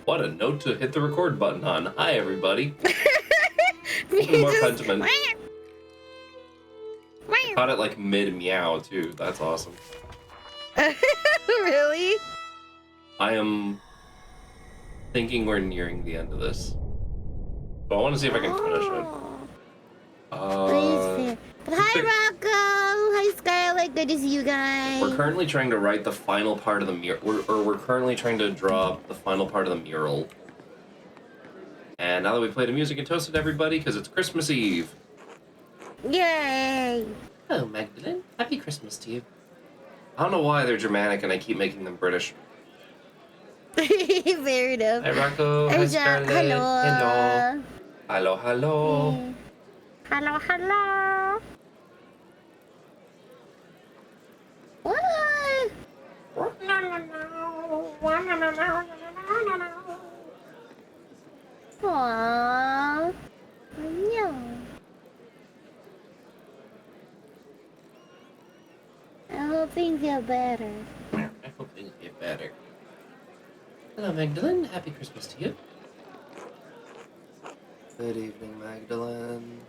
What a note to hit the record button on. Hi, everybody. More Pentiment. I caught it like mid-meow, too. That's awesome. Really? I am thinking we're nearing the end of this. But I want to see if I can finish it. Hi, Rocco. Hi, Scarlett. Good to see you guys. We're currently trying to write the final part of the mural. We're currently trying to draw the final part of the mural. And now that we played the music and toasted everybody, because it's Christmas Eve. Yay! Hello, Magdalene. Happy Christmas to you. I don't know why they're Germanic and I keep making them British. Fair enough. Hi, Rocco. Hi, Scarlett. Hello. Hello. Hello. Hello, hello. What? Aww. No. I hope things get better. I hope things get better. Hello, Magdalene. Happy Christmas to you. Good evening, Magdalene.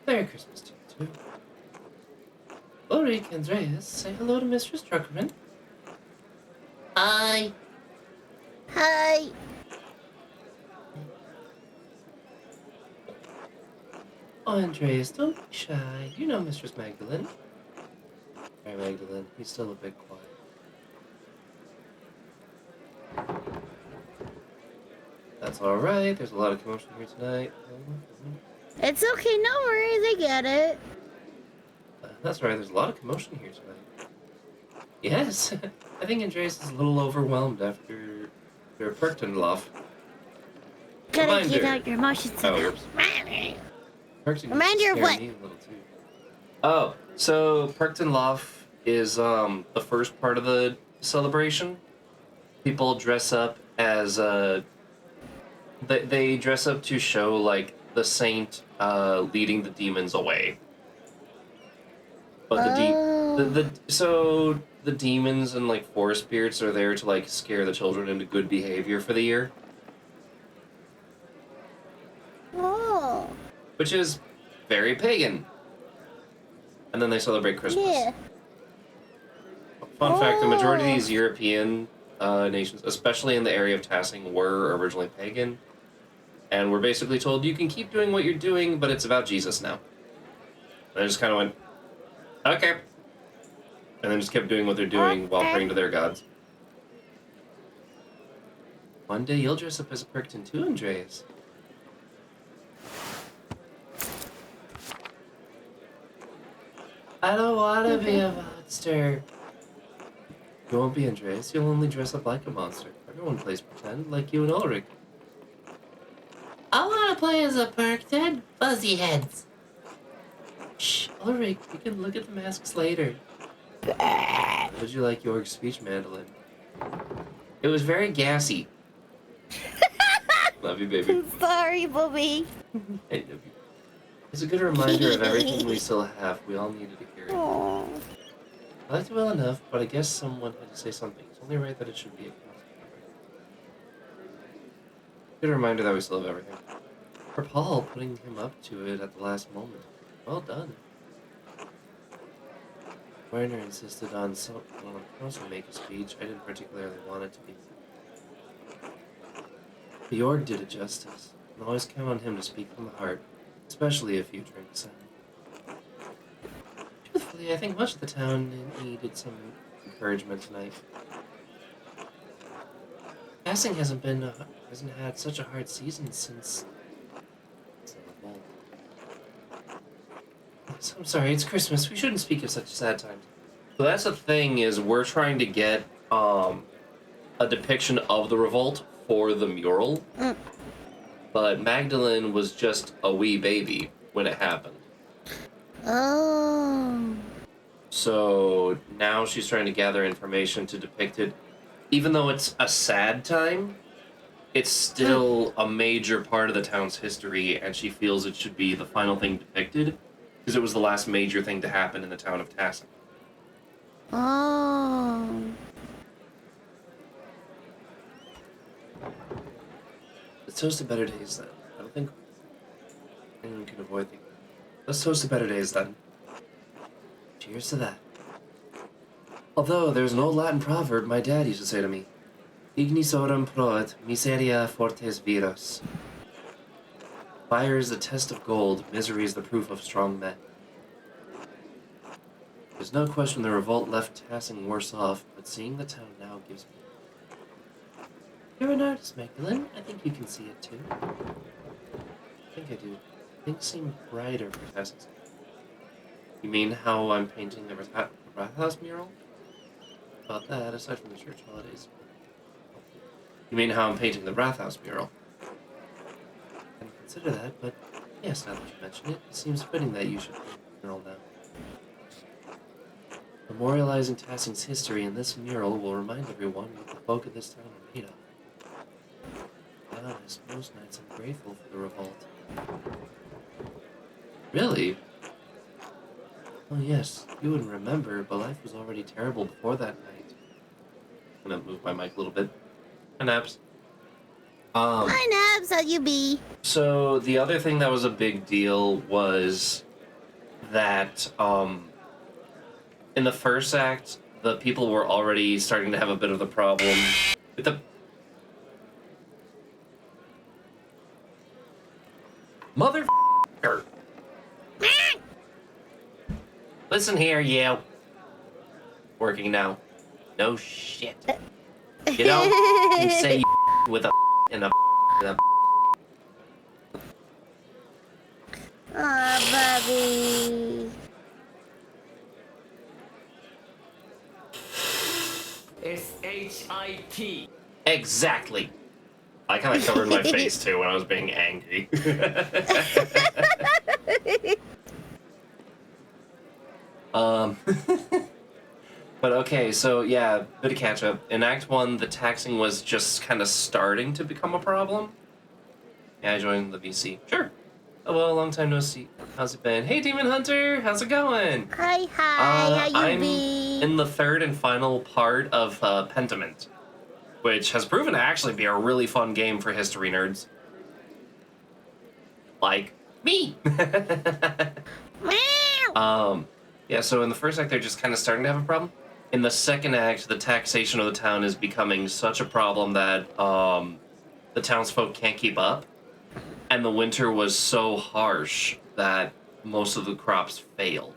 Merry Christmas to you, too. Ulrich, Andreas, say hello to Mistress Truckerman. Hi. Hi. Oh, Andreas, don't be shy. You know Mistress Magdalene. Sorry, Magdalene. He's still a bit quiet. That's alright. There's a lot of commotion here tonight. It's okay, no worries, I get it. That's right, there's a lot of commotion here tonight. Yes, I think Andreas is a little overwhelmed after their Perktenloff. Gotta get out your emotions. Oh, Reminder of what? Oh, so Perktenloff is the first part of the celebration. People dress up as they dress up to show like the saint leading the demons away. But so the demons and like forest spirits are there to like scare the children into good behavior for the year. Oh. Which is very pagan. And then they celebrate Christmas. Yeah. Fun fact, the majority of these European nations, especially in the area of Tassing, were originally pagan. And we're basically told, you can keep doing what you're doing, but it's about Jesus now. And I just kind of went, okay. And then just kept doing what they're doing while praying to their gods. One day you'll dress up as a Perkton too, Andreas. I don't want to be a monster. You won't be, Andreas. You'll only dress up like a monster. Everyone plays pretend, like you and Ulrich. I want to play as a Perkton. Fuzzy heads. Shh, Ulrich, we can look at the masks later. Would you like Jorg's speech, Mandolin? It was very gassy. Love you, baby. I'm sorry, Bobby. I love you. It's a good reminder of everything we still have. We all needed to hear it. Aww. I liked it well enough, but I guess someone had to say something. It's only right that it should be a constant. Good reminder that we still have everything. For Paul, putting him up to it at the last moment. Well done. Werner insisted on also make a speech. I didn't particularly want it to be. The Jorg did it justice, and always count on him to speak from the heart, especially if you drink some. Truthfully, I think much of the town needed some encouragement tonight. Passing hasn't had such a hard season since. So I'm sorry, it's Christmas. We shouldn't speak of such sad times. So that's the thing, is we're trying to get a depiction of the revolt for the mural. But Magdalene was just a wee baby when it happened. Oh. So now she's trying to gather information to depict it. Even though it's a sad time, it's still a major part of the town's history, and she feels it should be the final thing depicted. Because it was the last major thing to happen in the town of Tassing. Oh. toast to better days then. I don't think anyone can avoid thinking. Let's toast to better days then. Cheers to that. Although there's an old Latin proverb my dad used to say to me, Ignis aurum proet, miseria fortes virus. Fire is the test of gold, misery is the proof of strong men. There's no question the revolt left Tassing worse off, but seeing the town now gives me... You're an artist, Magdalene. I think you can see it too. I think I do. Things seem brighter for Tassing's. You mean how I'm painting the Rathouse mural? About that, aside from the church holidays. You mean how I'm painting the Rathouse mural? I hadn't considered that, but yes, now that you mention it, it seems fitting that you should paint the mural now. Memorializing Tassing's history in this mural will remind everyone what the folk of this town are made of. To be honest, most nights I'm grateful for the revolt. Really? Oh yes, you wouldn't remember, but life was already terrible before that night. I'm gonna move my mic a little bit. Hi, Naps. Hi, Nabs. How you be? So the other thing that was a big deal was that, in the first act, the people were already starting to have a bit of the problem with the... Motherfucker! Listen here, you. Working now. No shit. You don't say with a and a and a... Aw, Bobby. S-H-I-T. Exactly. I kind of covered my face too when I was being angry. But okay, so yeah, bit of catch up. In Act 1, the taxing was just kind of starting to become a problem. Yeah, I joined the VC. Sure. Oh, well, long time no see. How's it been? Hey, Demon Hunter, how's it going? Hi, how you I'm be? in the third and final part of Pentiment, which has proven to actually be a really fun game for history nerds. Like me! Yeah, so in the first act, they're just kind of starting to have a problem. In the second act, the taxation of the town is becoming such a problem that the townsfolk can't keep up. And the winter was so harsh that most of the crops failed.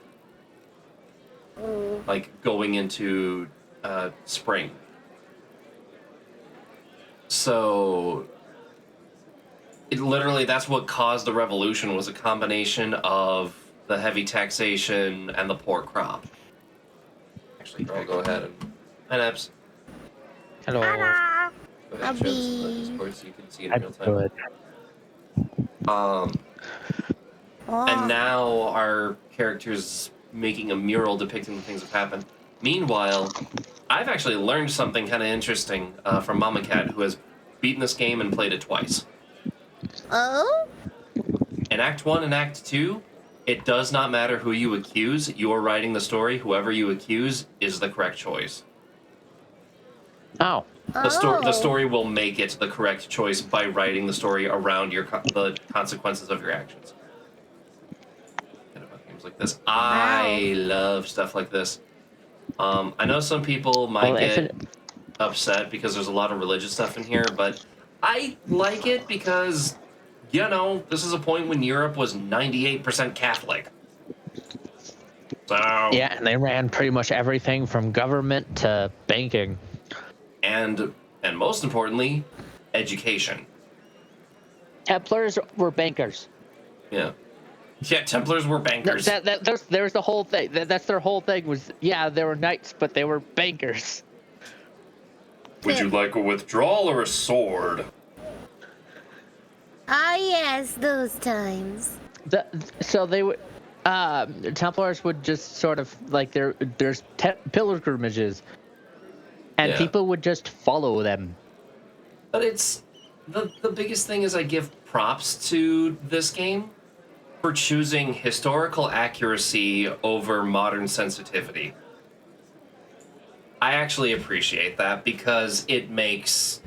Like, going into spring. So, it literally, that's what caused the revolution, was a combination of the heavy taxation and the poor crop. Actually, I'll go ahead and... Hi, Naps. Hello. Go ahead and share this in the Abby. Discord so you can see it in I'm real time. good. And now our character's making a mural depicting the things that happened. Meanwhile, I've actually learned something kind of interesting from Mama Cat, who has beaten this game and played it twice. Oh? In Act 1 and Act 2, it does not matter who you accuse. You're writing the story. Whoever you accuse is the correct choice. Oh. The story will make it the correct choice by writing the story around the consequences of your actions. Kind of games like this. I love stuff like this. I know some people might get upset because there's a lot of religious stuff in here, but I like it because, you know, this is a point when Europe was 98% Catholic. So... Yeah, and they ran pretty much everything from government to banking. And most importantly, education. Templars were bankers. Yeah. Yeah, Templars were bankers. There's the whole thing. That's their whole thing was, yeah, they were knights, but they were bankers. Would you like a withdrawal or a sword? Ah, yes, those times. So they would, Templars would just sort of, like, there's pilgrimages, and people would just follow them. But it's, the biggest thing is I give props to this game for choosing historical accuracy over modern sensitivity. I actually appreciate that because it makes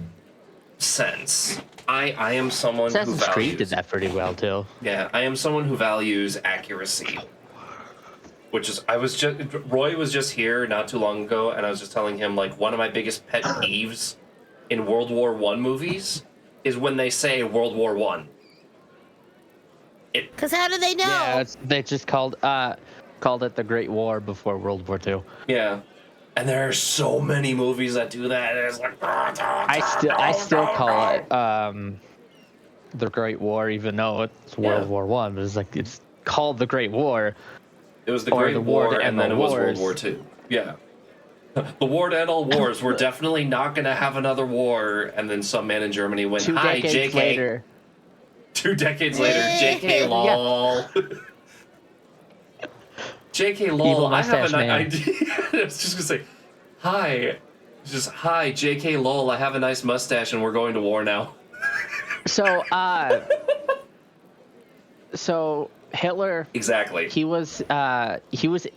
sense. I am someone who Assassin's Creed did values. that pretty well too. Yeah, I am someone who values accuracy. Which is, Roy was just here not too long ago, and I was just telling him, like, one of my biggest pet peeves in World War I movies is when they say World War I. Because how do they know? Yeah, they just called it the Great War before World War II. Yeah. And there are so many movies that do that, and it's like... I still call it the Great War, even though it's World War One. But it's called the Great War. It was the Great War, and then it was World Wars. War II. Yeah. The war to end all wars. We're definitely not going to have another war. And then some man in Germany went, hi, JK. Later. 2 decades later, JK lol. JK lol, Evil I have an mustache idea. I was just going to say, hi. Just, hi, JK lol, I have a nice mustache and we're going to war now. So Hitler. Exactly. He was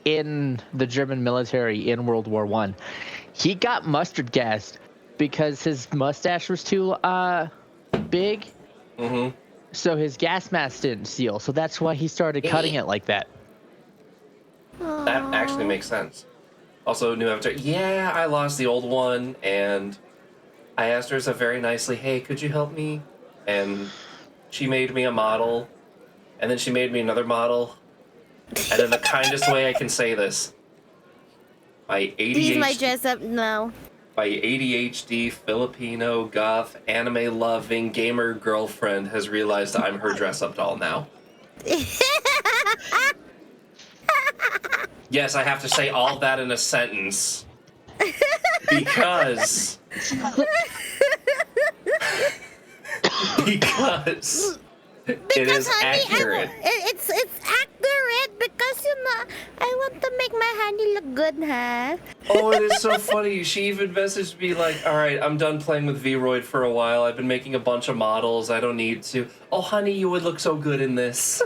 in the German military in World War I. He got mustard gassed because his mustache was too big. Mm-hmm. So his gas mask didn't seal. So that's why he started cutting it like that. That actually makes sense. Also, new avatar. Yeah, I lost the old one, and I asked her so very nicely, hey, could you help me? And she made me a model, and then she made me another model. And in the kindest way I can say this, my These might ADHD, dress up now. my ADHD, Filipino, goth, anime-loving, gamer girlfriend has realized I'm her dress-up doll now. Yes, I have to say all that in a sentence. Because it is honey, accurate. It's accurate because I want to make my honey look good, huh? Oh, it is so funny. She even messaged me like, all right, I'm done playing with V-Roid for a while. I've been making a bunch of models. I don't need to. Oh, honey, you would look so good in this.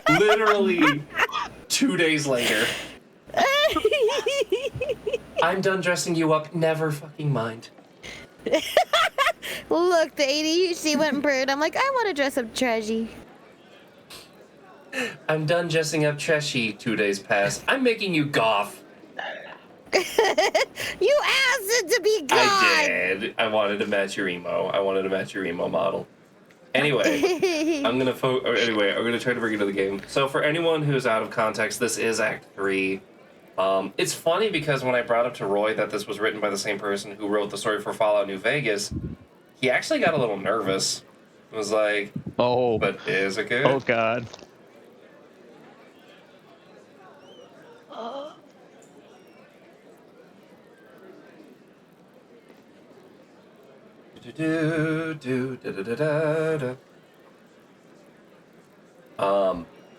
Literally 2 days later. I'm done dressing you up. Never fucking mind. Look, the ADHD went bird. I'm like, I want to dress up trashy. I'm done dressing up trashy. 2 days pass. I'm making you goth. You asked it to be God. I did. I wanted to match your emo. I wanted to match your emo model. Anyway, I'm gonna try to bring it to the game. So for anyone who's out of context, this is Act 3. It's funny because when I brought up to Roy that this was written by the same person who wrote the story for Fallout New Vegas, he actually got a little nervous. It was like, Oh. but is it good? Oh God.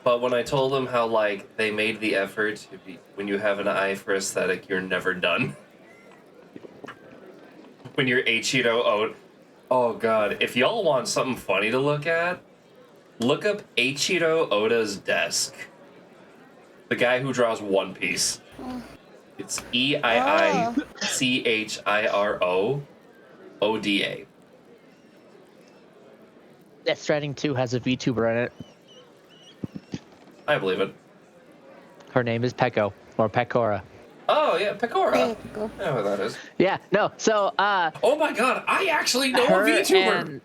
But when I told him how, like, they made the effort to be, when you have an eye for aesthetic, you're never done. When you're Eiichiro Oda. Oh god, if y'all want something funny to look at, look up Eiichiro Oda's desk. The guy who draws One Piece. It's Eiichiro Oda. Death Stranding 2 has a VTuber in it. I believe it. Her name is Peko, or Pekora. Oh, yeah, Pecora. Peko. I know what that is. Yeah, no, so, Oh my god, I actually know a VTuber!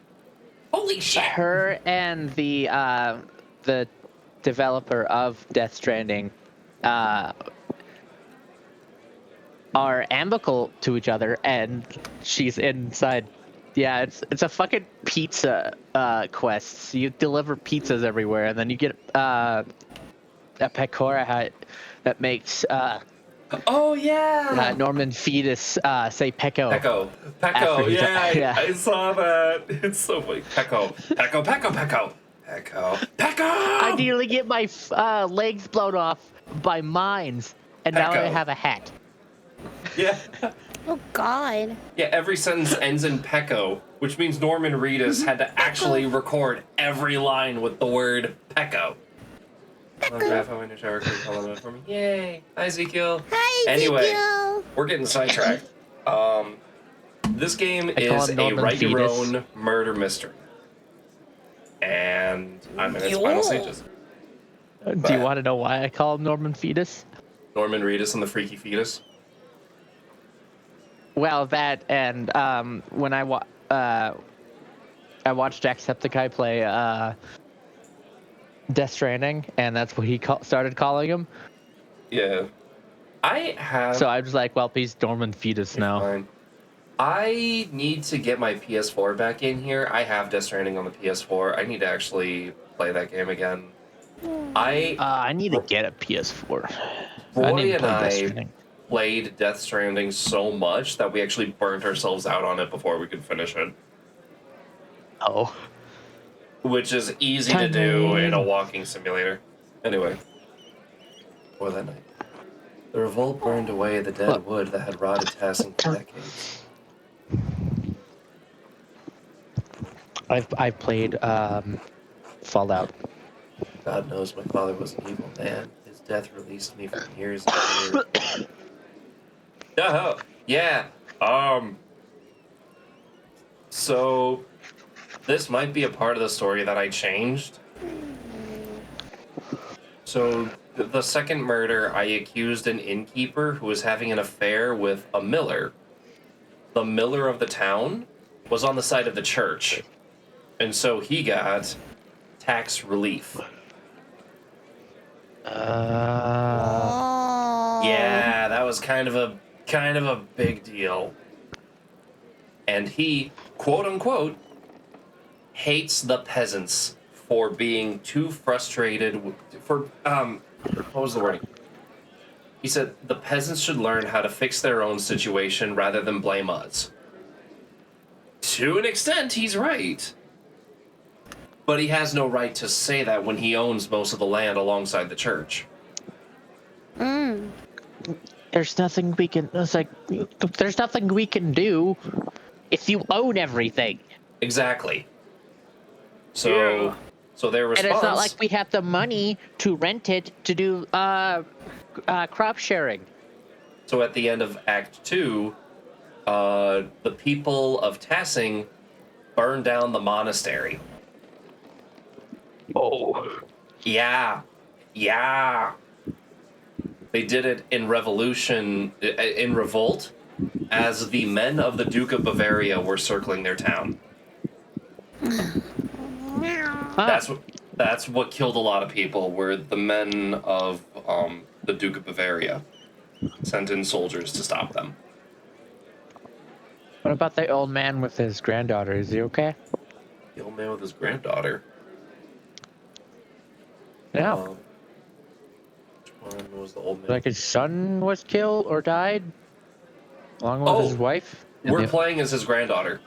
Holy shit! Her and the developer of Death Stranding are amicable to each other, and she's inside. Yeah, it's a fucking pizza quest. So you deliver pizzas everywhere, and then you get a Pecora hat that makes Oh yeah! Norman Fetus say Pecco. Pecco, yeah, I saw that. It's so funny. Pecco. I nearly get my legs blown off by mines, and now I Pecco. have a hat. Yeah. Oh God. Yeah, every sentence ends in Pecco, which means Norman Reedus had to actually record every line with the word Pecco. For me. Yay! Hi, Ezekiel. Hi, Anyway, Ezekiel. we're getting sidetracked. This game I call is him a Norman write your Fetus. own murder mystery. And I'm in its final stages. Do you want to know why I call him Norman Fetus? Norman Reedus and the Freaky Fetus. Well, that and when I watched Jacksepticeye play Death Stranding, and that's what he started calling him. Yeah. I have... So I was like, well, he's Norman Fetus now. Fine. I need to get my PS4 back in here. I have Death Stranding on the PS4. I need to actually play that game again. I need to get a PS4. Roy need to and play Death I Stranding. played Death Stranding so much that we actually burnt ourselves out on it before we could finish it. Oh. Which is easy to do in a walking simulator. Anyway. For that night. The revolt burned away the dead wood that had rotted Tassing for decades. I've played Fallout. God knows my father was an evil man. His death released me from years of fear. Yeah. So, this might be a part of the story that I changed. So, the second murder, I accused an innkeeper who was having an affair with a miller. The miller of the town was on the side of the church. And so he got tax relief. Yeah, that was kind of a big deal. And he, quote unquote, hates the peasants for being too frustrated what was the wording? He said the peasants should learn how to fix their own situation rather than blame us. To an extent, he's right. But he has no right to say that when he owns most of the land alongside the church. There's nothing we can. It's like there's nothing we can do if you own everything. Exactly. So their response. And it's not like we have the money to rent it to do crop sharing. So at the end of Act 2, the people of Tassing burned down the monastery. Oh. Yeah. They did it in revolt, as the men of the Duke of Bavaria were circling their town. That's what killed a lot of people, were the men of the Duke of Bavaria sent in soldiers to stop them. What about the old man with his granddaughter? Is he okay? The old man with his granddaughter. Yeah. Which one was the old man? Like his son was killed or died, along with his wife. We're playing as his granddaughter.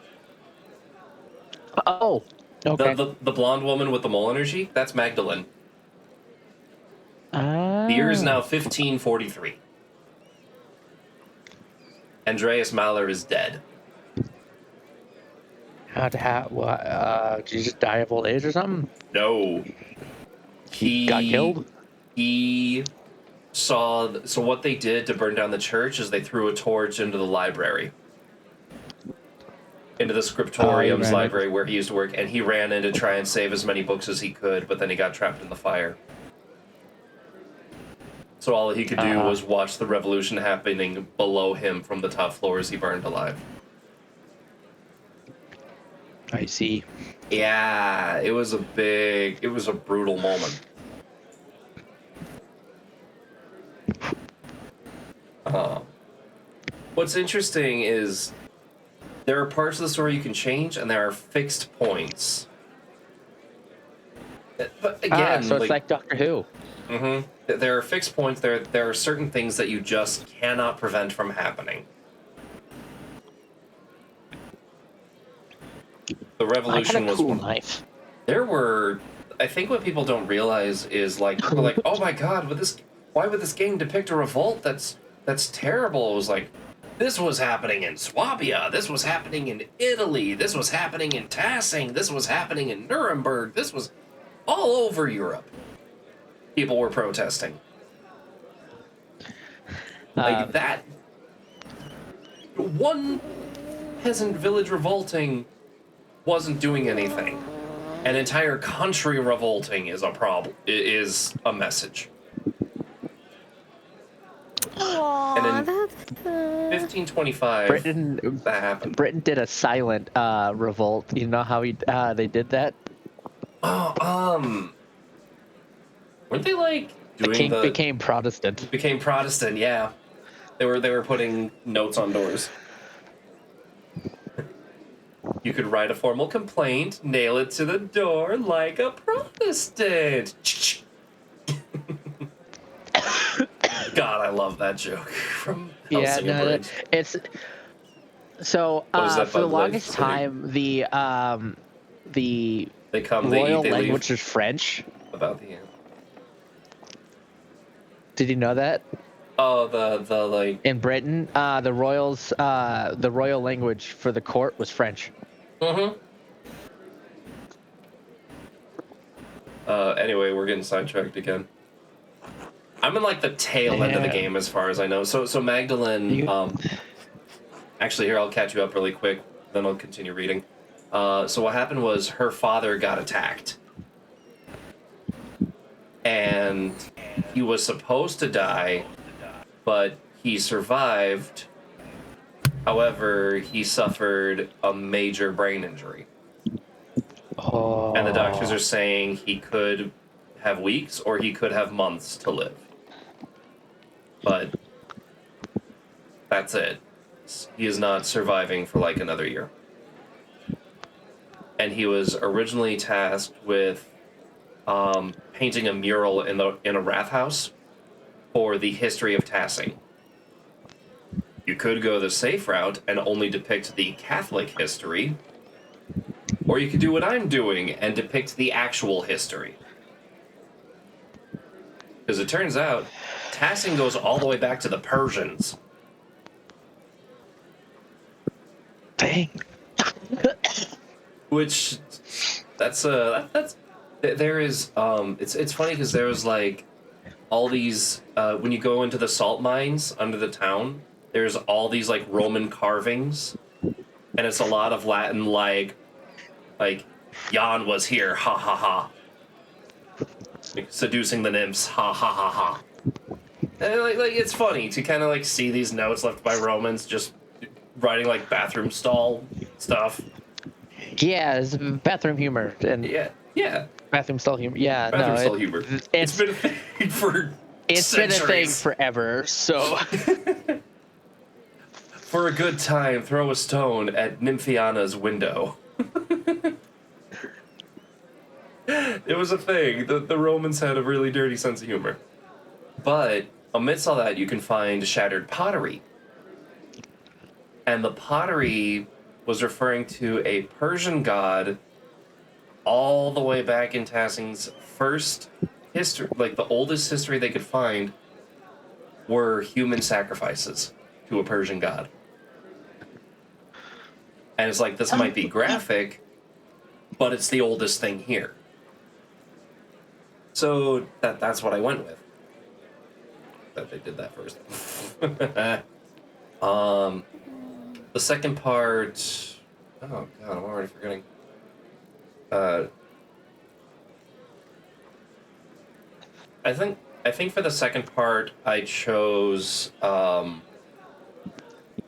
Oh. Okay. The blonde woman with the mole energy, that's Magdalene. The The year is now 1543. Andreas Mahler is dead. Did you just die of old age or something? No. He got killed? He saw... So what they did to burn down the church is they threw a torch into the library. Into the scriptorium's library where he used to work, and he ran in to try and save as many books as he could, but then he got trapped in the fire. So all he could do was watch the revolution happening below him from the top floors he burned alive. I see. Yeah, it was a brutal moment. What's interesting is there are parts of the story you can change, and there are fixed points. But again, so it's like Doctor Who. Mm-hmm. There are fixed points. There are certain things that you just cannot prevent from happening. The revolution was cool life. There were, I think what people don't realize is like, people are like, oh my god, why would this game depict a revolt? That's terrible. It was like, this was happening in Swabia, this was happening in Italy, this was happening in Tassing, this was happening in Nuremberg, this was all over Europe. People were protesting. Like that. One peasant village revolting wasn't doing anything. An entire country revolting is a problem. Is a message. Aww, And in that's 1525, that happened. Britain did a silent revolt. You know how they did that? Oh, weren't they like doing became Protestant. Became Protestant, yeah. They were putting notes on doors. You could write a formal complaint, nail it to the door like a Protestant. God, I love that joke from Helsing Bridge. It's so that for the Bud Light longest City? time the They come, royal they language leave was French. about the end. Did you know that? Oh, the like In Britain, the royal language for the court was French. Mm-hmm. Anyway, we're getting sidetracked again. I'm in like the tail end of the game as far as I know. So Magdalene, actually here, I'll catch you up really quick, then I'll continue reading. So what happened was her father got attacked. And he was supposed to die, but he survived. However, he suffered a major brain injury. Oh. And the doctors are saying he could have weeks or he could have months to live. But that's it. He is not surviving for like another year. And he was originally tasked with painting a mural in a wrath house for the history of Tassing. You could go the safe route and only depict the Catholic history, or you could do what I'm doing and depict the actual history. Because it turns out, Tassing goes all the way back to the Persians. Dang. Which, there is, it's funny because there was like, all these, when you go into the salt mines under the town, there's all these like Roman carvings, and it's a lot of Latin like Jan was here, ha ha ha. Like, seducing the nymphs, ha ha ha ha. And like it's funny to kind of like see these notes left by Romans just writing like bathroom stall stuff. Yeah, it's bathroom humor and Yeah. bathroom stall humor. Yeah, Bathroom stall humor. It's been a thing for centuries. Been a thing forever. So for a good time, throw a stone at Nymphiana's window. It was a thing. The Romans had a really dirty sense of humor. But amidst all that, you can find shattered pottery. And the pottery was referring to a Persian god all the way back in Tassing's first history, like the oldest history they could find, were human sacrifices to a Persian god. And it's like, this might be graphic, but it's the oldest thing here. So that's what I went with. That they did that first. The second part... Oh, God, I'm already forgetting. I think for the second part, I chose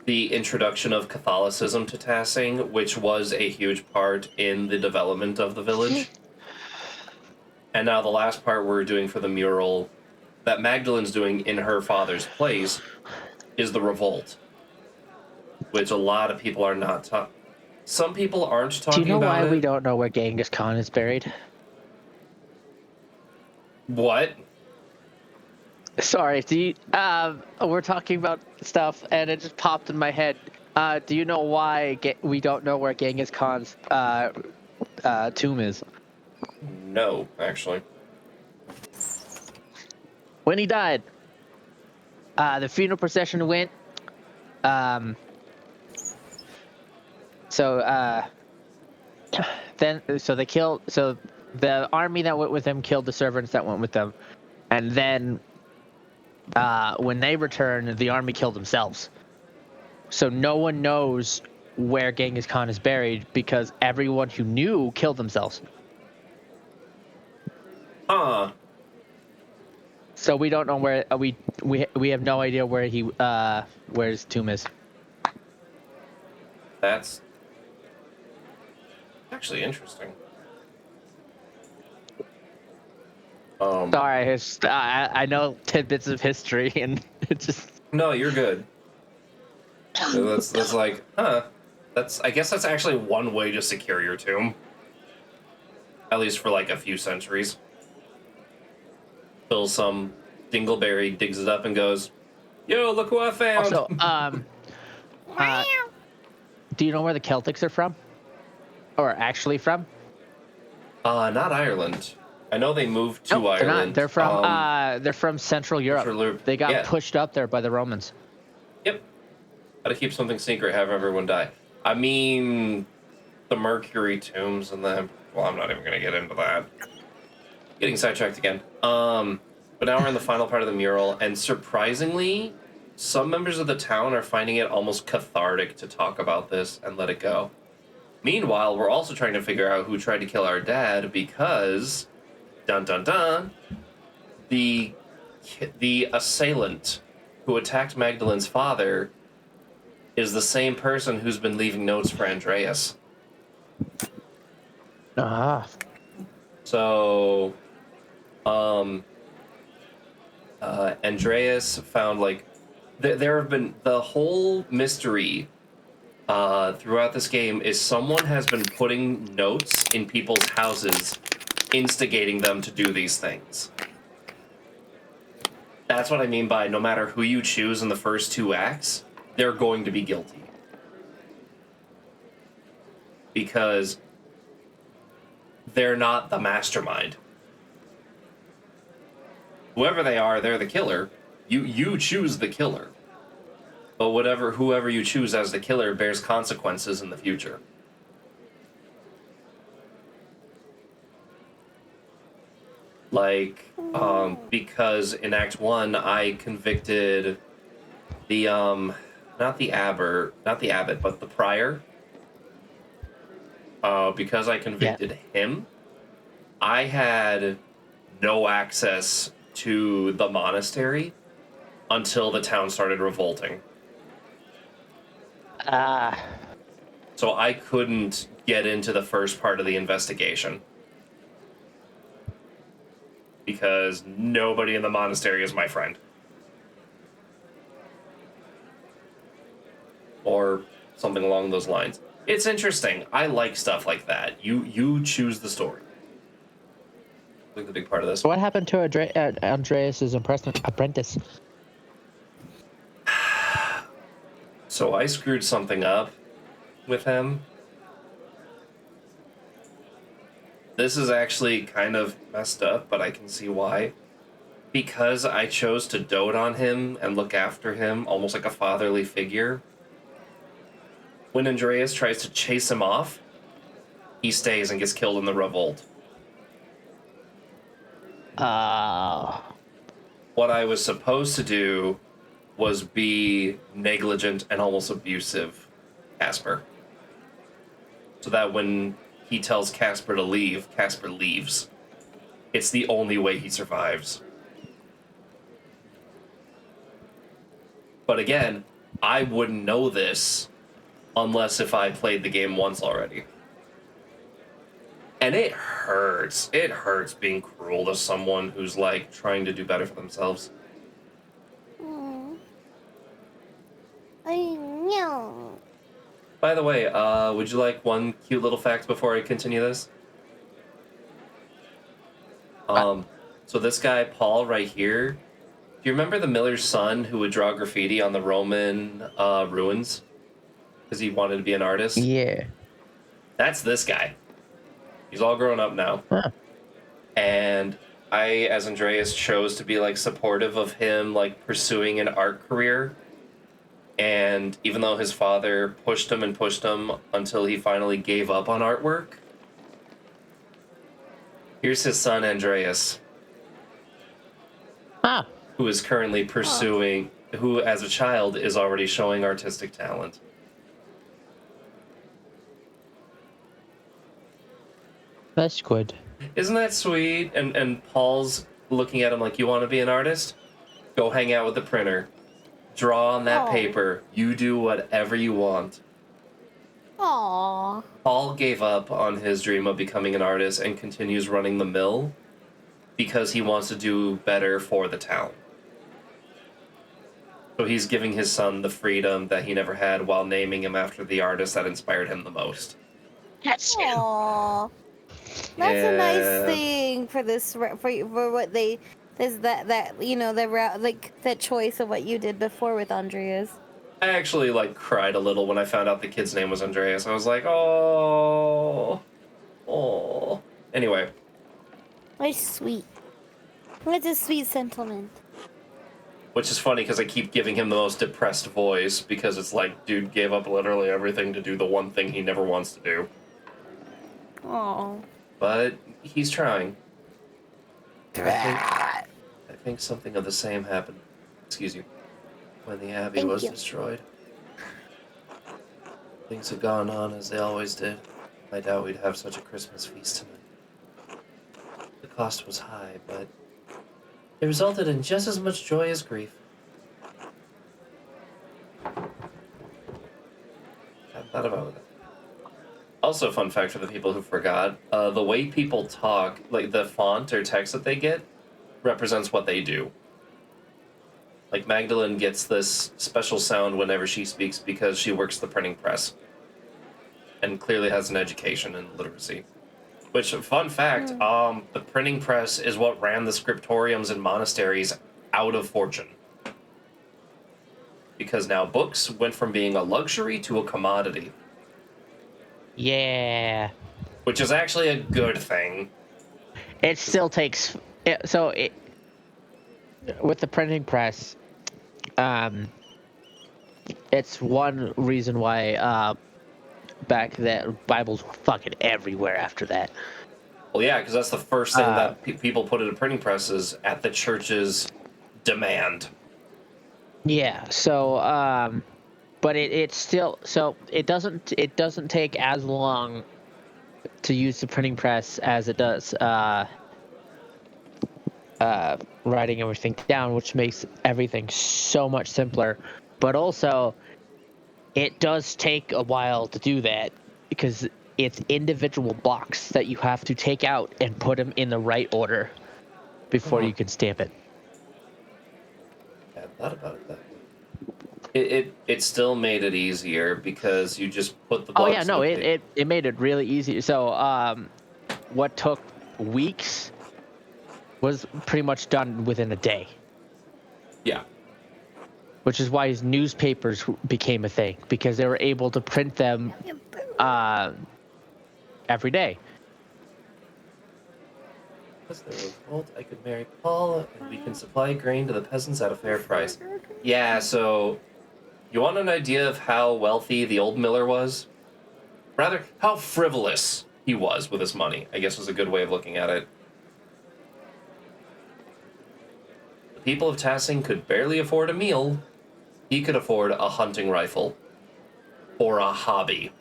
the introduction of Catholicism to Tassing, which was a huge part in the development of the village. And now the last part we're doing for the mural that Magdalene's doing in her father's place is the revolt, which a lot of people are not some people aren't talking about. do you know why it. we don't know where Genghis Khan is buried? What? Sorry, we're talking about stuff and it just popped in my head. Do you know why we don't know where Genghis Khan's tomb is? No, actually. When he died, the funeral procession went. So the army that went with him killed the servants that went with them, and then when they returned, the army killed themselves. So no one knows where Genghis Khan is buried because everyone who knew killed themselves. Huh. So we don't know where we have no idea where where his tomb is. That's actually interesting. Sorry, I know tidbits of history, and it just No, you're good. That's like, huh. I guess that's actually one way to secure your tomb. At least for like a few centuries. Till some dingleberry digs it up and goes, "Yo, look who I found!" also do you know where the Celtics are from, or actually from? Not Ireland. I know they moved to Nope, they're Ireland. not. They're from Central Europe. Central Europe. They got Yeah. pushed up there by the Romans. Yep. Gotta keep something secret, have everyone die. I mean, the Mercury tombs and the... Well, I'm not even gonna get into that. Getting sidetracked again. But now we're in the final part of the mural, and surprisingly, some members of the town are finding it almost cathartic to talk about this and let it go. Meanwhile, we're also trying to figure out who tried to kill our dad because... Dun dun dun! The assailant who attacked Magdalene's father is the same person who's been leaving notes for Andreas. Ah. So, Andreas found, like, there have been, the whole mystery throughout this game is someone has been putting notes in people's houses, instigating them to do these things. That's what I mean by no matter who you choose in the first two acts, they're going to be guilty. Because they're not the mastermind. Whoever they are, they're the killer. You choose the killer. But whoever you choose as the killer bears consequences in the future. Like, because in Act 1, I convicted the, not the abbot, but the prior. Because I convicted him, I had no access to the monastery until the town started revolting. So I couldn't get into the first part of the investigation. Because nobody in the monastery is my friend. Or something along those lines. It's interesting. I like stuff like that. You choose the story. Like the big part of this. What happened to Andreas's apprentice? So I screwed something up with him. This is actually kind of messed up, but I can see why. Because I chose to dote on him and look after him almost like a fatherly figure. When Andreas tries to chase him off, he stays and gets killed in the revolt. What I was supposed to do was be negligent and almost abusive Casper. So that when he tells Casper to leave, Casper leaves. It's the only way he survives. But again, I wouldn't know this unless if I played the game once already. And it hurts. It hurts being cruel to someone who's, like, trying to do better for themselves. I know. By the way, would you like one cute little fact before I continue this? So this guy, Paul, right here, do you remember the miller's son who would draw graffiti on the Roman ruins? Because he wanted to be an artist? Yeah. That's this guy. He's all grown up now. Huh. And I, as Andreas, chose to be, like, supportive of him, like, pursuing an art career. And even though his father pushed him until he finally gave up on artwork, here's his son, Andreas, who is currently pursuing, who as a child is already showing artistic talent. That's good. Isn't that sweet? And Paul's looking at him like, you want to be an artist? Go hang out with the printer. Draw on that Aw. paper. You do whatever you want. Aww. Paul gave up on his dream of becoming an artist and continues running the mill because he wants to do better for the town. So he's giving his son the freedom that he never had while naming him after the artist that inspired him the most. That's Aww. That's a nice thing for this for what they is that you know the like that choice of what you did before with Andreas. I actually like cried a little when I found out the kid's name was Andreas. I was like, oh. Anyway, That's sweet. That's a sweet sentiment. which is funny because I keep giving him the most depressed voice because it's like, dude gave up literally everything to do the one thing he never wants to do. Oh. But he's trying. I think something of the same happened. Excuse you. When the Abbey Thank was you. destroyed. Things have gone on as they always did. I doubt we'd have such a Christmas feast tonight. The cost was high, but it resulted in just as much joy as grief. Hadn't thought about it. Also, fun fact for the people who forgot, the way people talk, like the font or text that they get, represents what they do. Like Magdalene gets this special sound whenever she speaks because she works the printing press. And clearly has an education in literacy. Which, fun fact, the printing press is what ran the scriptoriums and monasteries out of fortune. Because now books went from being a luxury to a commodity. Yeah. Which is actually a good thing. It still takes with the printing press. It's one reason why back then Bibles were fucking everywhere after that. Well, yeah, because that's the first thing that people put into printing presses at the church's demand. Yeah. So but it's still it doesn't take as long to use the printing press as it does writing everything down, which makes everything so much simpler. But also, it does take a while to do that because it's individual blocks that you have to take out and put them in the right order before you can stamp it. I hadn't thought about it that way. It still made it easier because you just put the blocks. Oh yeah, no, it made it really easy. So what took weeks was pretty much done within a day. Yeah. Which is why his newspapers became a thing, because they were able to print them every day. As they were told, I could marry Paul, and we can supply grain to the peasants at a fair price. Yeah, so you want an idea of how wealthy the old miller was? Rather, how frivolous he was with his money, I guess was a good way of looking at it. The people of Tassing could barely afford a meal. He could afford a hunting rifle. Or a hobby.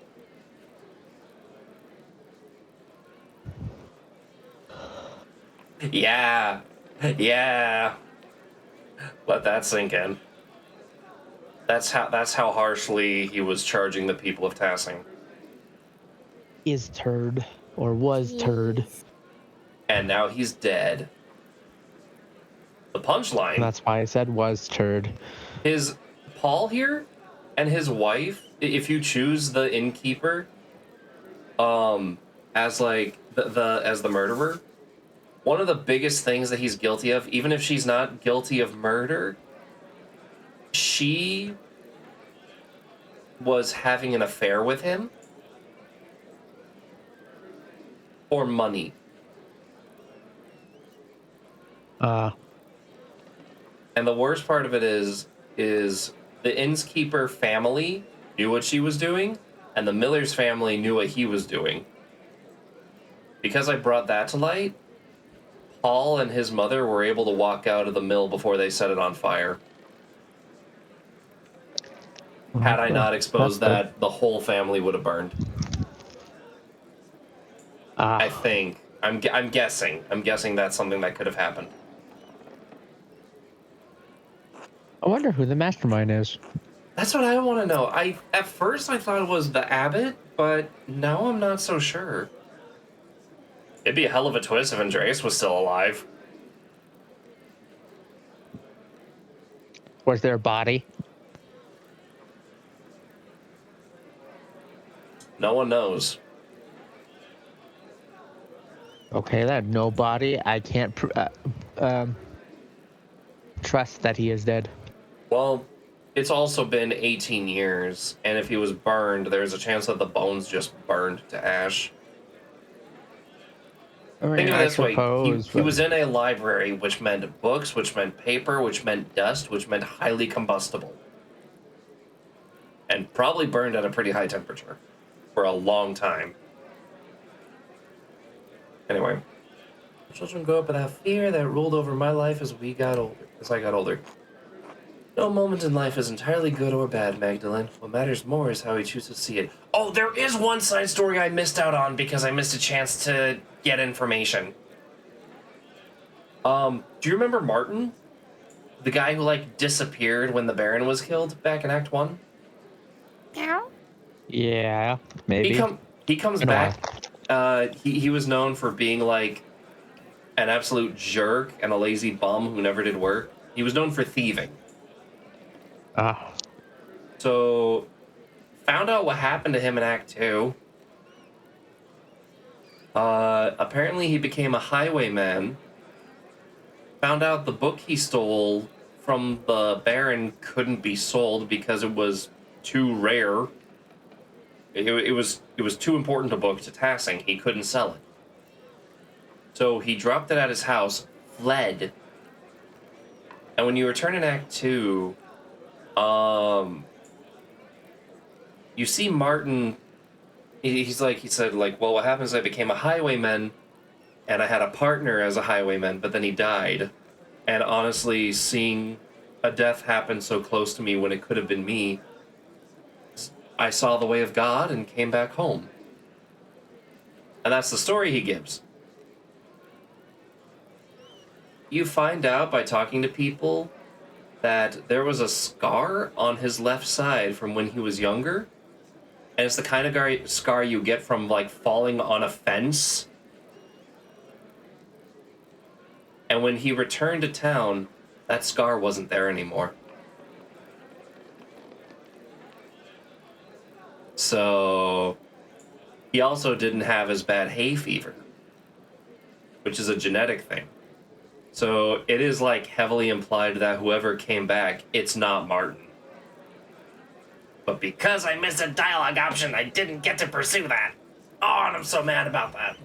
Yeah. Yeah. Let that sink in. That's how harshly he was charging the people of Tassing. Is turd or was turd. And now he's dead. The punchline. And that's why I said was turd. Is Paul here and his wife, if you choose the innkeeper as like as the murderer, one of the biggest things that he's guilty of, even if she's not guilty of murder, she was having an affair with him for money. And the worst part of it is the innkeeper family knew what she was doing, and the miller's family knew what he was doing. Because I brought that to light, Paul and his mother were able to walk out of the mill before they set it on fire. Had I not exposed that, the whole family would have burned. I think. I'm guessing. I'm guessing that's something that could have happened. I wonder who the mastermind is. That's what I want to know. At first I thought it was the abbot, but now I'm not so sure. It'd be a hell of a twist if Andreas was still alive. Was there a body? No one knows. Okay, then no body. I can't trust that he is dead. Well, it's also been 18 years, and if he was burned, there's a chance that the bones just burned to ash. I mean, Think of it I this way. suppose, He was in a library, which meant books, which meant paper, which meant dust, which meant highly combustible. And probably burned at a pretty high temperature for a long time. Anyway. Children grow up without fear that ruled over my life as I got older. No moment in life is entirely good or bad, Magdalene. What matters more is how we choose to see it. Oh, there is one side story I missed out on because I missed a chance to get information. Do you remember Martin? The guy who, like, disappeared when the Baron was killed back in Act 1? Yeah, maybe. He comes back. He was known for being, like, an absolute jerk and a lazy bum who never did work. He was known for thieving. So, found out what happened to him in Act 2. Apparently he became a highwayman. Found out the book he stole from the Baron couldn't be sold because it was too rare. It was too important a book to Tassing. He couldn't sell it. So he dropped it at his house, fled. And when you return in Act 2, you see Martin. He said, well, what happens is I became a highwayman, and I had a partner as a highwayman, but then he died. And honestly, seeing a death happen so close to me when it could have been me, I saw the way of God and came back home. And that's the story he gives. You find out by talking to people that there was a scar on his left side from when he was younger. And it's the kind of scar you get from, like, falling on a fence. And when he returned to town, that scar wasn't there anymore. So, he also didn't have as bad hay fever, which is a genetic thing. So, it is, like, heavily implied that whoever came back, it's not Martin. But because I missed a dialogue option, I didn't get to pursue that. Oh, and I'm so mad about that.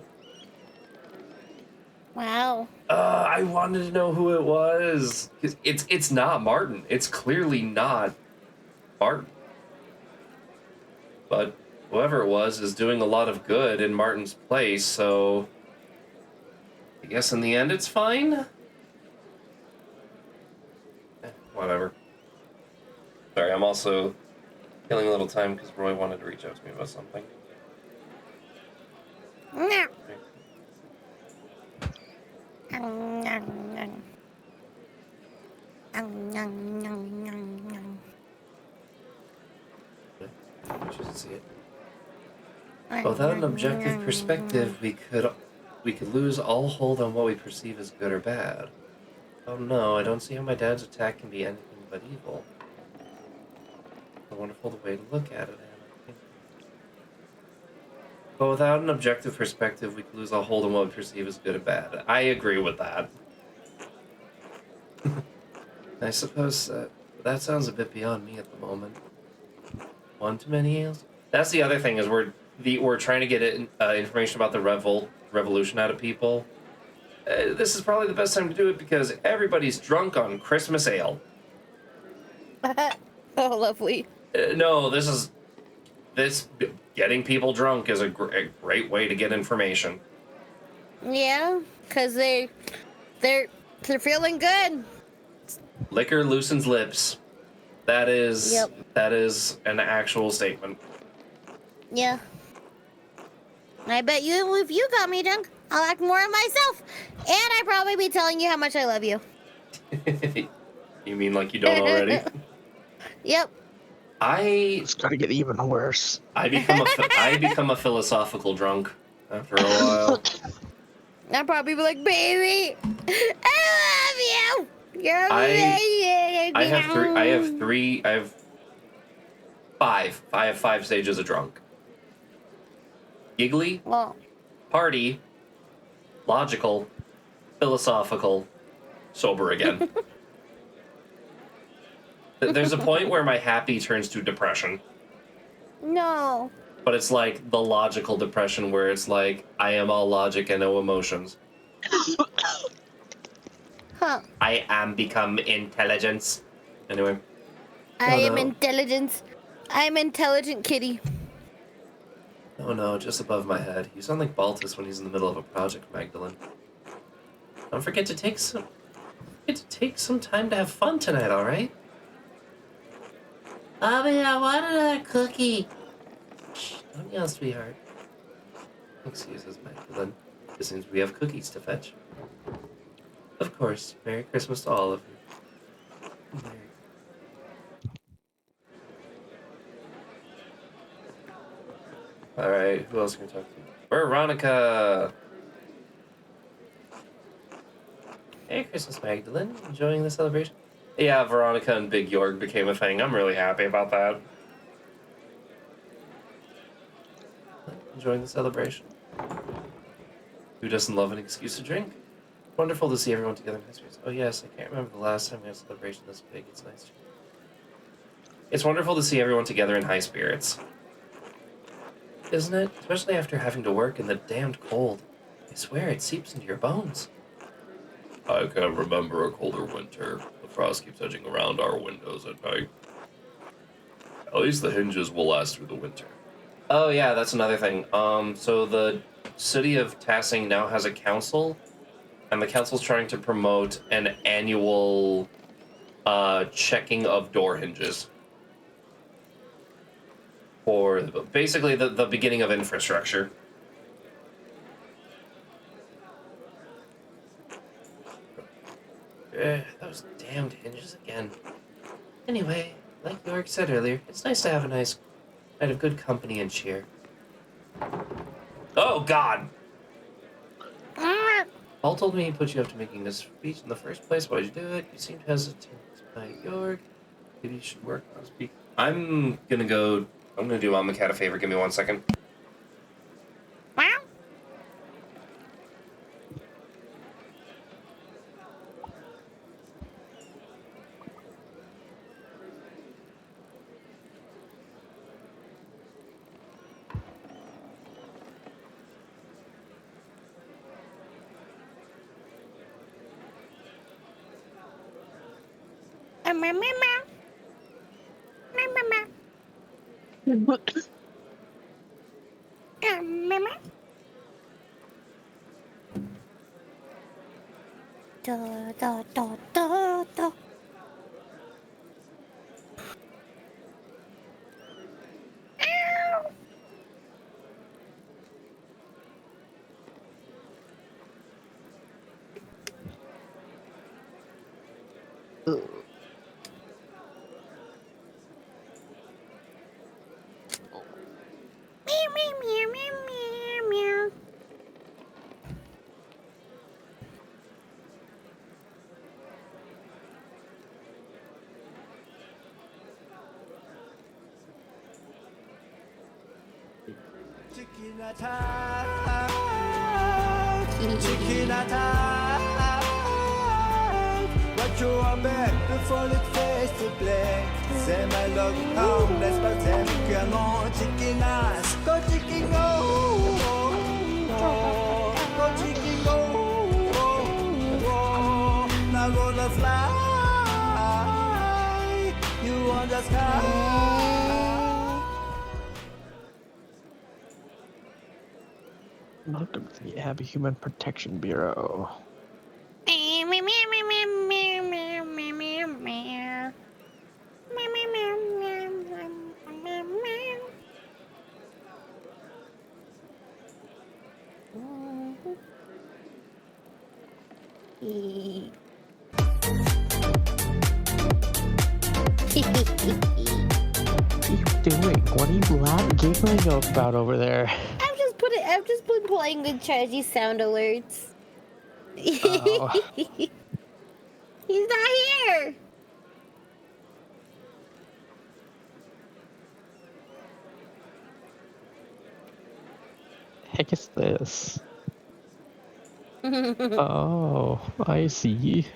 Wow. I wanted to know who it was. It's not Martin. It's clearly not Martin. But whoever it was is doing a lot of good in Martin's place, so I guess in the end it's fine. Whatever. Sorry, I'm also killing a little time because Roy wanted to reach out to me about something. No. You should see it. Without an objective perspective, we could lose all hold on what we perceive as good or bad. Oh no, I don't see how my dad's attack can be anything but evil. A wonderful way to look at it, Anna. But without an objective perspective, we could lose all hold on what we perceive as good or bad. I agree with that. I suppose that sounds a bit beyond me at the moment. One too many ales? That's the other thing, is we're trying to get information about the revolution out of people. This is probably the best time to do it because everybody's drunk on Christmas ale. Oh, lovely. No, getting people drunk is a great way to get information. Yeah, because they're feeling good. Liquor loosens lips. That is an actual statement. Yeah. I bet you if you got me drunk, I'll act more of myself. And I'd probably be telling you how much I love you. You mean like you don't already? Yep. It's gonna get even worse. I become a philosophical drunk after a while. I'd probably be like, baby, I love you. You're I have five. I have 5 stages of drunk. Giggly, Well, party, logical, philosophical, sober again. There's a point where my happy turns to depression. no. But it's like the logical depression where it's like, I am all logic and no emotions. Huh. I am become intelligence. Anyway. I am no. intelligence. I'm intelligent kitty. Oh no, just above my head. You sound like Baltus when he's in the middle of a project, Magdalene. Don't forget to take some time to have fun tonight, alright? Bobby, I want another cookie. Shh, don't yell, sweetheart. Excuses, Magdalene. It seems we have cookies to fetch. Of course. Merry Christmas to all of you. Merry. Alright, who else can we talk to? Veronica! Merry Christmas, Magdalene. Enjoying the celebration? Yeah, Veronica and Big York became a thing. I'm really happy about that. Enjoying the celebration. Who doesn't love an excuse to drink? Wonderful to see everyone together in high spirits. Oh yes, I can't remember the last time we had a celebration this big. It's nice. It's wonderful to see everyone together in high spirits. Isn't it? Especially after having to work in the damned cold. I swear it seeps into your bones. I can't remember a colder winter. The frost keeps edging around our windows at night. At least the hinges will last through the winter. Oh yeah, that's another thing. So the city of Tassing now has a council, and the council's trying to promote an annual checking of door hinges. For basically the beginning of infrastructure. Those damned hinges again. Anyway, like York said earlier, it's nice to have a nice night of good company and cheer. Oh, God! Paul told me he put you up to making this speech in the first place. Why'd you do it? You seemed hesitant tonight, York. Maybe you should work on speak. I'm gonna do Mama Cat a favor. Give me 1 second. Da, da, da, da, da. Meow, meow, meow, meow, meow, meow. Chicken attack, chicken attack. What you want back before it fades to black? Say my love, how let's pretend you're no chicken ass. Go chicken go, go chicken go. Now gonna fly, you on the sky. Welcome to the Abbey Human Protection Bureau. Meow, meow, meow, meow, meow, meow, meow, meow. Meow, meow, meow, meow, meow, meow, meow. Doing? What are you giggling about over there? I've just been playing with Chargy sound alerts. Oh. He's not here. Heck is this? Oh, I see.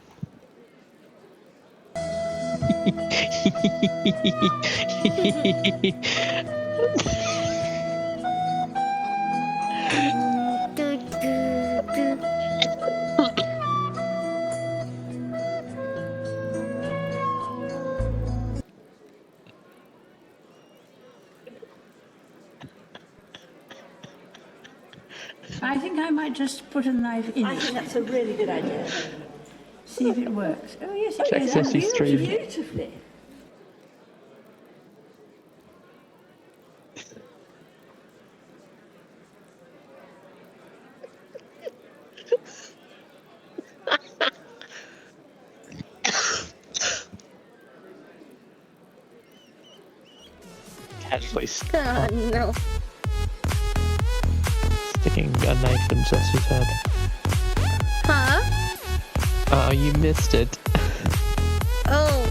I think I might just put a knife in it. I think that's a really good idea. See if it works. Oh, yes, it Check does. Sissy stream. Beautifully. Casually Oh no. sticking a knife in Jesse's head. Huh? Oh, you missed it. Oh.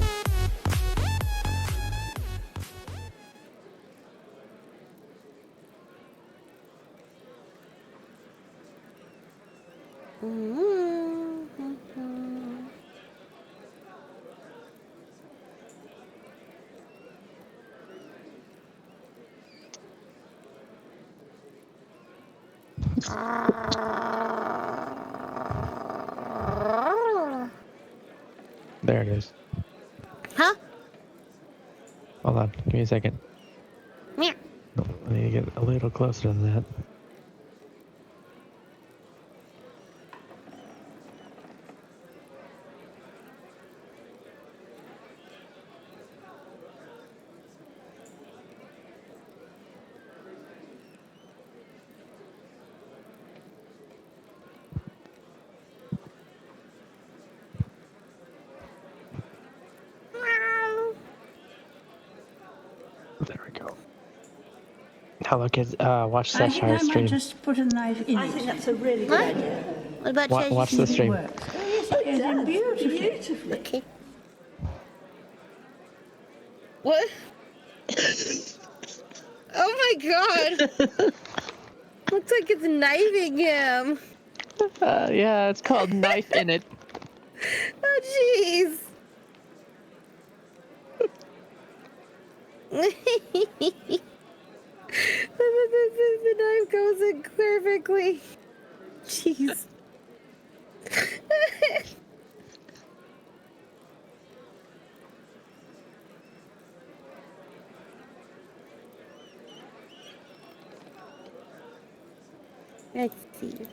There it is. Huh? Hold on, give me a second. Meow. I need to get a little closer than that. There we go. Now look at watch I think Xeshire I might stream. just put a knife in it. I think that's a really good idea. What about Chargy? Watch the See if it stream. works. Oh, yes, it does. Beautifully. Okay. What? Oh my god! Looks like it's knifing him. Yeah, it's called Knife in It. Oh jeez. The knife goes in perfectly. Jeez. Let's see.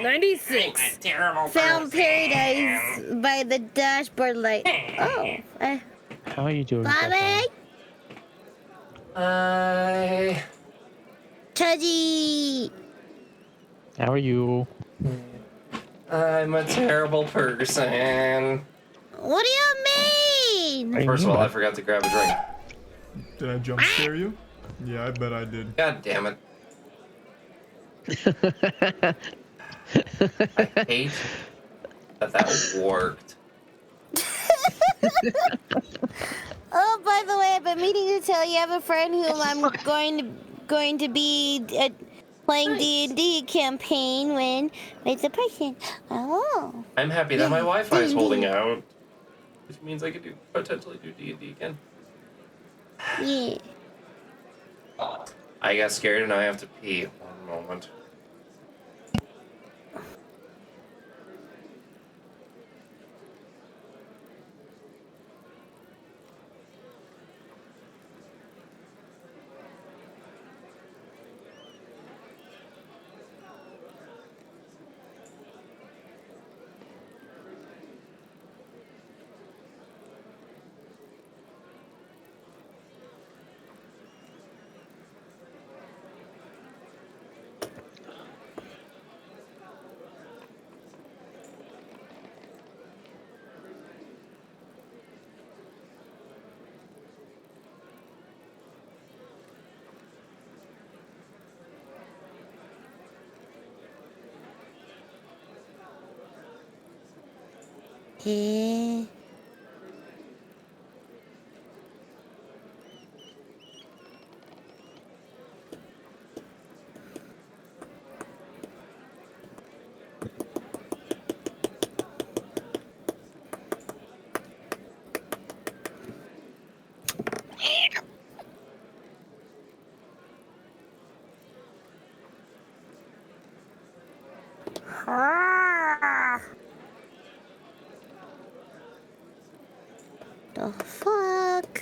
96. Found paradise by the dashboard light. Oh, How are you doing? Bobby! Chudgy! How are you? I'm a terrible person. What do you mean? First of all, I forgot to grab a drink. Did I jump scare you? Yeah, I bet I did. God damn it. I hate that worked. Oh, by the way, I've been meaning to tell you, I have a friend whom I'm going to be playing D&D campaign with a person. Oh. I'm happy that my Wi-Fi is holding out, which means I could potentially do D&D again. Yeah. I got scared and I have to pee. One moment. Eh. Ah. The fuck?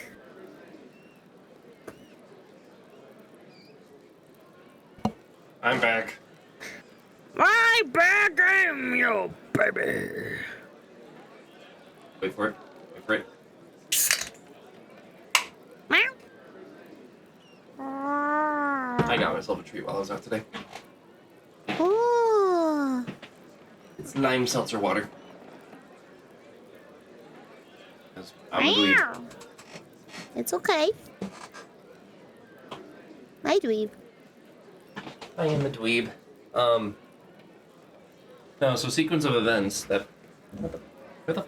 I'm back. My bad game, you baby. Wait for it. Wait for it. I got myself a treat while I was out today. Oh. It's lime seltzer water. 'Cause I'm a dweeb. It's okay. My dweeb. I am a dweeb. No, so sequence of events that... Where the...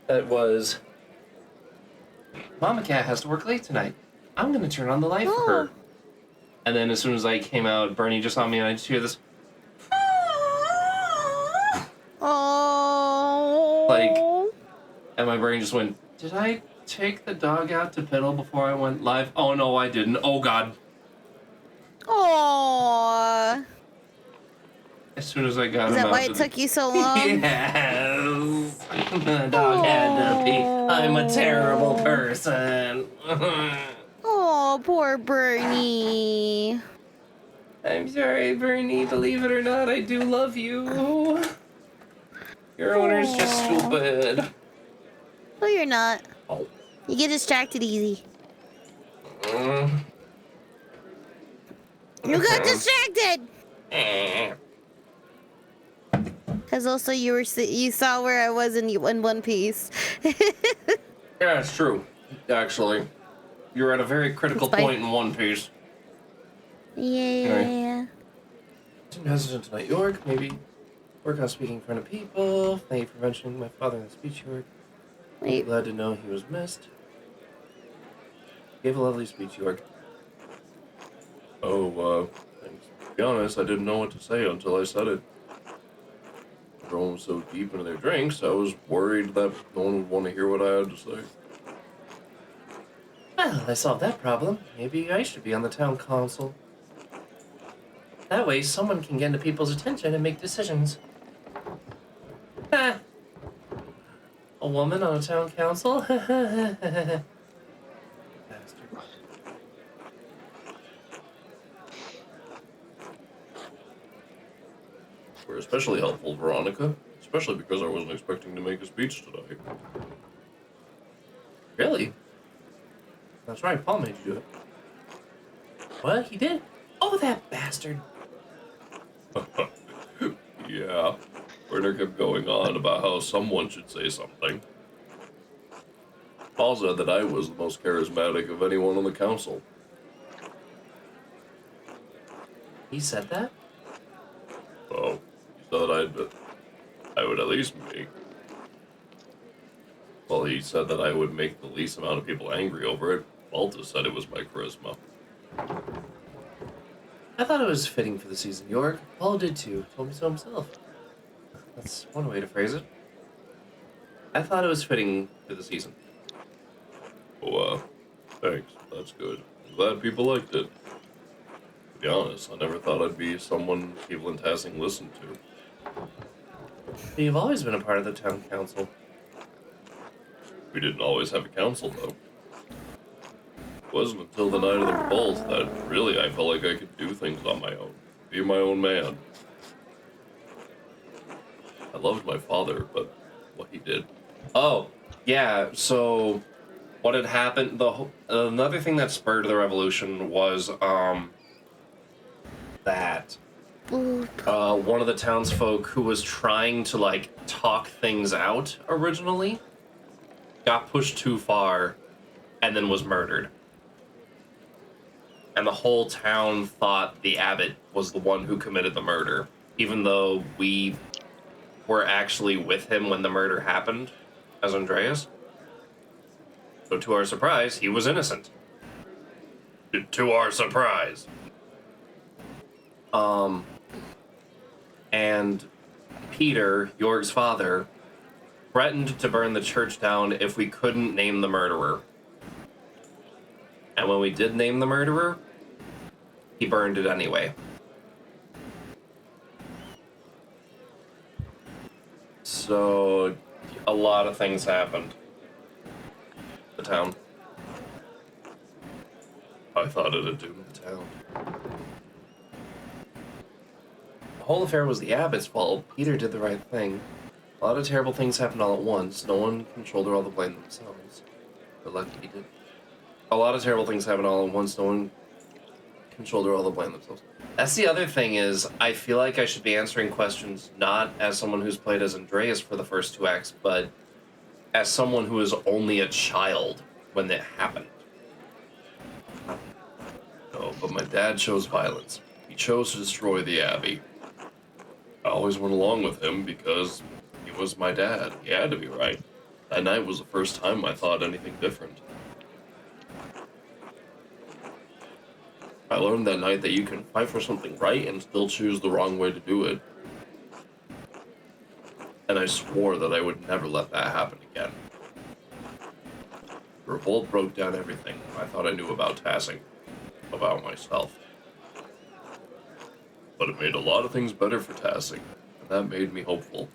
That was... Mama Cat has to work late tonight. I'm gonna turn on the light for her. And then as soon as I came out, Bernie just saw me and I just hear this... Oh. Like... And my brain just went, did I take the dog out to piddle before I went live? Oh no, I didn't. Oh god. Oh. As soon as I got Is him that out why to it the... took you so long? Yes. The dog had to pee. I'm a terrible person. Oh, poor Bernie. I'm sorry, Bernie. Believe it or not, I do love you. Your owner's just stupid. No, you're not. Oh. You get distracted easy. You got distracted. Because also you saw where I was in One Piece. Yeah, it's true. Actually, you're at a very critical point in One Piece. Yeah. I'm hesitant tonight, York. Maybe work on speaking in front of people. Thank you for mentioning my father in the speech, York. Wait. Glad to know he was missed. Gave a lovely speech, York. Oh, thanks. To be honest, I didn't know what to say until I said it. Everyone was so deep into their drinks, I was worried that no one would want to hear what I had to say. Well, I solved that problem. Maybe I should be on the town council. That way, someone can get into people's attention and make decisions. Ah. A woman on a town council? Bastard. We're especially helpful, Veronica. Especially because I wasn't expecting to make a speech today. Really? That's right, Paul made you do it. What? He did? Oh, that bastard! Yeah. Werner kept going on about how someone should say something. Paul said that I was the most charismatic of anyone on the council. He said that? Oh, he said I would at least make... Well, he said that I would make the least amount of people angry over it. Malta said it was my charisma. I thought it was fitting for the season, York. Paul did too. Told me so himself. That's one way to phrase it. I thought it was fitting for the season. Oh, thanks. That's good. I'm glad people liked it. To be honest, I never thought I'd be someone people in Tassing listened to. But you've always been a part of the town council. We didn't always have a council, though. It wasn't until the night of the revolt that really I felt like I could do things on my own. Be my own man. I loved my father, but what he did. Oh, yeah, so what had happened, another thing that spurred the revolution was, that one of the townsfolk who was trying to, like, talk things out originally got pushed too far and then was murdered. And the whole town thought the abbot was the one who committed the murder. even though we were actually with him when the murder happened as Andreas. So to our surprise, he was innocent. To our surprise. And Peter, Jorg's father, threatened to burn the church down if we couldn't name the murderer. And when we did name the murderer, he burned it anyway. So, a lot of things happened. The town. I thought it had doomed the town. The whole affair was the abbot's fault. Peter did the right thing. A lot of terrible things happened all at once. No one can shoulder all the blame themselves. But lucky he did. A lot of terrible things happened all at once. No one can shoulder all the blame themselves. That's the other thing is, I feel like I should be answering questions not as someone who's played as Andreas for the first 2 acts, but as someone who was only a child when it happened. No, but my dad chose violence. He chose to destroy the Abbey. I always went along with him because he was my dad. He had to be right. That night was the first time I thought anything different. I learned that night that you can fight for something right and still choose the wrong way to do it. And I swore that I would never let that happen again. The revolt broke down everything I thought I knew about Tassing, about myself. But it made a lot of things better for Tassing, and that made me hopeful.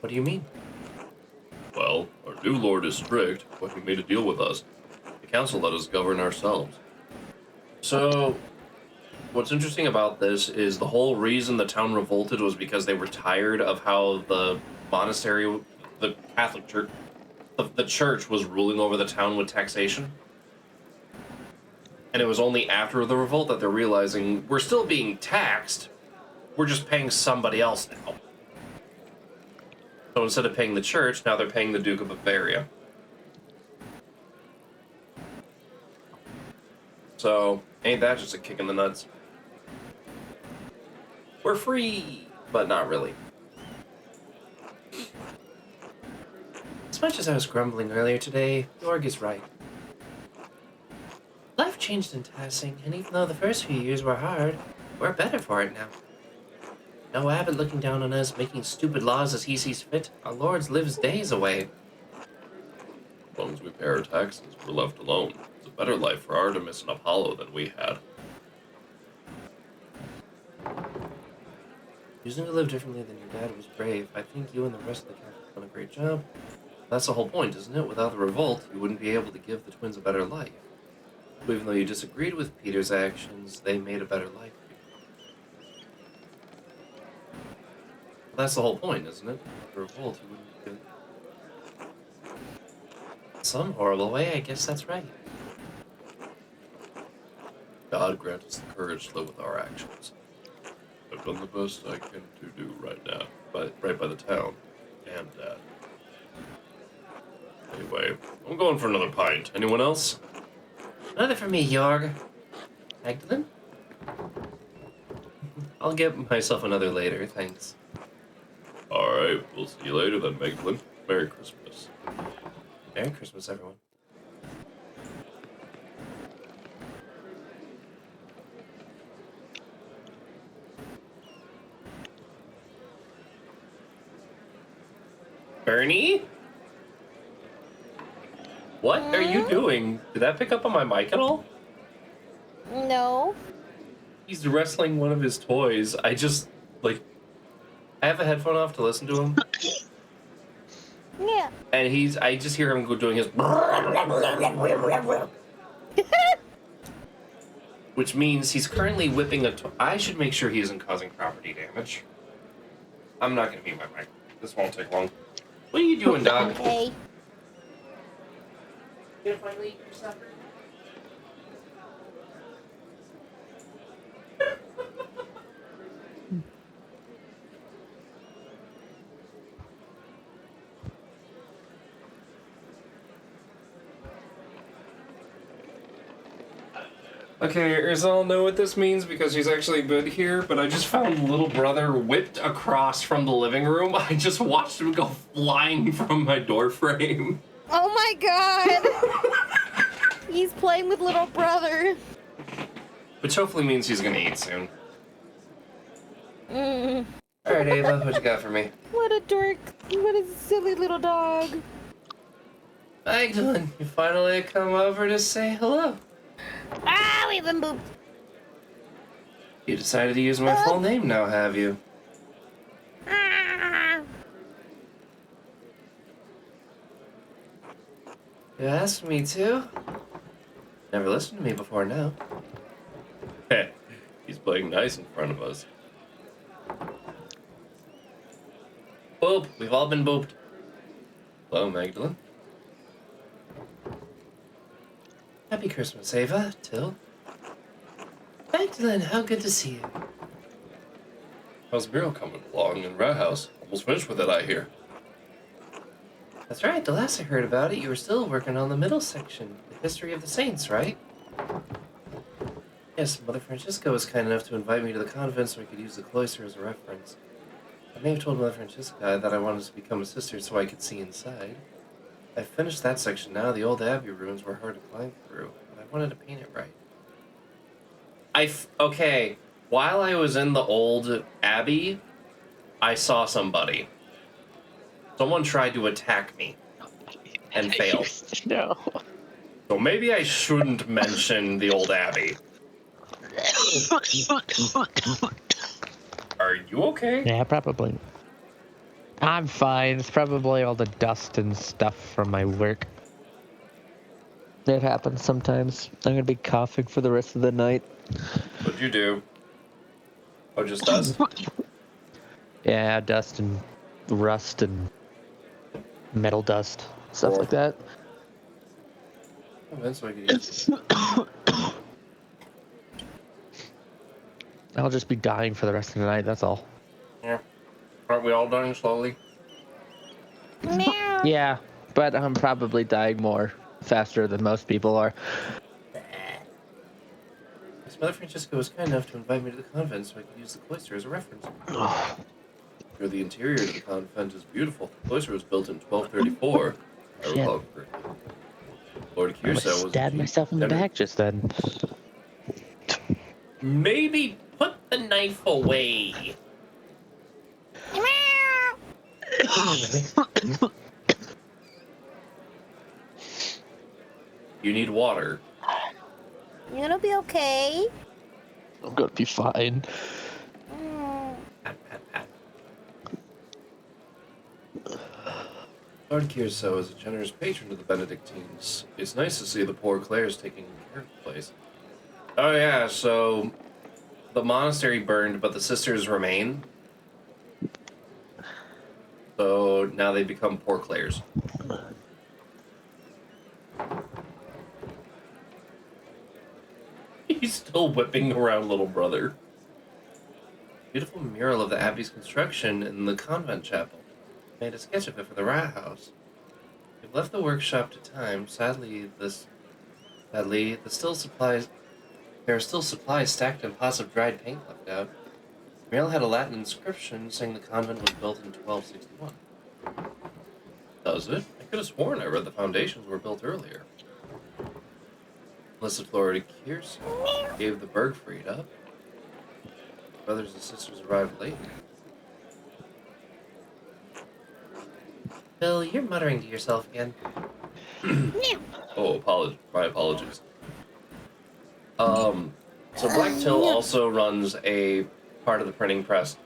What do you mean? Well, our new lord is strict, but he made a deal with us. The council let us govern ourselves. So, what's interesting about this is the whole reason the town revolted was because they were tired of how the monastery, the Catholic Church, the church was ruling over the town with taxation. And it was only after the revolt that they're realizing we're still being taxed, we're just paying somebody else now. So instead of paying the church, now they're paying the Duke of Bavaria. So, ain't that just a kick in the nuts? We're free, but not really. As much as I was grumbling earlier today, Jorg is right. Life changed in Tassing, and even though the first few years were hard, we're better for it now. No abbot looking down on us, making stupid laws as he sees fit. Our lord lives days away. As long as we pay our taxes, we're left alone. It's a better life for Artemis and Apollo than we had. Choosing to live differently than your dad was brave. I think you and the rest of the council have done a great job. That's the whole point, isn't it? Without the revolt, you wouldn't be able to give the twins a better life. So even though you disagreed with Peter's actions, they made a better life for you. That's the whole point, isn't it? The revolt, you wouldn't give it. In some horrible way, I guess that's right. God grant us the courage to live with our actions. I've done the best I can to do right now, right by the town and Dad. Anyway, I'm going for another pint. Anyone else? Another for me, Jorg. Magdalene? I'll get myself another later, thanks. Alright, we'll see you later then, Magdalene. Merry Christmas. Merry Christmas, everyone. Bernie? What are you doing? Did that pick up on my mic at all? No. He's wrestling one of his toys. I just, like, I have a headphone off to listen to him. Yeah. And I just hear him doing his... Which means he's currently whipping a toy. I should make sure he isn't causing property damage. I'm not going to mute my mic. This won't take long. What are you doing, dog? Okay. You gonna finally eat your supper? Okay, Ursula know what this means because she's actually been here, but I just found little brother whipped across from the living room. I just watched him go flying from my door frame. Oh my god! He's playing with little brother. Which hopefully means he's gonna eat soon. Mm. Alright, Ava, what you got for me? What a dork. What a silly little dog. Magdalene, you finally come over to say hello. Ah, we've been booped. You decided to use my full name now, have you? Ah. You asked me to? Never listened to me before now. Heh, he's playing nice in front of us. Boop, we've all been booped. Hello, Magdalene. Happy Christmas, Ava, Till. Magdalene, how good to see you. How's the bureau coming along in Rat House? Almost finished with it, I hear. That's right, the last I heard about it, you were still working on the middle section, the history of the saints, right? Yes, Mother Francisca was kind enough to invite me to the convent so I could use the cloister as a reference. I may have told Mother Francisca that I wanted to become a sister so I could see inside. I finished that section now. The old abbey ruins were hard to climb through, but I wanted to paint it right. Okay, while I was in the old abbey, I saw somebody. Someone tried to attack me and failed. No. So maybe I shouldn't mention the old abbey. Are you okay? Yeah, probably. I'm fine. It's probably all the dust and stuff from my work. It happens sometimes. I'm gonna be coughing for the rest of the night. What'd you do? Oh, just dust? Yeah, dust and rust and metal dust, stuff like that. Oh, that's what I could use. I'll just be dying for the rest of the night, that's all. Yeah. Aren't we all dying slowly? Meow. Yeah, but I'm probably dying more faster than most people are. Miss Mother Francisca was kind enough to invite me to the convent so I could use the cloister as a reference. Sure, the interior of the convent is beautiful. The cloister was built in 1234. I recall correctly. Lord I almost Kierso was stabbed myself in the back just then. Maybe put the knife away. You need water. You're gonna be okay. I'm gonna be fine. Mm. Lord Kierso is a generous patron of the Benedictines. It's nice to see the poor Clares taking care of the place. Oh yeah, so the monastery burned, but the sisters remain. So now they become poor Clares. He's still whipping around little brother. Beautiful mural of the abbey's construction in the convent chapel. Made a sketch of it for the rat house. We've left the workshop to time. Sadly, there are still supplies stacked in pots of dried paint left out. The mural had a Latin inscription saying the convent was built in 1261. Does it? I could have sworn I read the foundations were built earlier. Blessed Florida Kierso gave the burg freed up. Brothers and sisters arrived late. Bill, you're muttering to yourself again. Oh, my apologies. So Black Till also runs a part of the printing press,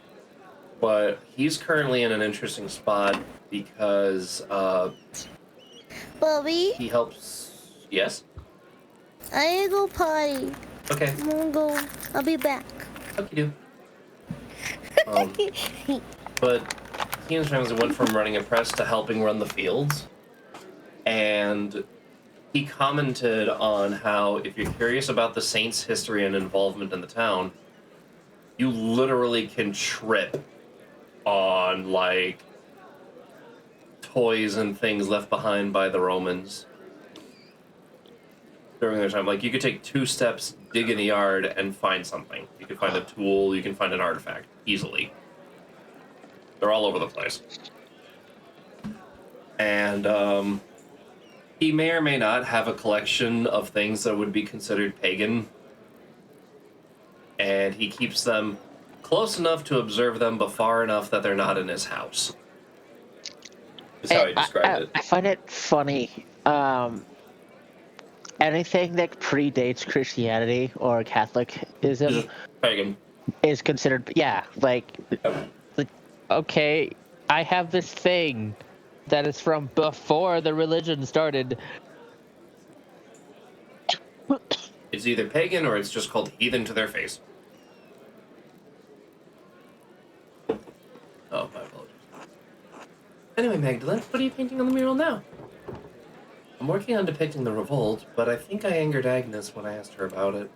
but he's currently in an interesting spot because Bobby, he helps. Yes. I go potty. Okay. I'm gonna go. I'll be back. Okay, do. But he and his family went from running a press to helping run the fields, and he commented on how if you're curious about the Saints' history and involvement in the town, you literally can trip on, like, toys and things left behind by the Romans. during their time. Like, you could take 2 steps, dig in the yard, and find something. You could find a tool, you can find an artifact, easily. They're all over the place. And, he may or may not have a collection of things that would be considered pagan. And he keeps them close enough to observe them, but far enough that they're not in his house. Is how he described it. I find it funny. Anything that predates Christianity or Catholicism Pagan. is considered, yeah, like, okay, I have this thing that is from before the religion started. It's either pagan or it's just called heathen to their face. Oh, my apologies. Anyway, Magdalene, what are you painting on the mural now? I'm working on depicting the revolt, but I think I angered Agnes when I asked her about it.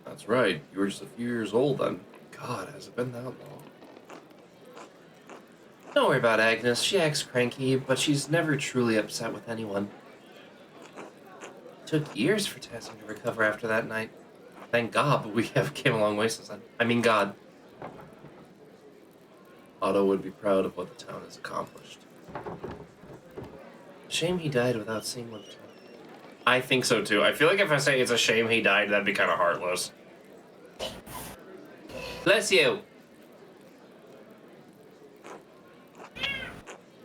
That's right, you were just a few years old then. God, has it been that long? Don't worry about Agnes, she acts cranky, but she's never truly upset with anyone. It took years for Tessie to recover after that night. Thank God, but we have came a long way since then. I mean God. Otto would be proud of what the town has accomplished. Shame he died without seeing what the town... I think so too. I feel like if I say it's a shame he died, that'd be kind of heartless. Bless you!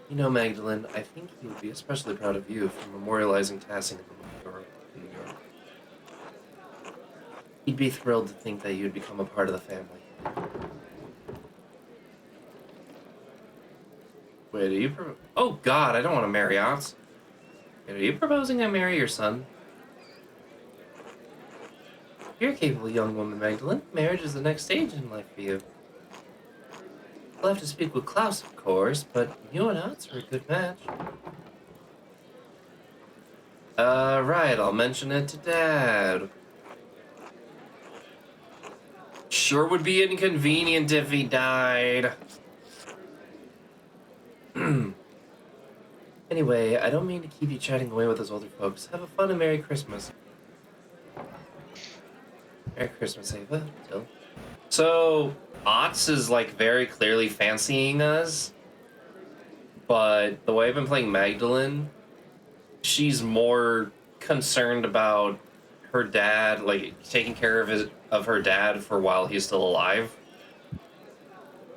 You know, Magdalene, I think he would be especially proud of you for memorializing Tassing in New York. He'd be thrilled to think that you'd become a part of the family. Wait, are you oh God, I don't want to marry Ots. Wait, are you proposing I marry your son? You're a capable young woman, Magdalene. Marriage is the next stage in life for you. I'll have to speak with Klaus, of course, but you and Ots are a good match. Right, I'll mention it to Dad. Sure would be inconvenient if he died. Anyway, I don't mean to keep you chatting away with those older folks. Have a fun and Merry Christmas. Merry Christmas, Ava. Till. So, Ots is, like, very clearly fancying us. But the way I've been playing Magdalene, she's more concerned about her dad, like, taking care of her dad for while he's still alive.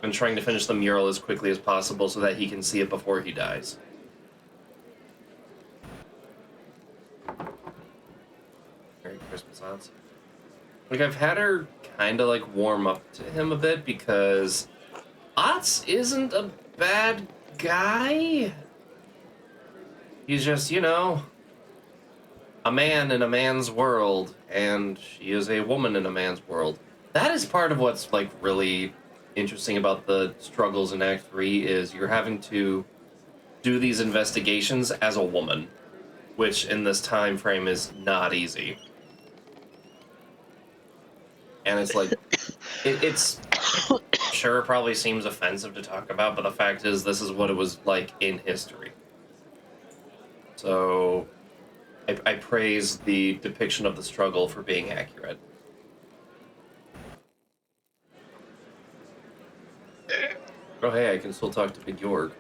And trying to finish the mural as quickly as possible so that he can see it before he dies. Merry Christmas, Ots. Like, I've had her kind of, like, warm up to him a bit because Ots isn't a bad guy. He's just, you know, a man in a man's world, and she is a woman in a man's world. That is part of what's, like, really interesting about the struggles in Act 3 is you're having to do these investigations as a woman, which in this time frame is not easy. And it's like, it's sure it probably seems offensive to talk about, but the fact is this is what it was like in history. So I praise the depiction of the struggle for being accurate. Oh hey, I can still talk to Big York.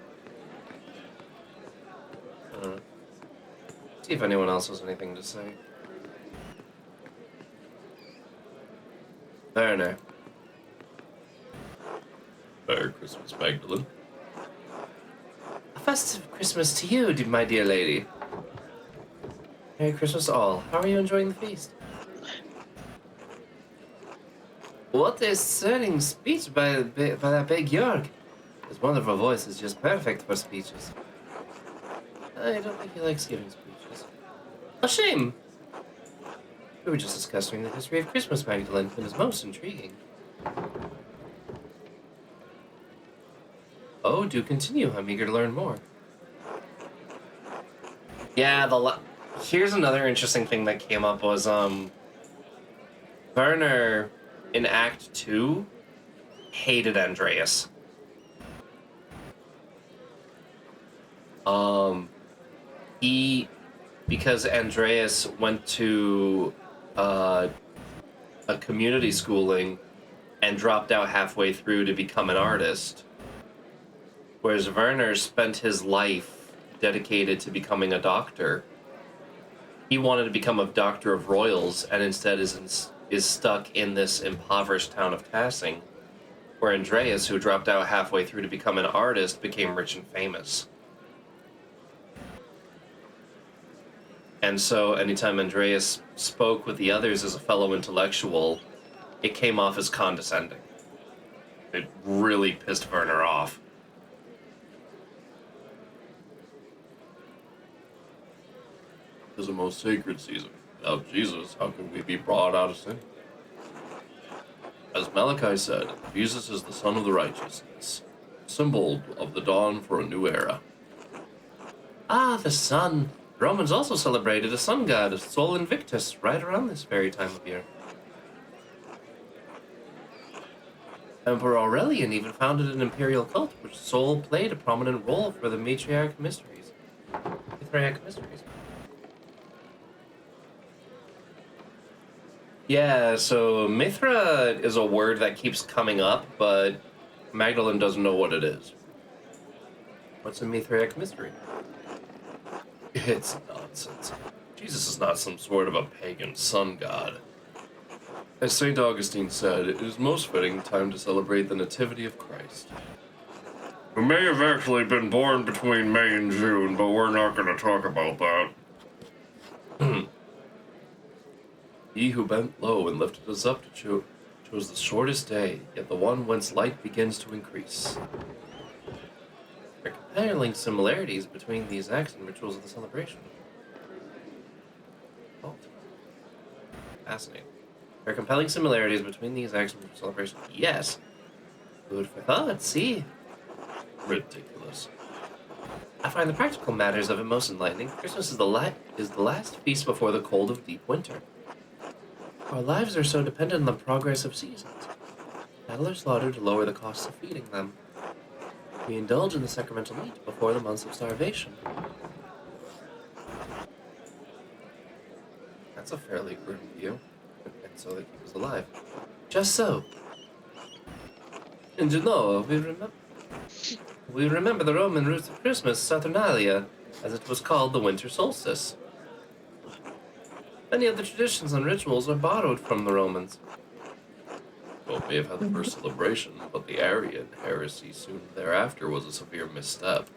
See if anyone else has anything to say. Werner. Merry Christmas, Magdalene. A festive Christmas to you, my dear lady. Merry Christmas all. How are you enjoying the feast? What a stirring speech by that big Jörg. His wonderful voice is just perfect for speeches. I don't think he likes giving speeches. A shame. We were just discussing the history of Christmas, Magdalene. It is most intriguing. Oh, do continue. I'm eager to learn more. Yeah, here's another interesting thing that came up was, Werner, in Act 2, hated Andreas. because Andreas went to a community schooling and dropped out halfway through to become an artist, whereas Werner spent his life dedicated to becoming a doctor. He wanted to become a doctor of royals, and instead is stuck in this impoverished town of Tassing, where Andreas, who dropped out halfway through to become an artist, became rich and famous. And so anytime Andreas spoke with the others as a fellow intellectual, it came off as condescending. It really pissed Werner off. It is a most sacred season. Without Jesus, how can we be brought out of sin? As Malachi said, Jesus is the Son of the Righteousness, symbol of the dawn for a new era. Ah, the sun. The Romans also celebrated a sun god, Sol Invictus, right around this very time of year. Emperor Aurelian even founded an imperial cult, which Sol played a prominent role for the Mithriatic Mysteries. Yeah, so Mithra is a word that keeps coming up, but Magdalene doesn't know what it is. What's a Mithriatic mystery? It's nonsense. Jesus is not some sort of a pagan sun god. As St. Augustine said, it is most fitting time to celebrate the Nativity of Christ. Who may have actually been born between May and June, but we're not going to talk about that. He who bent low and lifted us up to chose the shortest day, yet the one whence light begins to increase. There are compelling similarities between these acts and rituals of the celebration. Oh. Fascinating. There are compelling similarities between these acts and celebration. Yes. Food for thought, see? Ridiculous. I find the practical matters of it most enlightening. Christmas is the last feast before the cold of deep winter. Our lives are so dependent on the progress of seasons. Cattle are slaughtered to lower the costs of feeding them. We indulge in the sacramental meat before the months of starvation. That's a fairly grim view. And so they keep us alive. Just so. And you know, we remember the Roman roots of Christmas, Saturnalia, as it was called the winter solstice. Many of the traditions and rituals are borrowed from the Romans. Both may have had the first celebration, but the Arian heresy soon thereafter was a severe misstep.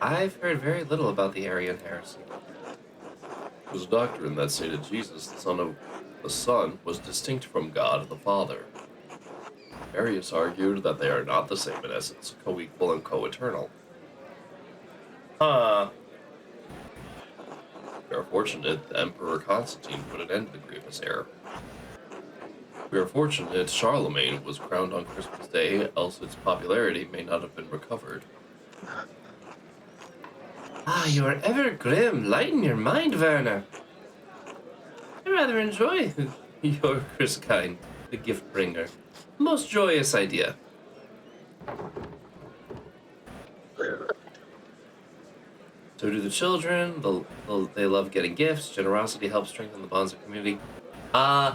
I've heard very little about the Arian heresy. It was a doctrine that stated Jesus, the Son, was distinct from God the Father. Arius argued that they are not the same in essence, co-equal and co-eternal. We are fortunate the Emperor Constantine put an end to the grievous error. We are fortunate Charlemagne was crowned on Christmas Day, else its popularity may not have been recovered. Ah, you are ever grim. Lighten your mind, Werner. I rather enjoy your Christkind, the gift bringer. Most joyous idea. So do the children. They love getting gifts. Generosity helps strengthen the bonds of community. I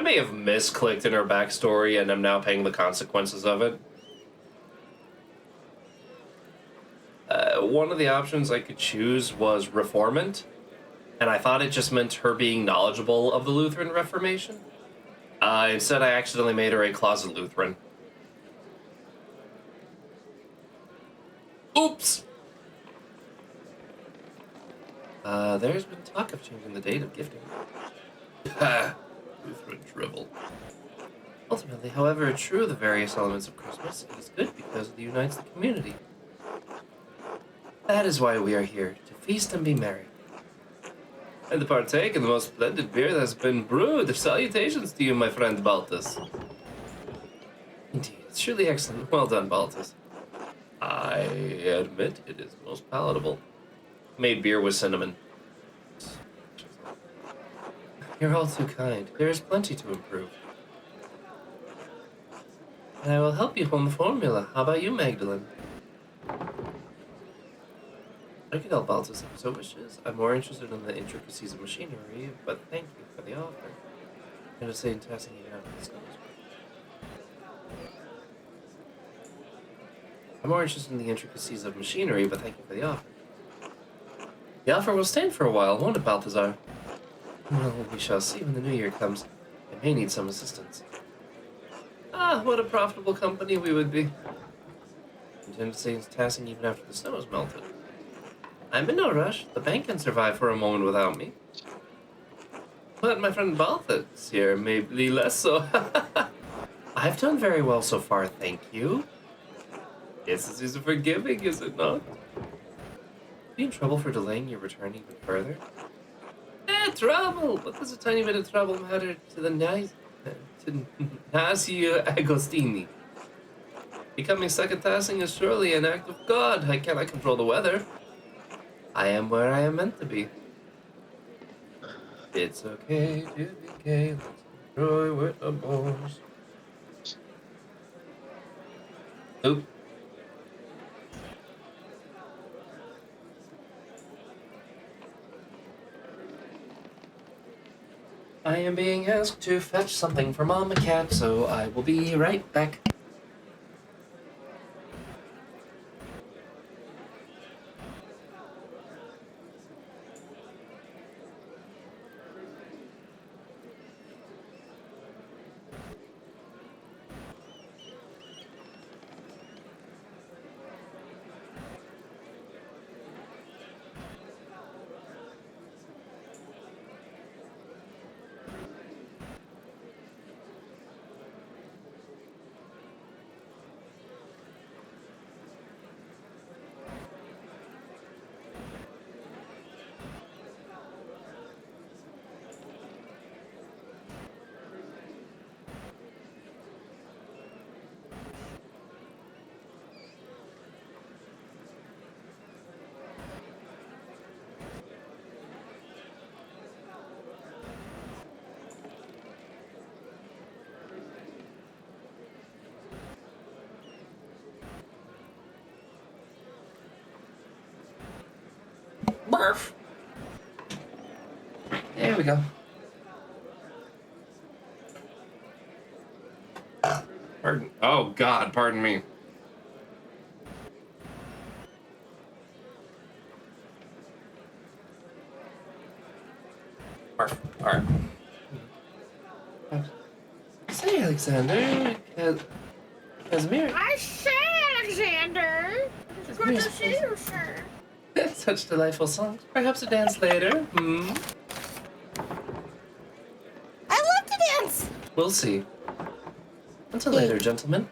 may have misclicked in her backstory and I'm now paying the consequences of it. One of the options I could choose was reformant, and I thought it just meant her being knowledgeable of the Lutheran Reformation. Instead, I accidentally made her a closet Lutheran. Oops! There's been talk of changing the date of gifting. Ha! Lutheran drivel. Ultimately, however true the various elements of Christmas, it is good because it unites the community. That is why we are here, to feast and be merry. And to partake in the most splendid beer that has been brewed. Salutations to you, my friend Baltus. Indeed, it's truly excellent. Well done, Baltus. I admit it is most palatable. Made beer with cinnamon. You're all too kind. There is plenty to improve. And I will help you hone the formula. How about you, Magdalene? I could help Baltus if he so wishes. I'm more interested in the intricacies of machinery, but thank you for the offer. I'm just saying, testing it out of the snows. I'm more interested in the intricacies of machinery, but thank you for the offer. The offer will stand for a while, won't it, Balthazar? Well, we shall see when the new year comes. I may need some assistance. Ah, what a profitable company we would be. I intend to stay tasking even after the snow has melted. I'm in no rush. The bank can survive for a moment without me. But my friend Balthus here may be less so. I've done very well so far, thank you. This is forgiving, is it not? Are you in trouble for delaying your return even further? Trouble! What does a tiny bit of trouble matter to the Nasi Agostini? Becoming second tassing is surely an act of God. I cannot control the weather. I am where I am meant to be. It's okay to be gay. Let's enjoy with the boys. Oop. I am being asked to fetch something for Mama Cat, so I will be right back. Barf. There we go. Pardon. Oh, God, pardon me. Barf. Alright. Say, Alexander. Casimir. I say, Alexander. Good to see you, sir. Such delightful songs. Perhaps a dance later. I love to dance. We'll see. Until later, gentlemen.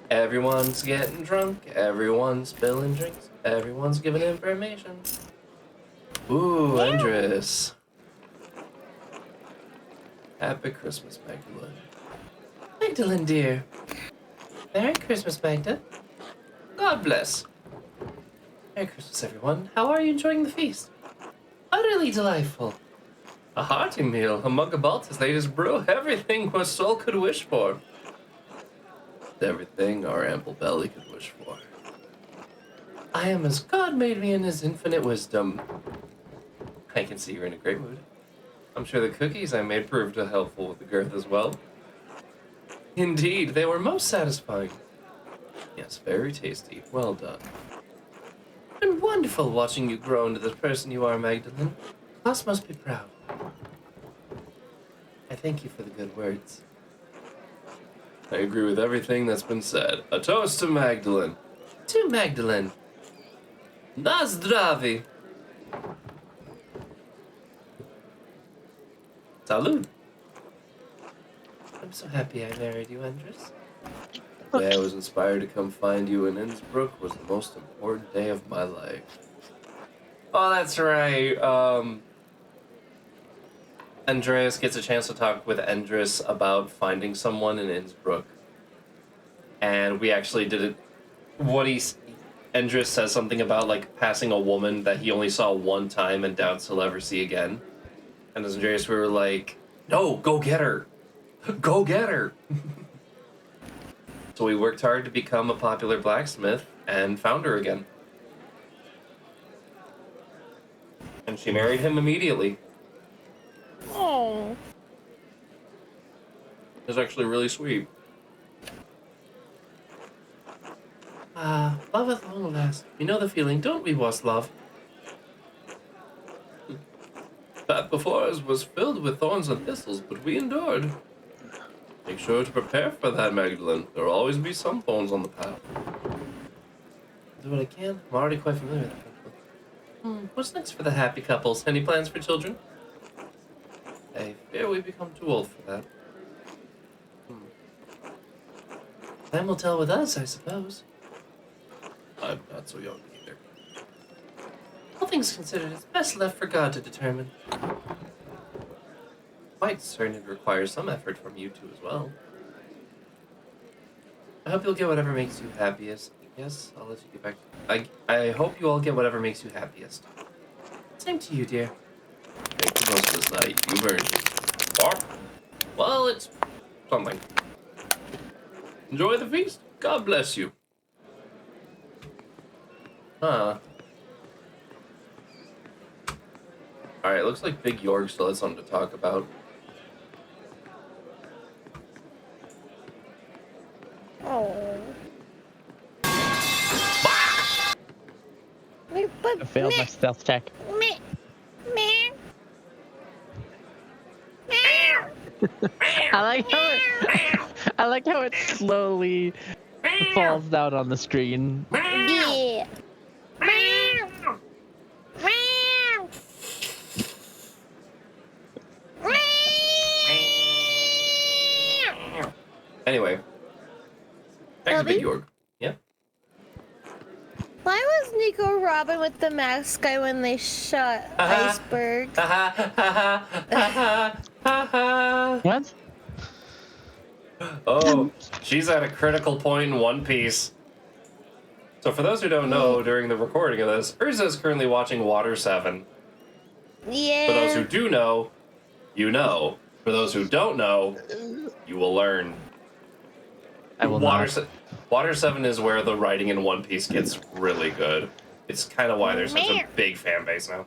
Everyone's getting drunk. Everyone's spilling drinks. Everyone's giving information. Ooh, Andres. Happy Christmas, Magdalene. Magdalene, dear. Merry Christmas, Magda. God bless. Merry Christmas, everyone. How are you enjoying the feast? Utterly delightful. A hearty meal, a mug of Baltus' latest brew, everything my soul could wish for. Everything our ample belly could wish for. I am as God made me in his infinite wisdom. I can see you're in a great mood. I'm sure the cookies I made proved helpful with the girth as well. Indeed, they were most satisfying. Yes, very tasty. Well done. It's been wonderful watching you grow into the person you are, Magdalene. Klaus must be proud. I thank you for the good words. I agree with everything that's been said. A toast to Magdalene. To Magdalene. Na zdravi. Salud. I'm so happy I married you, Andres. The day I was inspired to come find you in Innsbruck was the most important day of my life. Oh, that's right. Andreas gets a chance to talk with Andres about finding someone in Innsbruck. And we actually did it. Andres says something about, like, passing a woman that he only saw one time and doubts he'll ever see again. And as Andreas, we were like, no, go get her. Go get her. So we worked hard to become a popular blacksmith and found her again. And she married him immediately. Oh. It was actually really sweet. Love at long last. We know the feeling, don't we, was love? Path before us was filled with thorns and thistles, but we endured. Make sure to prepare for that, Magdalene. There will always be some thorns on the path. I'll do what I can. I'm already quite familiar with that. What's next for the happy couples? Any plans for children? I fear we become too old for that. Time will tell with us, I suppose. I'm not so young either. All things considered, it's best left for God to determine. Quite certain it requires some effort from you two as well. I hope you'll get whatever makes you happiest. Yes, I'll let you get back. I hope you all get whatever makes you happiest. Same to you, dear. Make the most of this night. You've earned it. Or, well, it's something. Enjoy the feast. God bless you. Huh. Alright, looks like Big York still has something to talk about. Oh. I failed my stealth check. I like how it slowly falls down on the screen. Yeah. Anyway. Back to Big Bobby? York. Yeah? Why was Nico Robin with the mask guy when they shot Iceberg? What? Oh, she's at a critical point in One Piece. So for those who don't know, during the recording of this, Urza is currently watching Water 7. Yeah. For those who do know, you know. For those who don't know, you will learn. I will not. Water 7 is where the writing in One Piece gets really good. It's kind of why there's such a big fan base now.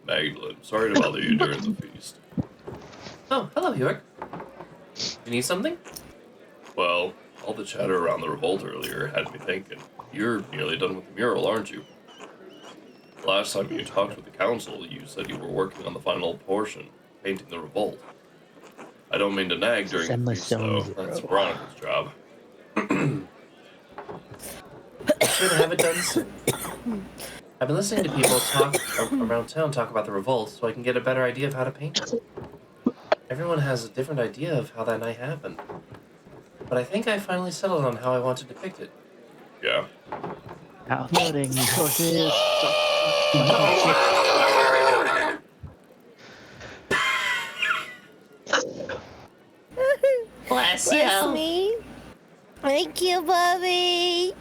Magdalene, sorry to bother you during the feast. Oh, hello, York. You need something? Well, all the chatter around the revolt earlier had me thinking. You're nearly done with the mural, aren't you? Last time you talked with the council, you said you were working on the final portion, painting the revolt. I don't mean to nag during the feast, though. That's Veronica's job. Should have it done soon. I've been listening to people talk around town talk about the revolt, so I can get a better idea of how to paint it. Everyone has a different idea of how that night happened. But I think I finally settled on how I want to depict it. Yeah. Downloading resources. Bless me. Thank you, Bobby.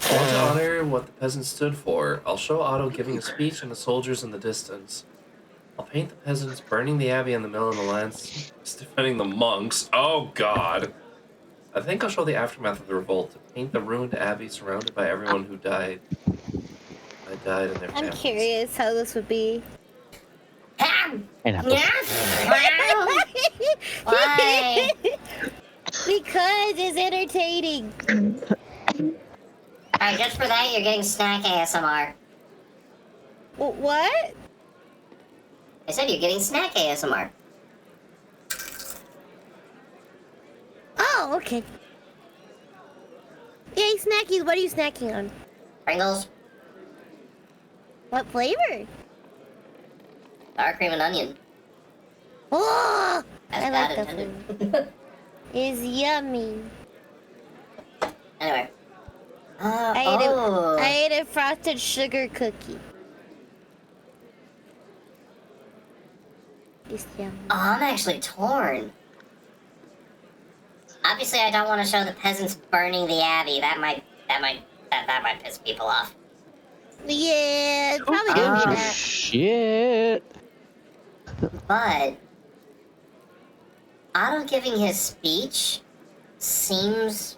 I want to honor what the peasants stood for. I'll show Otto giving a speech and the soldiers in the distance. I'll paint the peasants burning the abbey and the mill and the lands, defending the monks. Oh, God. I think I'll show the aftermath of the revolt. To paint the ruined abbey surrounded by everyone who died. I died in their families. I'm curious how this would be. Pineapples. Why? Because it's entertaining. Alright, just for that, you're getting snack ASMR. What? I said you're getting snack ASMR. Oh, okay. Yay, snackies. What are you snacking on? Pringles, What flavor? sour cream and onion. Oh, That's I bad like that intended. flavor. It's yummy. Anyway. I ate a frosted sugar cookie. It's yummy. Oh, I'm actually torn. Obviously, I don't want to show the peasants burning the abbey. That might piss people off. Yeah, probably don't do that. Shit. But Otto giving his speech seems...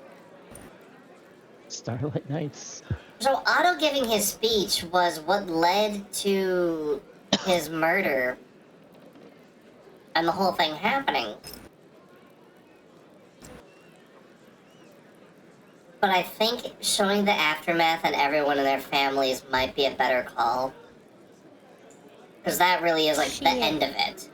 Starlight Nights. So Otto giving his speech was what led to his murder and the whole thing happening. But I think showing the aftermath and everyone and their families might be a better call. Because that really is like the end of it.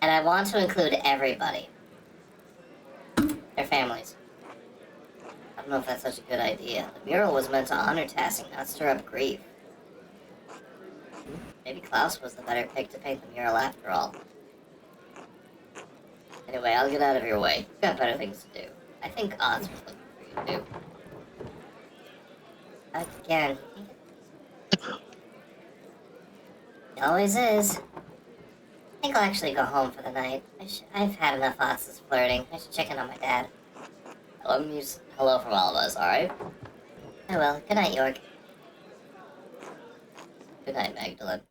And I want to include everybody. Their families. I don't know if that's such a good idea. The mural was meant to honor Tassing, not stir up grief. Maybe Klaus was the better pick to paint the mural after all. Anyway, I'll get out of your way. You've got better things to do. I think Oz was looking for you too. Again. He always is. I think I'll actually go home for the night. I've had enough Oz's flirting. I should check in on my dad. Hello from all of us, alright? I will. Good night, York. Good night, Magdalene.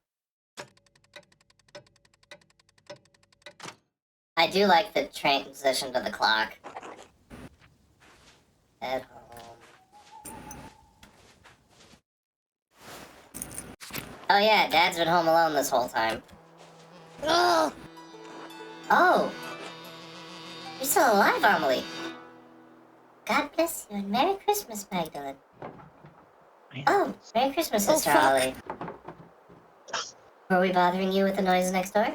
I do like the transition to the clock. At home. Oh yeah, Dad's been home alone this whole time. Oh, Oh! You're still alive, Amelie. God bless you and Merry Christmas, Magdalene. Oh, Merry Christmas, Sister fuck. Amelie. Were we bothering you with the noise next door?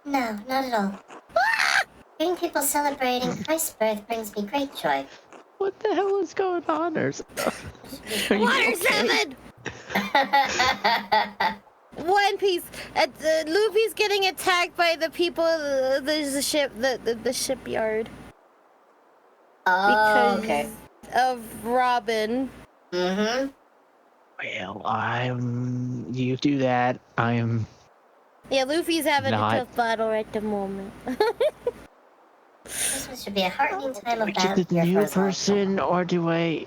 No, not at all. Hearing people celebrating Christ's birth brings me great joy. What the hell is going on? Are you Water okay? 7! One Piece. Luffy's getting attacked by the people. There's the ship, the shipyard. Oh, Because okay. of Robin. Mm-hmm. Well, you do that. Yeah, Luffy's having Not- a tough battle at the moment. Christmas should be a heartening time Do of I battle get the here for new us all. person, or do I,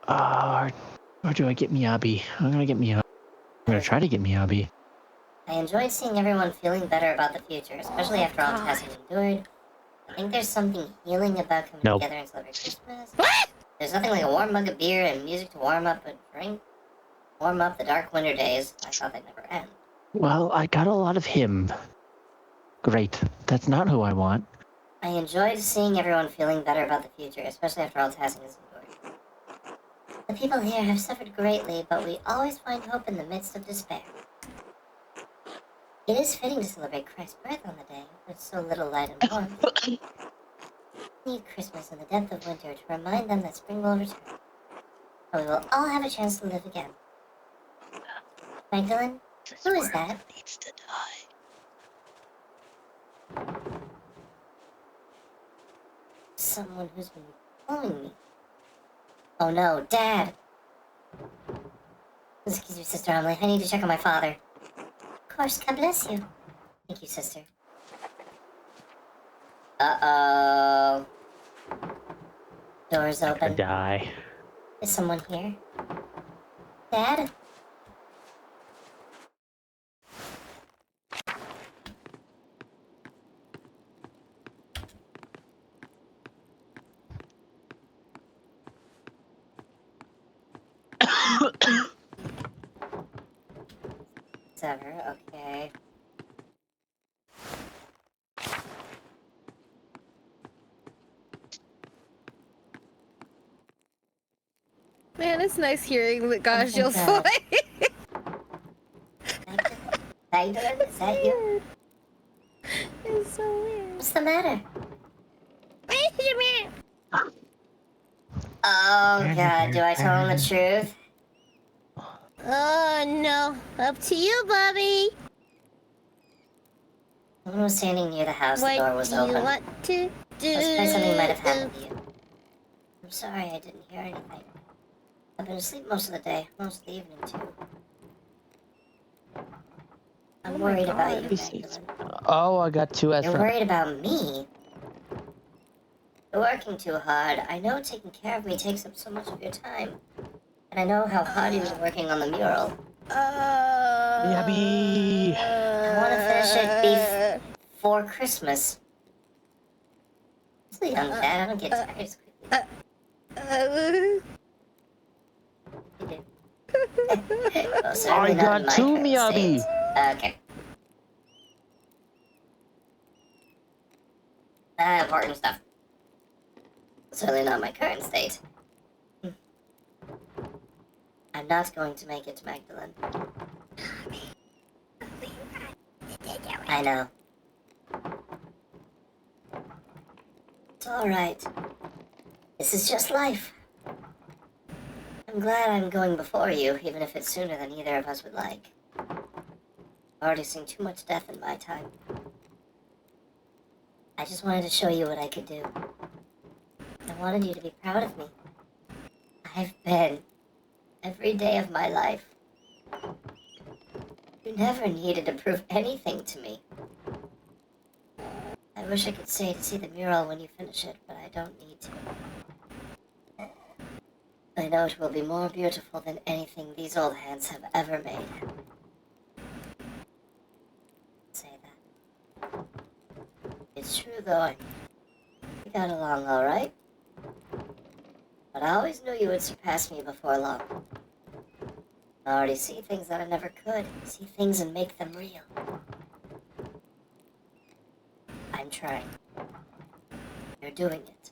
or do I get Miyabi? I'm gonna get Miyabi. I'm gonna try to get Miyabi. I enjoyed seeing everyone feeling better about the future, especially after all Tassie endured. I think there's something healing about coming Nope. together and celebrate Christmas. There's nothing like a warm mug of beer and music to warm up the dark winter days. I thought they'd never end. Well, I got a lot of him. Great. That's not who I want. I enjoyed seeing everyone feeling better about the future, especially after all Tassie has endured. The people here have suffered greatly, but we always find hope in the midst of despair. It is fitting to celebrate Christ's birth on the day, with so little light and warmth. We need Christmas in the depth of winter to remind them that spring will return. And we will all have a chance to live again. Magdalene, who is that? Needs to die. Someone who's been following me. Oh no, Dad! Excuse me, Sister Emily. I need to check on my father. Of course, God bless you. Thank you, sister. Uh-oh. Doors I open. die. Is someone here? Dad? Ever, okay. Man, it's nice hearing the gosh, Oh my God. voice. Magdalene, is that you? It's so weird. What's the matter? Oh God, do I tell him the truth? Oh no, up to you, Bobby. Someone was standing near the house, What the door was do you open. want to do? I was afraid something might have happened to you. I'm sorry I didn't hear anything. I've been asleep most of the day, most of the evening too. I'm worried about you, Magdalene. Oh, I got two S You're from. worried about me? You're working too hard. I know taking care of me takes up so much of your time. And I know how hard you've been working on the mural. Yummy. I want to finish it before Christmas. It's a young dad. I don't get tired as quickly. Well, certainly I not got in my two current Miyabi. state. Okay. Important stuff. Certainly not my current state. I'm not going to make it to Magdalene. I know. It's alright. This is just life. I'm glad I'm going before you, even if it's sooner than either of us would like. I've already seen too much death in my time. I just wanted to show you what I could do. I wanted you to be proud of me. I've been every day of my life. You never needed to prove anything to me. I wish I could stay to see the mural when you finish it, but I don't need to. I know it will be more beautiful than anything these old hands have ever made. Say that. It's true though, we got along alright. But I always knew you would surpass me before long. I already see things that I never could. See things and make them real. I'm trying. You're doing it.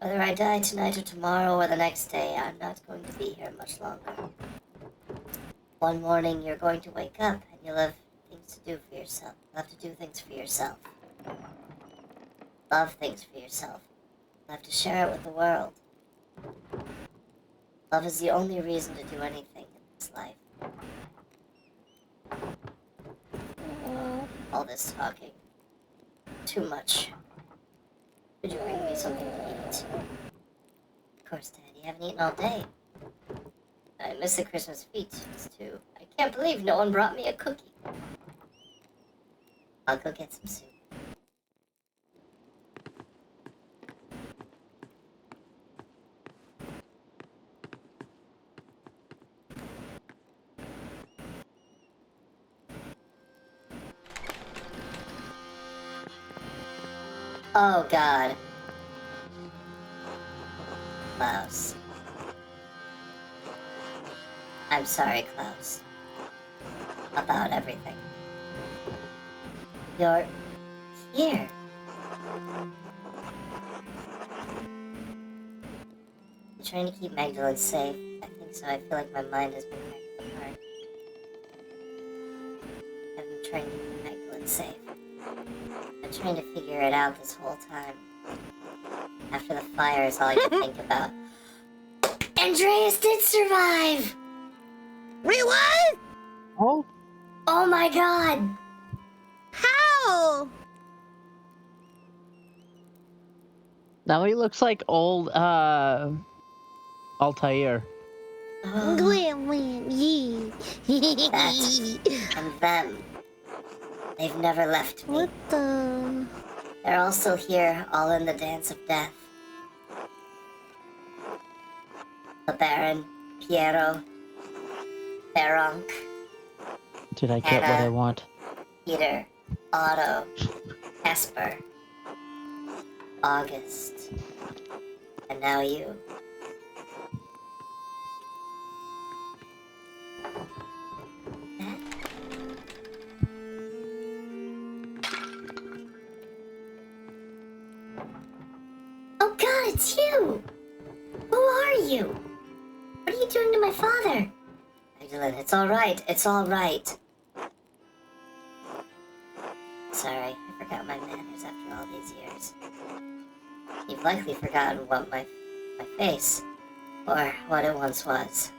Whether I die tonight or tomorrow or the next day, I'm not going to be here much longer. One morning you're going to wake up and you'll have things to do for yourself. You'll have to do things for yourself. Love things for yourself. You'll have to share it with the world. Love is the only reason to do anything in this life. All this talking. Too much. Could you bring me something to eat? Of course, Dad, you haven't eaten all day. I miss the Christmas feasts, too. I can't believe no one brought me a cookie. I'll go get some soup. Oh, God. Klaus. I'm sorry, Klaus. About everything. You're here. I'm trying to keep Magdalene safe. I think so. I feel like my mind has been ripped apart. I've been trying to keep Magdalene safe. I'm trying to figure it out this whole time. After the fire is all I can think about. Andreas did survive! Wait, what? Oh. Oh my god! How? Now he looks like old Altair. Glam, glam, yeah. That and them. They've never left me. What the? They're all still here, all in the dance of death. The Baron, Piero, Baronk, Did I get what I Anna. want? Peter, Otto, Casper, August, and now you. Dad? Oh God, it's you! Who are you? What are you doing to my father? Magdalene, it's alright, it's alright. Sorry, I forgot my manners after all these years. You've likely forgotten what my face, or what it once was.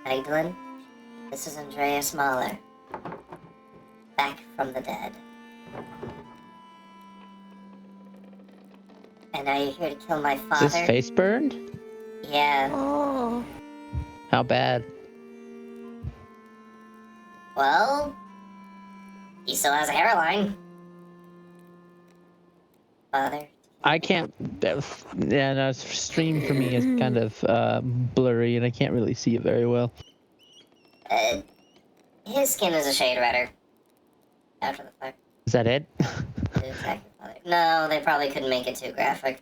Magdalene, this is Andreas Mahler. Back from the dead. And are you here to kill my father? Is his face burned? Yeah. Oh. How bad? Well, he still has a hairline. Father, to I can't. Yeah, no, stream for me is kind of blurry, and I can't really see it very well. His skin is a shade redder. After the fact. Is that it? Did attack your father. No, they probably couldn't make it too graphic.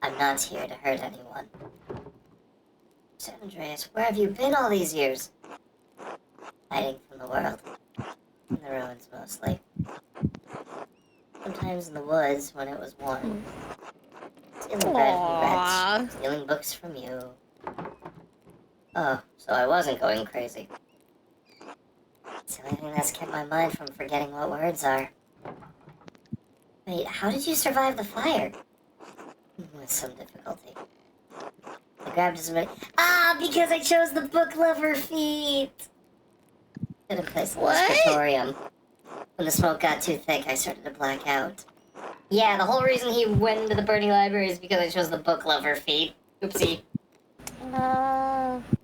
I'm not here to hurt anyone. San Andreas, where have you been all these years? Hiding from the world. In the ruins, mostly. Sometimes in the woods, when it was warm. Stealing bread from Brett. Stealing books from you. Oh, so I wasn't going crazy. It's the only thing that's kept my mind from forgetting what words are. Wait, how did you survive the fire? With some difficulty. I grabbed his money. Ah, because I chose the book lover feat! Could have placed in the scriptorium. When the smoke got too thick, I started to black out. Yeah, the whole reason he went into the Bernie library is because I chose the book lover feat. Oopsie.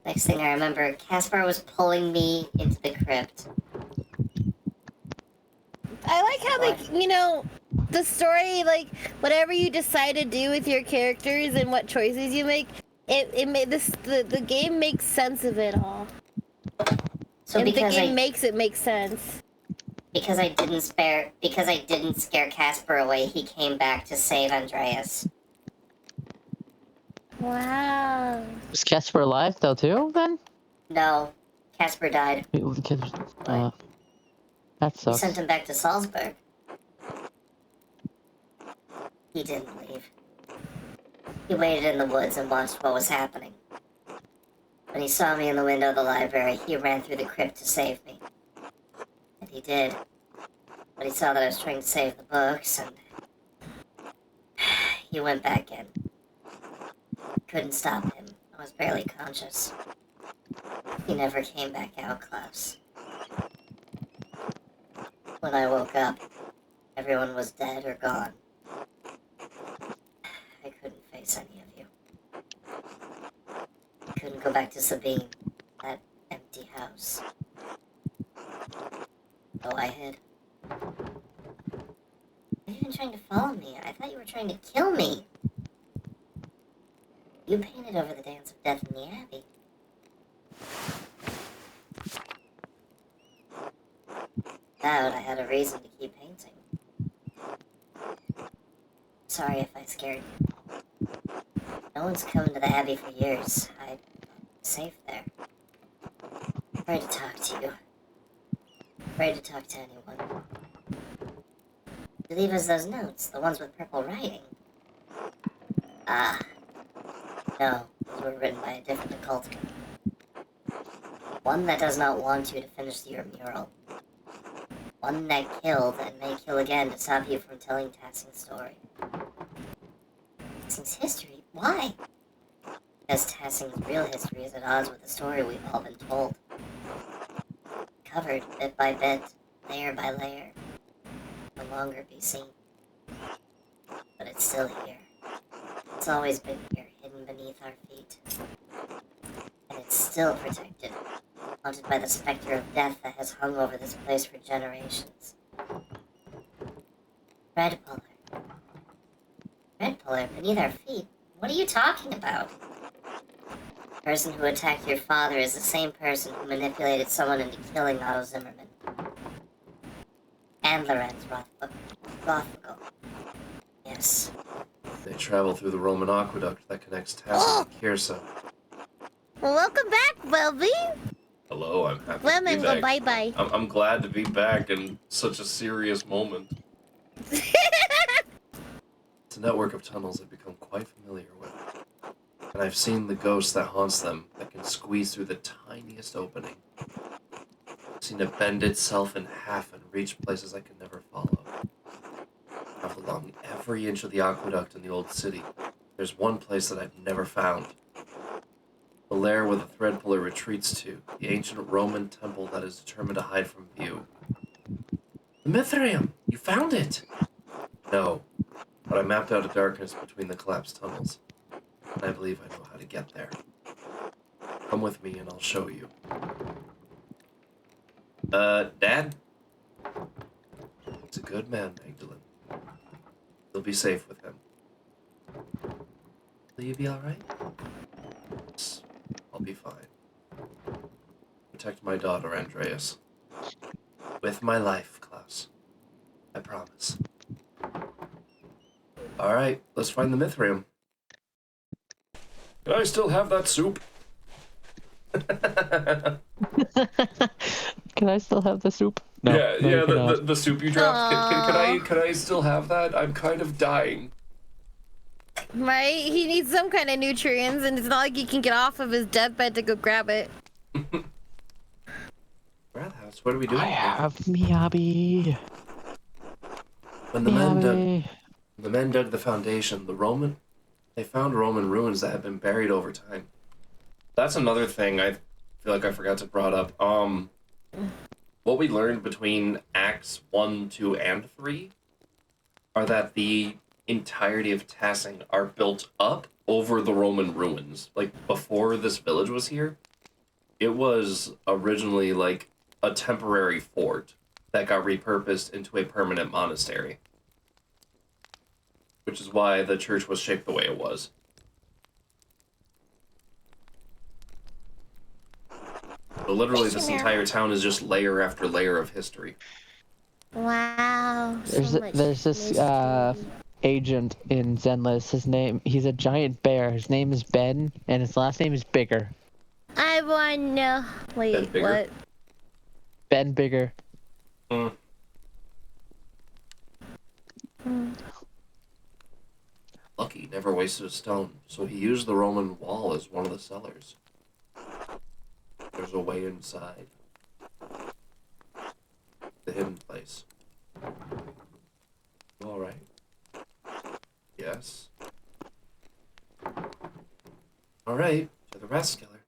Next thing I remember, Caspar was pulling me into the crypt. I like how, like, you know, the story, like, whatever you decide to do with your characters and what choices you make, it made this the game makes sense of it all. So and because the game makes it make sense. Because I didn't scare Caspar away, he came back to save Andreas. Wow. Is Casper alive though too? Then? No, Caspar died. That We sucks. sent him back to Salzburg. He didn't leave. He waited in the woods and watched what was happening. When he saw me in the window of the library, he ran through the crypt to save me. And he did. But he saw that I was trying to save the books, and he went back in. Couldn't stop him. I was barely conscious. He never came back out, Klaus. When I woke up, everyone was dead or gone. I couldn't face any of you. I couldn't go back to Sabine, that empty house. So I hid. Why are you even trying to follow me? I thought you were trying to kill me. You painted over the Dance of Death in the Abbey. Doubt I had a reason to keep painting. Sorry if I scared you. No one's come to the Abbey for years. I'm safe there. Afraid to talk to you. Afraid to talk to anyone. You leave us those notes, the ones with purple writing. Ah. No, those were written by a different occultist. One that does not want you to finish your mural. One that killed and may kill again to stop you from telling Tassing's story. Tassing's history? Why? Because Tassing's real history is at odds with the story we've all been told. Covered bit by bit, layer by layer. No longer be seen. But it's still here. It's always been here, hidden beneath our feet. And it's still protected, haunted by the specter of death that has hung over this place for generations. Red Puller. Red Puller, beneath our feet? What are you talking about? The person who attacked your father is the same person who manipulated someone into killing Otto Zimmerman. And Lorenz Rothfugle. Yes. They travel through the Roman aqueduct that connects Tassing and Kyrsa. Well, welcome back, Welby. Hello, I'm happy Well, to then be go back. bye-bye. I'm glad to be back in such a serious moment. It's a network of tunnels I've become quite familiar with. And I've seen the ghost that haunts them that can squeeze through the tiniest opening. I've seen it bend itself in half and reach places I could never follow. I've along every inch of the aqueduct in the old city. There's one place that I've never found. The lair where the thread puller retreats to, the ancient Roman temple that is determined to hide from view. The Mithraeum! You found it! No, but I mapped out a darkness between the collapsed tunnels. And I believe I know how to get there. Come with me and I'll show you. Dad? He's a good man, Magdalene. You'll be safe with him. Will you be alright? Yes, I'll be fine. Protect my daughter, Andreas. With my life, Klaus. I promise. Alright, let's find the Mithrium. Can I still have that soup? Can I still have the soup? No, the soup you dropped. Can I still have that? I'm kind of dying. Right? He needs some kind of nutrients, and it's not like he can get off of his deathbed to go grab it. Rathouse, what are we doing? I have Miyabi. When the men dug the foundation, they found Roman ruins that had been buried over time. That's another thing I feel like I forgot to brought up. What we learned between Acts 1, 2, and 3 are that the entirety of Tassing are built up over the Roman ruins. Like, before this village was here, it was originally like a temporary fort that got repurposed into a permanent monastery. Which is why the church was shaped the way it was. So literally, this entire town is just layer after layer of history. Wow. There's this agent in Zenless. He's a giant bear. His name is Ben, and his last name is Bigger. I want to know. Wait, what? Ben Bigger. Lucky never wasted a stone, so he used the Roman wall as one of the cellars. There's a way inside. The hidden place. All right. Yes. All right, to the rest, killer.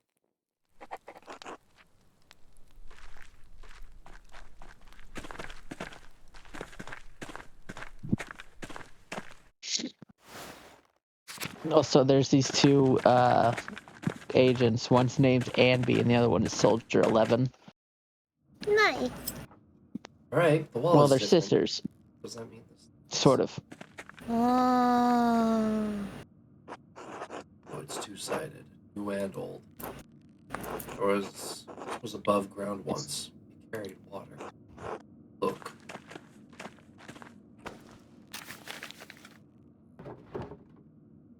Also, there's these two agents. One's named Anby, and the other one is Soldier 11. Nice. All right, the wall. Well, is they're different. sisters. What does that mean? Sort of. Oh. Oh, it's two-sided, new and old. It was above ground once. It carried water. Look.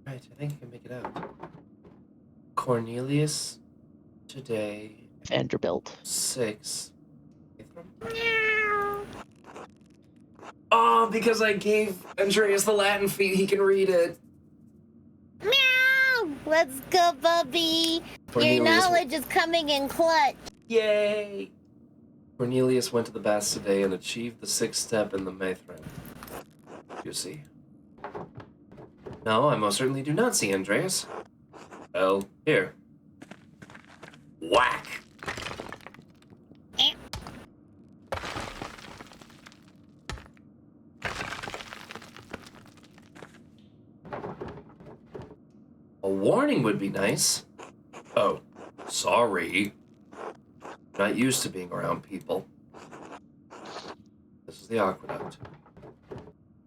Right, I think I can make it out. Cornelius, today. Vanderbilt. 6. Oh, because I gave Andreas the Latin feet, he can read it. Meow! Let's go, Bubby. Your knowledge is coming in clutch. Yay! Cornelius went to the baths today and achieved the 6th step in the Mithrium. You see? No, I most certainly do not see Andreas. Well, here. Whack! A warning would be nice. Oh, sorry. Not used to being around people. This is the aqueduct.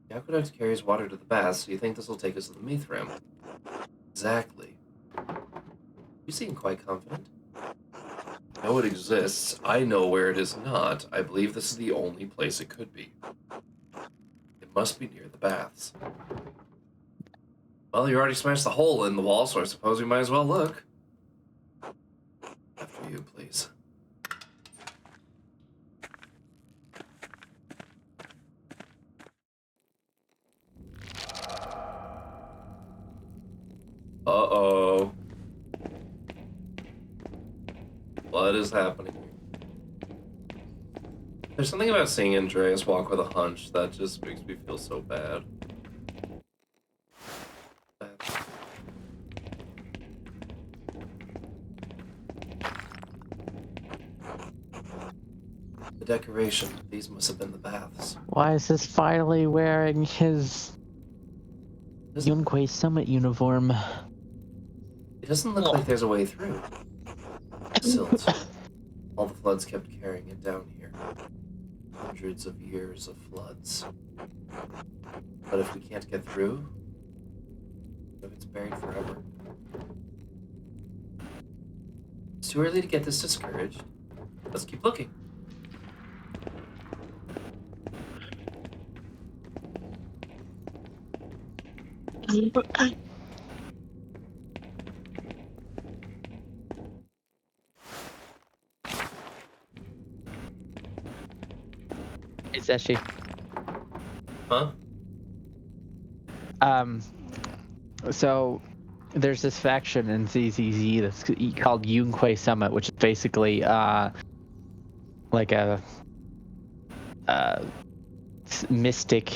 The aqueduct carries water to the bath, so you think this will take us to the Mithrium. Exactly. You seem quite confident. I know it exists. I know where it is not. I believe this is the only place it could be. It must be near the baths. Well, you already smashed the hole in the wall, so I suppose we might as well look. After you, please. Uh-oh. What is happening here? There's something about seeing Andreas walk with a hunch that just makes me feel so bad. The decoration. These must have been the baths. Why is this finally wearing his Yunque Summit uniform? It doesn't look like there's a way through. Silt. All the floods kept carrying it down here. Hundreds of years of floods. But if we can't get through, if it's buried forever. It's too early to get this discouraged. Let's keep looking. It's Xeshire. Huh? So there's this faction in ZZZ that's called Yunquei Summit, which is basically like a mystic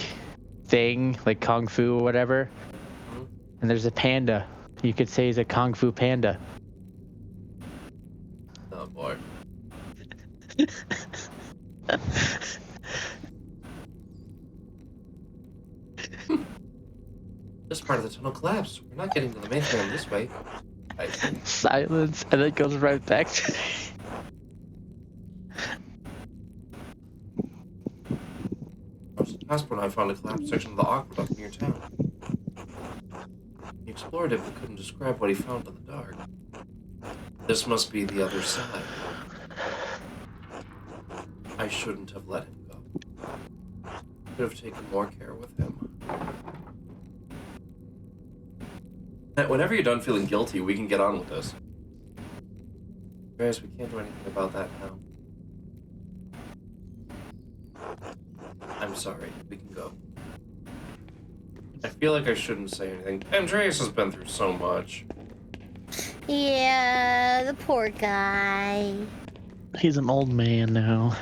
thing, like kung fu or whatever. And there's a panda. You could say he's a kung fu panda. Oh boy. This part of the tunnel collapsed. We're not getting to the mainframe this way. I think. Silence, and then it goes right back to... Last when I found a collapsed section of the aqueduct near town. He explored it but couldn't describe what he found in the dark. This must be the other side. I shouldn't have let him go. Could have taken more care with him. Whenever you're done feeling guilty, we can get on with this. Guys, we can't do anything about that now. I'm sorry, we can go. I feel like I shouldn't say anything. Andreas has been through so much. Yeah, the poor guy. He's an old man now.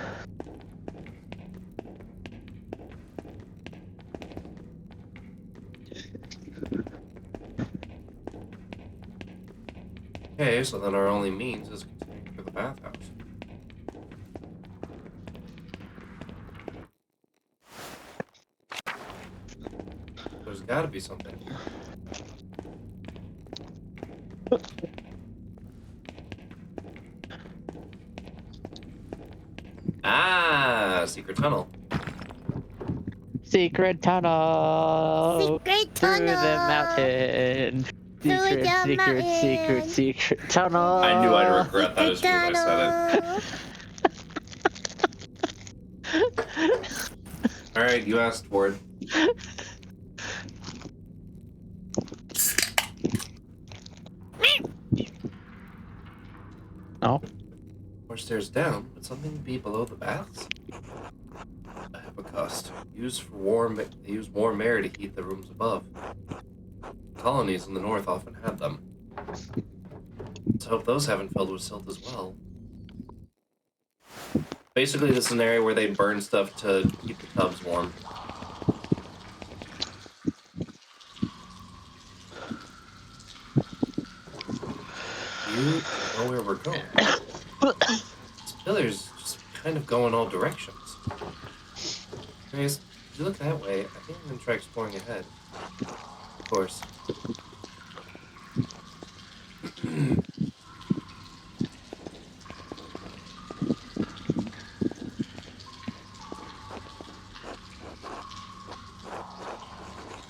Okay, so then our only means is continuing for the bathhouse. There's gotta be something. Ah, secret tunnel. Secret tunnel. Secret Through the tunnel. mountain. Through Secret, the secret, mountain. secret, secret tunnel. I knew I'd regret that as soon as I said it. Alright, you asked for it. Oh. More stairs down, would something be below the baths? A hypocust. Used for they use warm air to heat the rooms above. Colonies in the north often had them. Let's hope those haven't filled with silt as well. Basically, this is an area where they burn stuff to keep the tubs warm. You know where we're going. This pillar's just kind of going all directions. Anyways, if you look that way, I think I'm gonna try exploring ahead. Of course.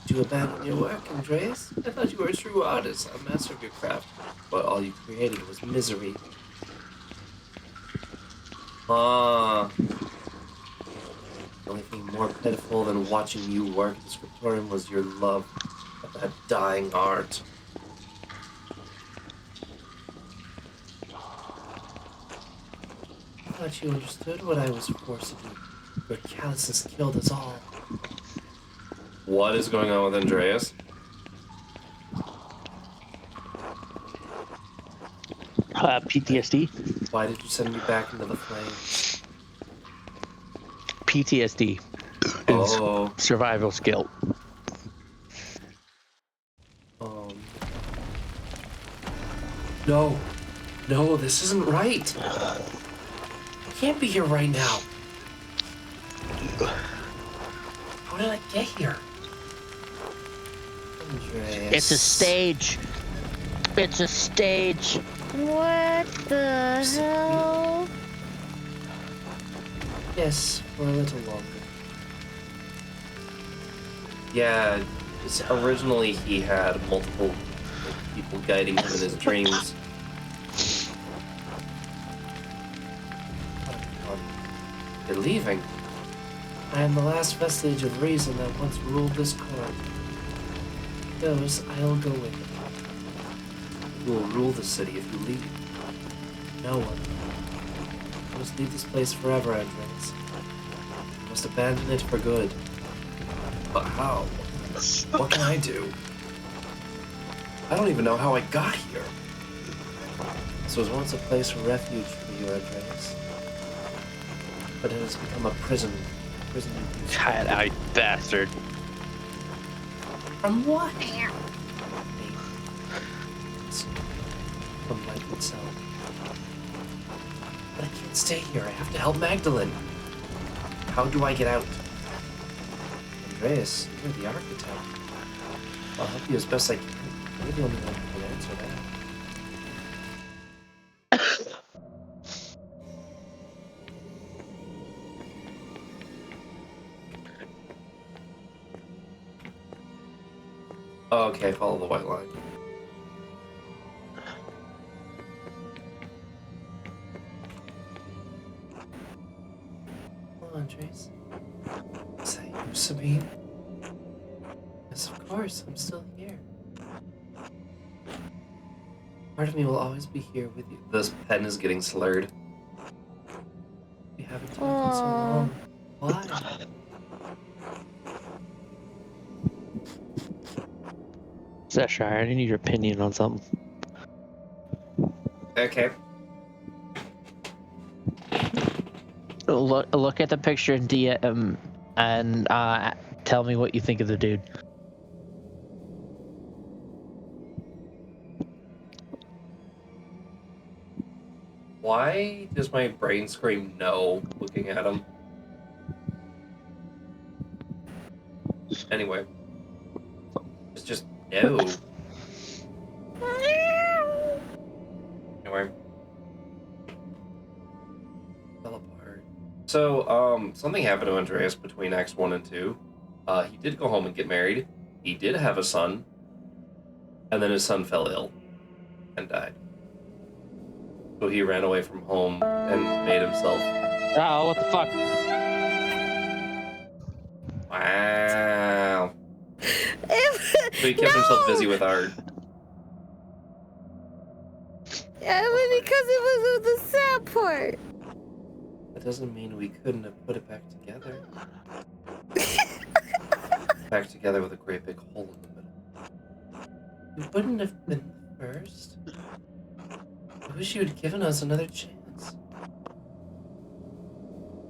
Did you abandon your work, Andreas? I thought you were a true artist, a master of your craft, but all you created was misery. Ah. The only thing more pitiful than watching you work at the scriptorium was your love of that dying art. I thought you understood what I was forced to do. Your callousness killed us all. What is going on with Andreas? PTSD. Why did you send me back into the flames? PTSD. Oh. Survival skill. No. No, this isn't right. I can't be here right now. How did I get here? Andreas. It's a stage. It's a stage. What the hell? Yes, for a little longer. Yeah, originally he had multiple people guiding him in his dreams. You're leaving. I am the last vestige of reason that once ruled this court. Goes, I'll go with you. You will rule the city if you leave. No one. You must leave this place forever, Andres. You must abandon it for good. But how? What can I do? I don't even know how I got here. This was once a place of refuge for you, Andres. But it has become a prison. God, I bastard. From what? From life itself. But I can't stay here. I have to help Magdalene. How do I get out? Andreas, you're the architect. I'll help you as best I can. You're the only one who can answer that. Oh, okay, follow the white line. Hello, Andres. Is that you, Sabine? Yes, of course, I'm still here. Part of me will always be here with you. This pen is getting slurred. We haven't talked in so long. Why? Xeshire, I need your opinion on something. Okay. Look at the picture in DM and tell me what you think of the dude. Why does my brain scream no looking at him? Anyway. It's just no. Anyway. Fell apart. So, something happened to Andreas between Acts 1 and 2. He did go home and get married. He did have a son. And then his son fell ill. And died. So he ran away from home and made himself... Oh, what the fuck? Wow. So he kept himself busy with art. Yeah, because it was the sad part. That doesn't mean we couldn't have put it back together. Back together with a great big hole in the middle. We wouldn't have been the first. I wish you had given us another chance.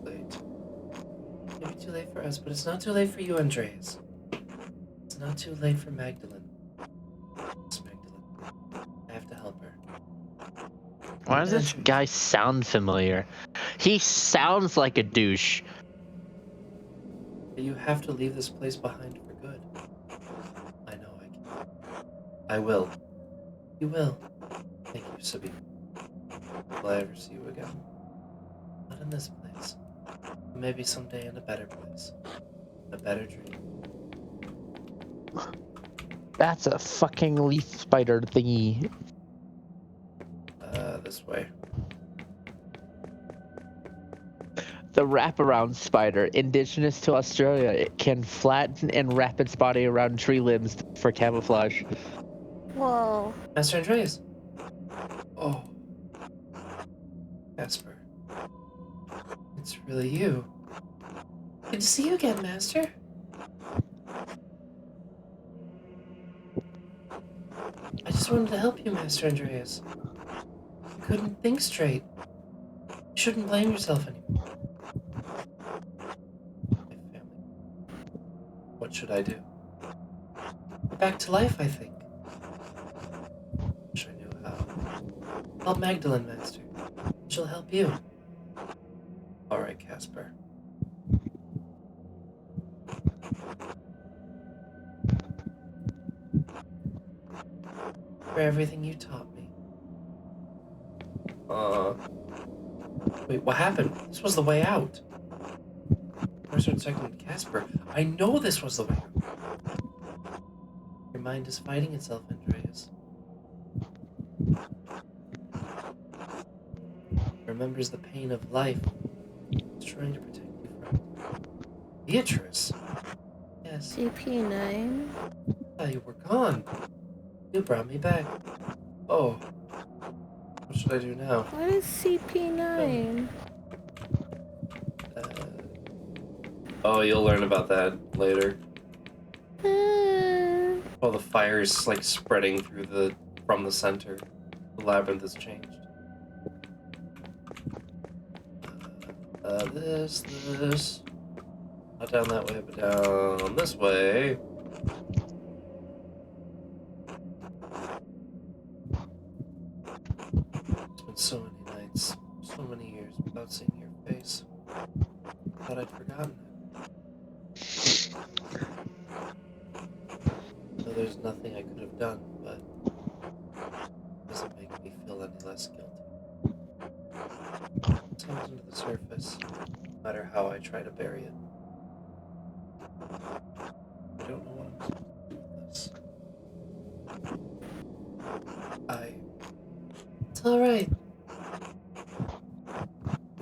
Late. Maybe too late for us, but it's not too late for you, Andreas. It's not too late for Magdalene. It's Magdalene. I have to help her. Why does this guy sound familiar? He sounds like a douche. You have to leave this place behind for good. I know I can. I will. You will. Thank you, Sabine. Will I ever see you again? Not in this place. Maybe someday in a better place. A better dream. That's a fucking leaf spider thingy. This way. The wraparound spider, indigenous to Australia, it can flatten and wrap its body around tree limbs for camouflage. Whoa. Master Andreas. Oh. Casper. It's really you. Good to see you again, Master. I just wanted to help you, Master Andreas. You couldn't think straight. You shouldn't blame yourself anymore. My family. What should I do? Back to life, I think. Wish I knew how. Help Magdalene, Master. She'll help you. All right, Casper. For everything you taught me. Wait, what happened? This was the way out. First or second, Casper. I know this was the way. Your mind is fighting itself, Andreas. Remembers the pain of life. It's trying to protect you from Beatrice. Yes. CP9. Oh, you were gone. You brought me back. Oh. What should I do now? What is CP9? Oh, you'll learn about that later. Oh, the fire is like spreading through from the center. The labyrinth has changed. This. Not down that way, but down this way. It's been so many nights, so many years without seeing your face. Thought I'd forgotten it. No, there's nothing I could have done, but it doesn't make me feel any less guilty. It comes into the surface, no matter how I try to bury it. I don't know what I'm supposed to do with this. It's alright.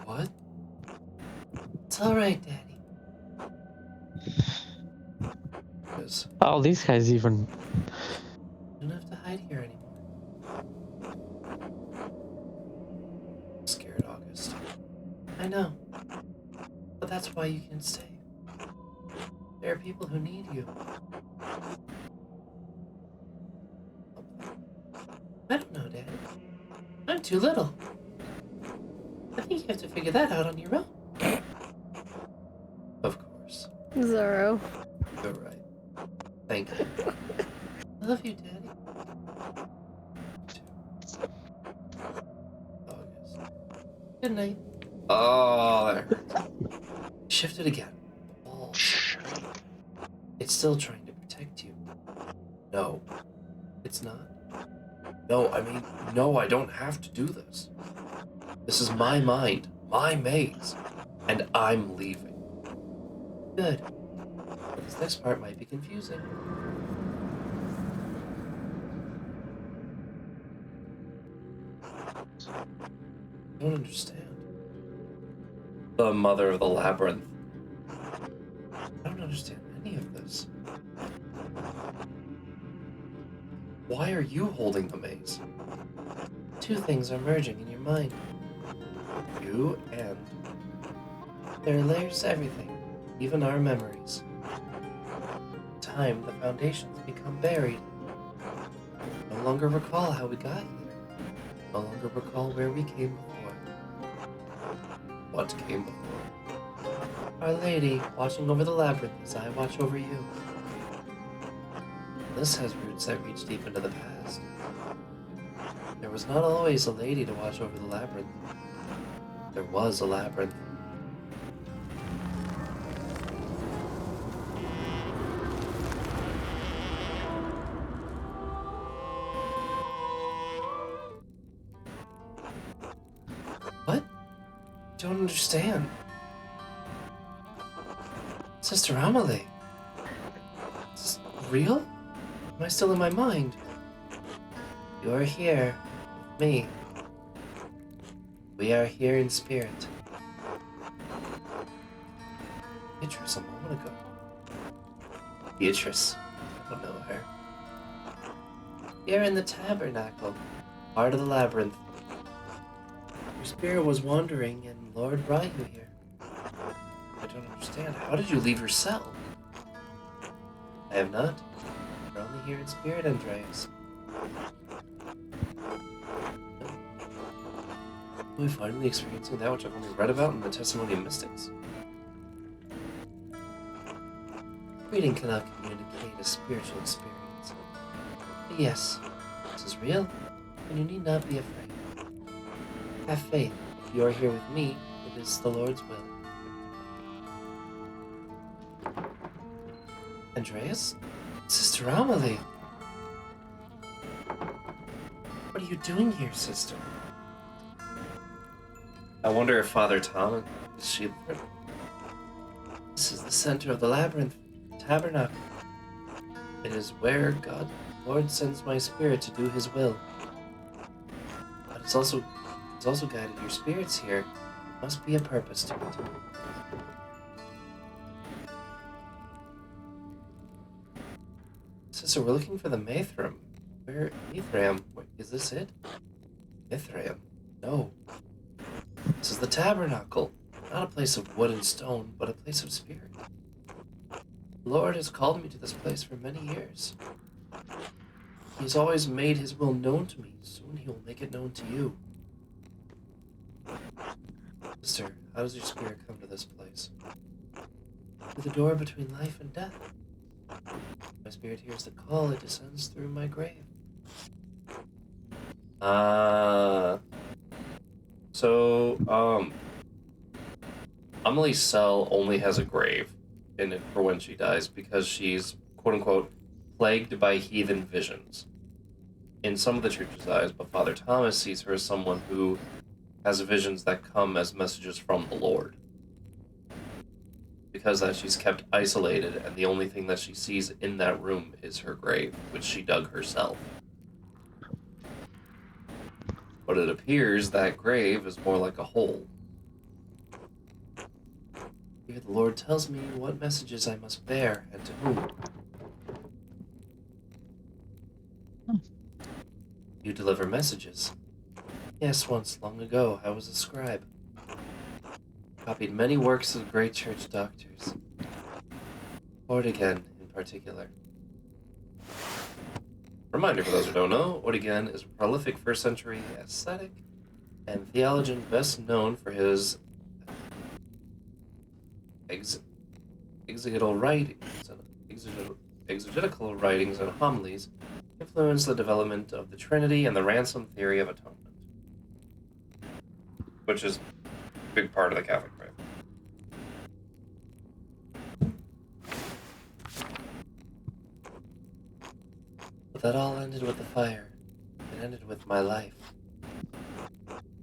What? It's alright, Daddy. Because Oh, these guys even. you don't have to hide here anymore. I'm scared, August. I know. But that's why you can stay. There are people who need you. I don't know, Daddy. I'm too little. I think you have to figure that out on your own. Of course. Zoro. You're right. Thank you. I love you, Daddy. August. Good night. Oh, that hurts. Shift it again. The balls. It's still trying to protect you. No. It's not. No, I mean, no, I don't have to do this. This is my mind, my maze, and I'm leaving. Good. But this next part might be confusing. I don't understand. The mother of the labyrinth. I don't understand any of this. Why are you holding the maze? Two things are merging in your mind. You and... There are layers to everything, even our memories. In time, the foundations become buried. No longer recall how we got here. No longer recall where we came before. What came before? Our Lady, watching over the labyrinth as I watch over you. This has roots that reach deep into the past. There was not always a lady to watch over the labyrinth. There was a labyrinth. What? I don't understand. Sister Amelie. Is this real? Am I still in my mind? You're here with me. We are here in spirit. Beatrice a moment ago. Beatrice. I don't know her. Here in the tabernacle, part of the labyrinth. Your spirit was wandering and Lord brought you here. I don't understand. How did you leave your cell? I have not. We're only here in spirit, Andreas. Are we finally experiencing that which I've only read about in the Testimony of Mystics? Reading cannot communicate a spiritual experience. But yes, this is real, and you need not be afraid. Have faith. If you are here with me, it is the Lord's will. Andreas? Sister Amelie! What are you doing here, sister? I wonder if Father Tom is she there? This is the center of the labyrinth, tabernacle. It is where Lord sends my spirit to do his will. But it's also guided your spirits here. There must be a purpose to it. Sister, we're looking for the Mithram. Where Mithram? Wait, is this it? Mithram? No. This is the tabernacle. Not a place of wood and stone, but a place of spirit. The Lord has called me to this place for many years. He has always made his will known to me. Soon he will make it known to you. Sister, how does your spirit come to this place? Through the door between life and death. My spirit hears the call, it descends through my grave. Amelie's cell only has a grave in it for when she dies because she's, quote-unquote, plagued by heathen visions. In some of the church's eyes, but Father Thomas sees her as someone who has visions that come as messages from the Lord. Because that she's kept isolated, and the only thing that she sees in that room is her grave, which she dug herself. But it appears that grave is more like a hole. Here the Lord tells me what messages I must bear, and to whom. You deliver messages. Yes, once, long ago, I was a scribe. Copied many works of great church doctors. Ortigan, in particular. Reminder for those who don't know, Ortigan is a prolific first-century ascetic and theologian best known for his exegetical writings and homilies, influenced the development of the Trinity and the ransom theory of atonement, which is a big part of the Catholic faith. But that all ended with the fire. It ended with my life.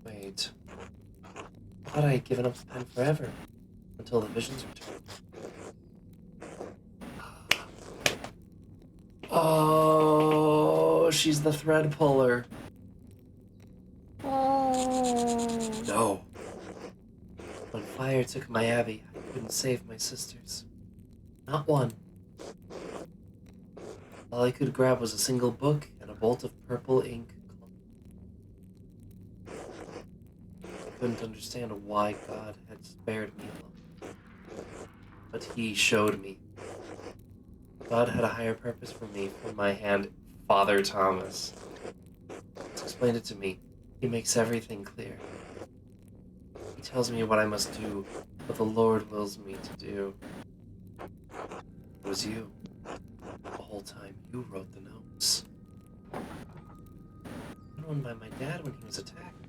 Wait. I thought I had given up the pen forever, until the visions returned. Oh, she's the thread puller. Oh. No. When fire took my abbey, I couldn't save my sisters. Not one. All I could grab was a single book and a bolt of purple ink. I couldn't understand why God had spared me alone. But he showed me. God had a higher purpose for me from my hand, Father Thomas. He's explained it to me. He makes everything clear. He tells me what I must do, what the Lord wills me to do. It was you. The whole time you wrote the notes. One by my dad when he was attacked.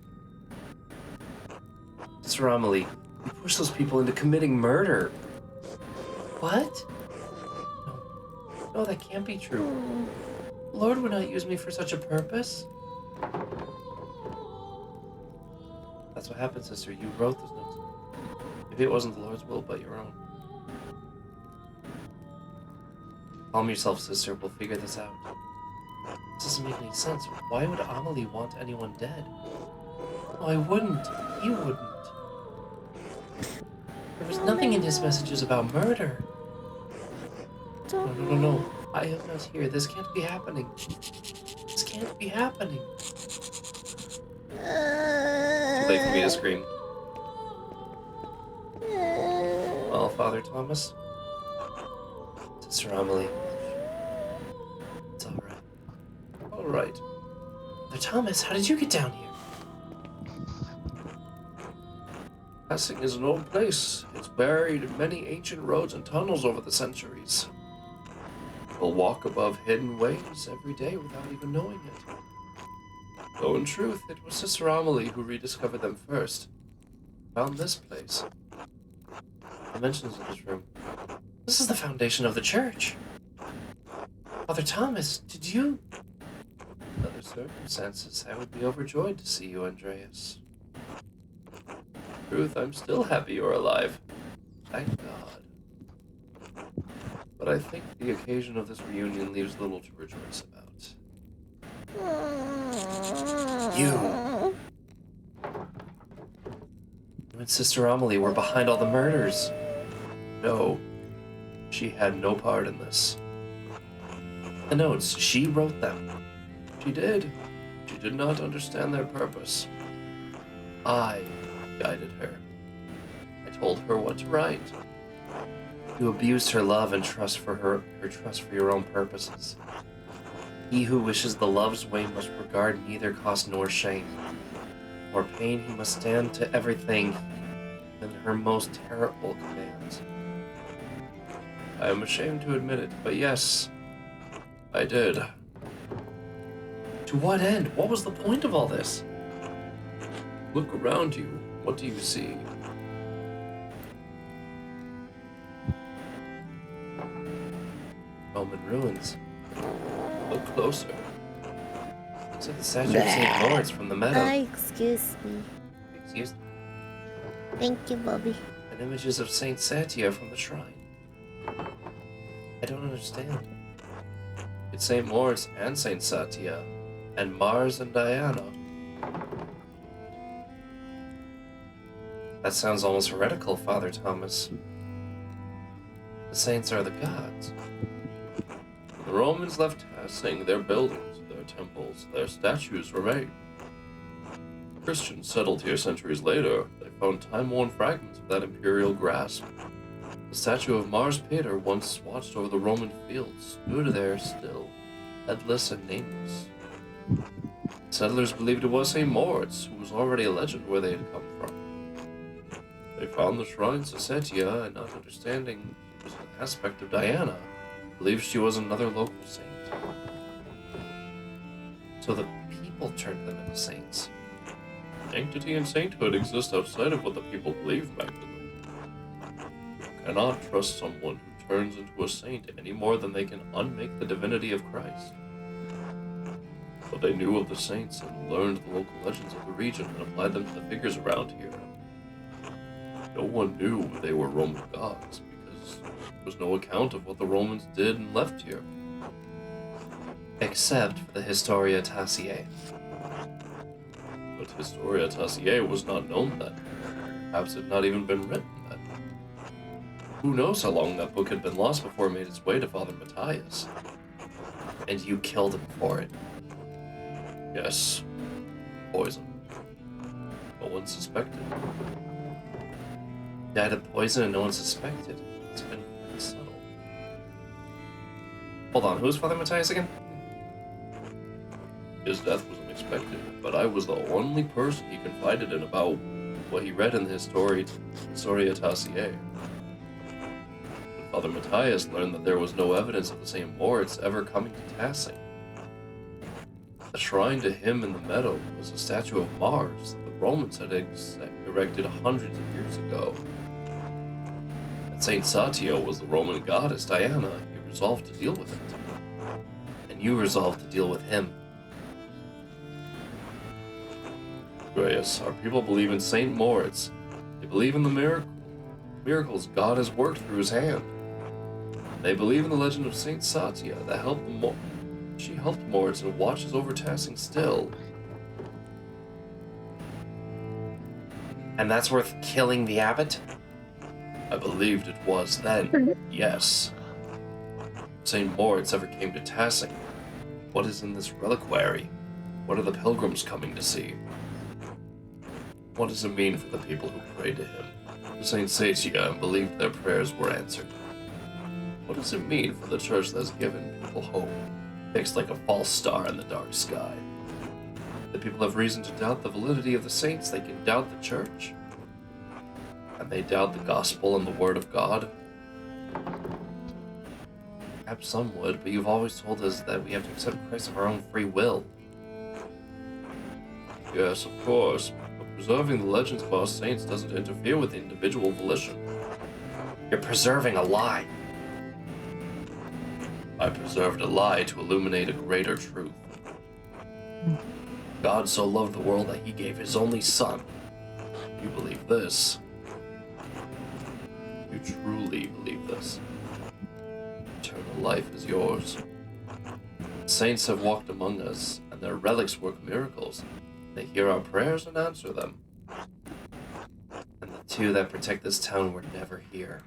Sister Amelie, you pushed those people into committing murder. What? No, that can't be true. The Lord would not use me for such a purpose. That's what happened, sister. You wrote those notes. Maybe it wasn't the Lord's will, but your own. Calm yourself, sister. We'll figure this out. This doesn't make any sense. Why would Amelie want anyone dead? No, I wouldn't. He wouldn't. There was nothing in his messages about murder. No. I am not here. This can't be happening. This can't be happening. Too late for me to scream. Well, Father Thomas. Sister Amelie. It's alright. Alright. Father Thomas, how did you get down here? Passing is an old place. It's buried in many ancient roads and tunnels over the centuries. We'll walk above hidden ways every day without even knowing it. Though in truth, it was Sister Amelie who rediscovered them first. Found this place. Dimensions of this room. This is the foundation of the church. Father Thomas, did you... In other circumstances, I would be overjoyed to see you, Andreas. In truth, I'm still happy you're alive. Thank God. but I think the occasion of this reunion leaves little to rejoice about. You and Sister Amelie were behind all the murders. No, she had no part in this. The notes, she wrote them. She did. She did not understand their purpose. I guided her. I told her what to write. You abused her love and trust for her trust for your own purposes. He who wishes the love's way must regard neither cost nor shame. Nor pain he must stand to everything in her most terrible commands. I am ashamed to admit it, but yes, I did. To what end? What was the point of all this? Look around you. What do you see? Roman ruins. Look closer. Looks like the statue of St. Lawrence from the meadow. Excuse me. Excuse me. Thank you, Bobby. And images of Saint Satya from the shrine. I don't understand. It's St. Lawrence and Saint Satya, and Mars and Diana. That sounds almost heretical, Father Thomas. The saints are the gods. The Romans left Tassing, their buildings, their temples, their statues remain. Christians settled here centuries later. They found time-worn fragments of that imperial grasp. The statue of Mars Pater, once watched over the Roman fields, stood there still, headless and nameless. Settlers believed it was St. Moritz, who was already a legend where they had come from. They found the shrines to Satya, and not understanding it was an aspect of Diana, believed she was another local saint. So the people turned them into saints. Sanctity and sainthood exist outside of what the people believe, Magdalene. You cannot trust someone who turns into a saint any more than they can unmake the divinity of Christ. But they knew of the saints and learned the local legends of the region and applied them to the figures around here. No one knew they were Roman gods because there was no account of what the Romans did and left here. Except for the Historia Tassiae. But Historia Tassiae was not known then. Perhaps it had not even been written then. Who knows how long that book had been lost before it made its way to Father Matthias. And you killed him for it. Yes. Poison. No one suspected. Died of poison and no one suspected. It's been quite subtle. Hold on, who's Father Matthias again? His death was unexpected, but I was the only person he confided in about what he read in the Historia Tassiae. When Father Matthias learned that there was no evidence of the St. Moritz ever coming to Tassing. The shrine to him in the meadow was a statue of Mars that the Romans had erected hundreds of years ago. And Saint Satya was the Roman goddess Diana. He resolved to deal with it. And you resolved to deal with him. Grace, our people believe in Saint Moritz. They believe in the miracles God has worked through his hand. They believe in the legend of Saint Satya that helped she helped Moritz and watches over Tassing still. And that's worth killing the abbot? I believed it was then, yes. St. Moritz ever came to Tassing. What is in this reliquary? What are the pilgrims coming to see? What does it mean for the people who prayed to him, to Saint Satya, and believed their prayers were answered? What does it mean for the church that has given people hope, fixed like a false star in the dark sky? The people have reason to doubt the validity of the saints, they can doubt the church. And they doubt the gospel and the word of God. Perhaps some would, but you've always told us that we have to accept Christ of our own free will. Yes, of course, but preserving the legends of our saints doesn't interfere with individual volition. You're preserving a lie. I preserved a lie to illuminate a greater truth. God so loved the world that he gave his only son. You believe this. You truly believe this. life is yours. Saints have walked among us, and their relics work miracles. They hear our prayers and answer them. And the two that protect this town were never here.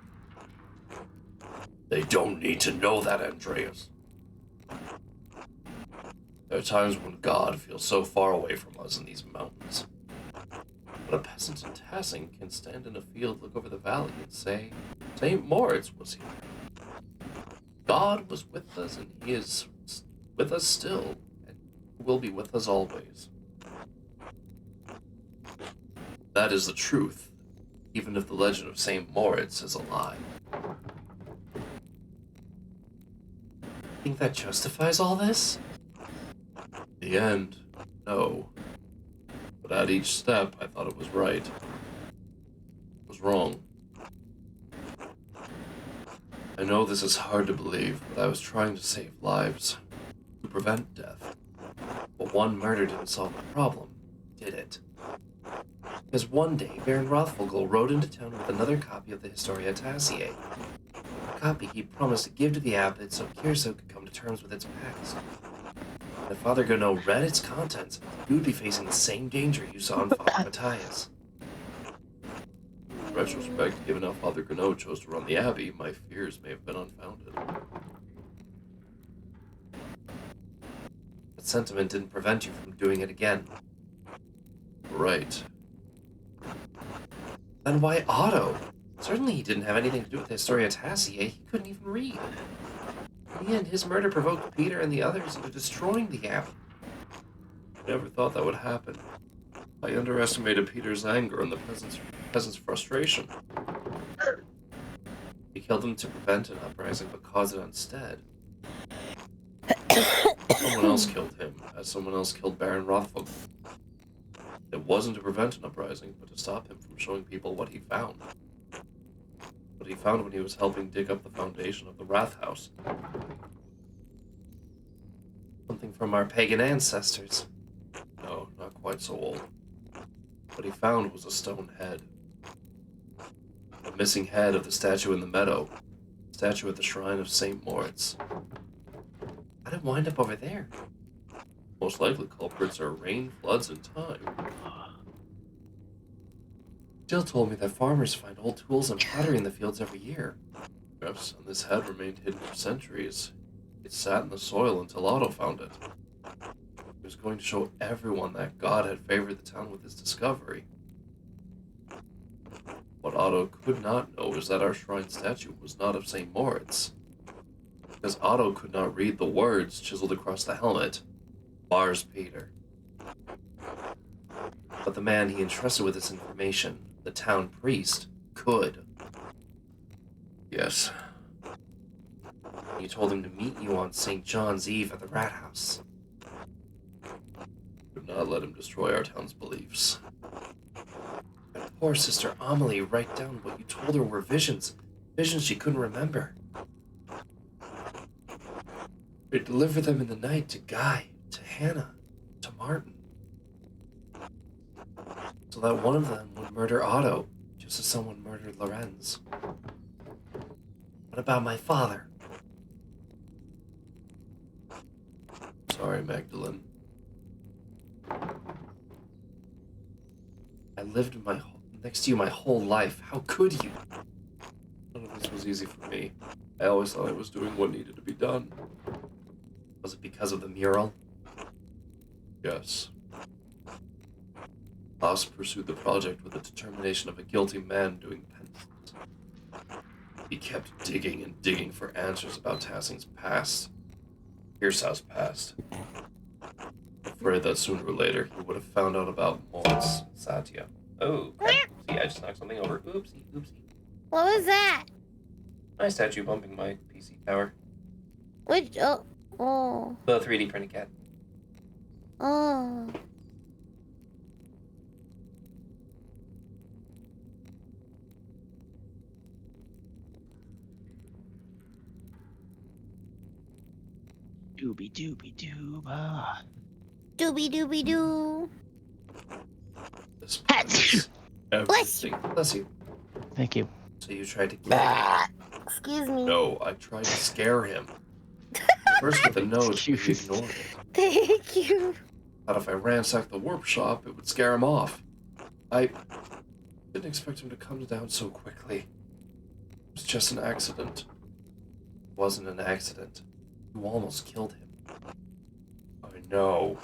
They don't need to know that, Andreas. There are times when God feels so far away from us in these mountains. But a peasant in Tassing can stand in a field, look over the valley, and say, St. Moritz was here. God was with us, and he is with us still, and will be with us always. That is the truth, even if the legend of St. Moritz is a lie. Think that justifies all this? In the end, no. But at each step, I thought it was right. It was wrong. I know this is hard to believe, but I was trying to save lives, to prevent death. But one murder didn't solve the problem, did it? Because one day, Baron Rothvogel rode into town with another copy of the Historia Tassiae. A copy he promised to give to the abbot so Kirso could come to terms with its past. If Father Gonneau read its contents, he would be facing the same danger you saw in Father Matthias. In retrospect, given how Father Gonneau chose to run the abbey, my fears may have been unfounded. But sentiment didn't prevent you from doing it again. Right. Then why Otto? Certainly he didn't have anything to do with the Historia Tassiae. He couldn't even read. In the end, his murder provoked Peter and the others into destroying the abbey. I never thought that would happen. I underestimated Peter's anger and the peasants' frustration. He killed them to prevent an uprising, but caused it instead. Someone else killed him, as someone else killed Baron Rothvogel. It wasn't to prevent an uprising, but to stop him from showing people what he found. What he found when he was helping dig up the foundation of the Rathaus. Something from our pagan ancestors. No, not quite so old. What he found was a stone head. A missing head of the statue in the meadow. Statue at the shrine of St. Moritz. How did it wind up over there? Most likely culprits are rain, floods, and time. Jill told me that farmers find old tools and pottery in the fields every year. Yes, and this head remained hidden for centuries. It sat in the soil until Otto found it. He was going to show everyone that God had favored the town with his discovery. What Otto could not know is that our shrine statue was not of St. Moritz. Because Otto could not read the words chiseled across the helmet. Lars Peter. But the man he entrusted with this information, the town priest, could. Yes. He told him to meet you on St. John's Eve at the Rathaus. Could not let him destroy our town's beliefs. And poor Sister Amelie write down what you told her were visions. Visions she couldn't remember. They delivered them in the night to Guy, to Hannah, to Martin. So that one of them would murder Otto, just as someone murdered Lorenz. What about my father? Sorry, Magdalene. I lived next to you my whole life. How could you? None of this was easy for me. I always thought I was doing what needed to be done. Was it because of the mural? Yes. Haas pursued the project with the determination of a guilty man doing penance. He kept digging and digging for answers about Tassing's past. Hirsau's past. Afraid that sooner or later he would have found out about Moritz Satya. Oh, crap. Oopsie, I just knocked something over. Oopsie, oopsie. What was that? My statue bumping my PC tower. Which? Oh. The 3D printed cat. Oh. Dooby dooby dooba. Doobie doobie doo. This place. Bless Everything. Bless you. Thank you. So you tried to kill him? Excuse me. No, I tried to scare him. First with a note, he Excuse. ignored it. Thank you. Thought if I ransacked the workshop, it would scare him off. I didn't expect him to come down so quickly. It was just an accident. It wasn't an accident. You almost killed him. I know.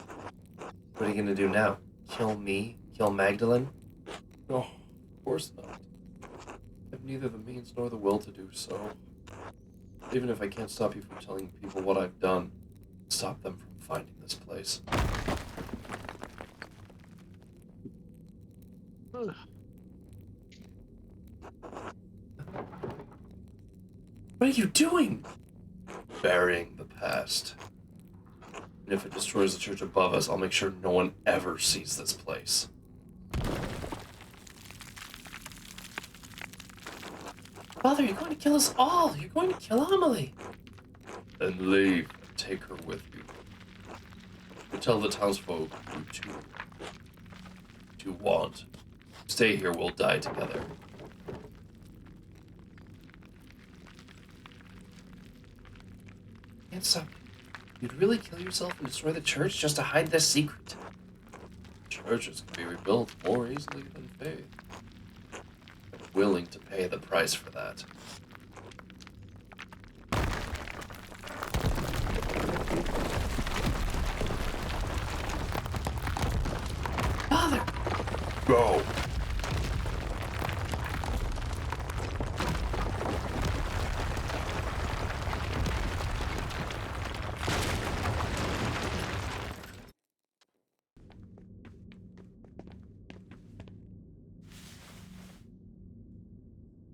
What are you gonna do now? Kill me? Kill Magdalene? No, of course not. I have neither the means nor the will to do so. Even if I can't stop you from telling people what I've done, stop them from finding this place. What are you doing? Burying the past. And if it destroys the church above us, I'll make sure no one ever sees this place. Father, you're going to kill us all! You're going to kill Amelie! Then leave. Take her with you. You tell the townsfolk you too. What you want. Stay here, we'll die together. Can't stop. You'd really kill yourself and destroy the church just to hide this secret? Churches can be rebuilt more easily than faith. I'm willing to pay the price for that. Father! Go!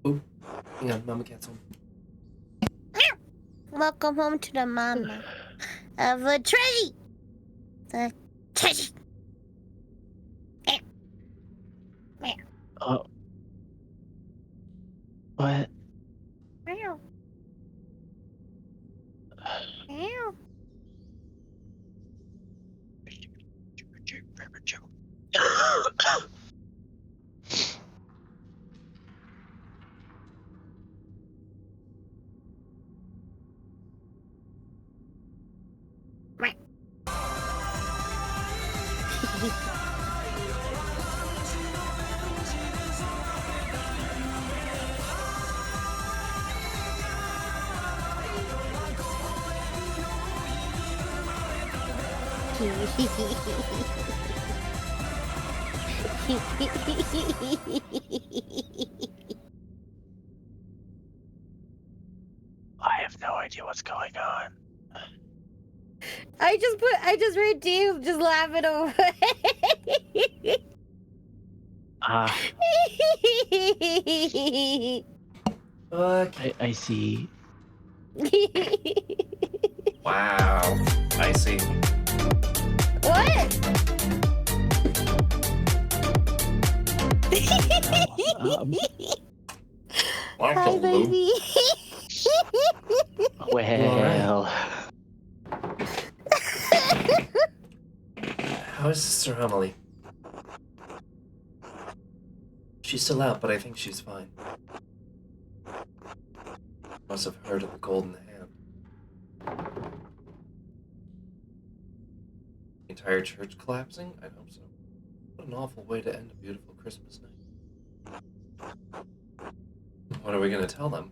Oh, hang on, Mama Cat's home. Welcome home to the mama of a tree. The tree. Oh. What? Meow. Meow. I have no idea what's going on. I just read to you, just laughing over. Okay. I see. Wow. I see. What? Hi, baby. Well, How is Sister Amelie? She's still out, but I think she's fine. Must have heard of the golden hand. The entire church collapsing? I hope so. What an awful way to end a beautiful Christmas night. What are we gonna tell them?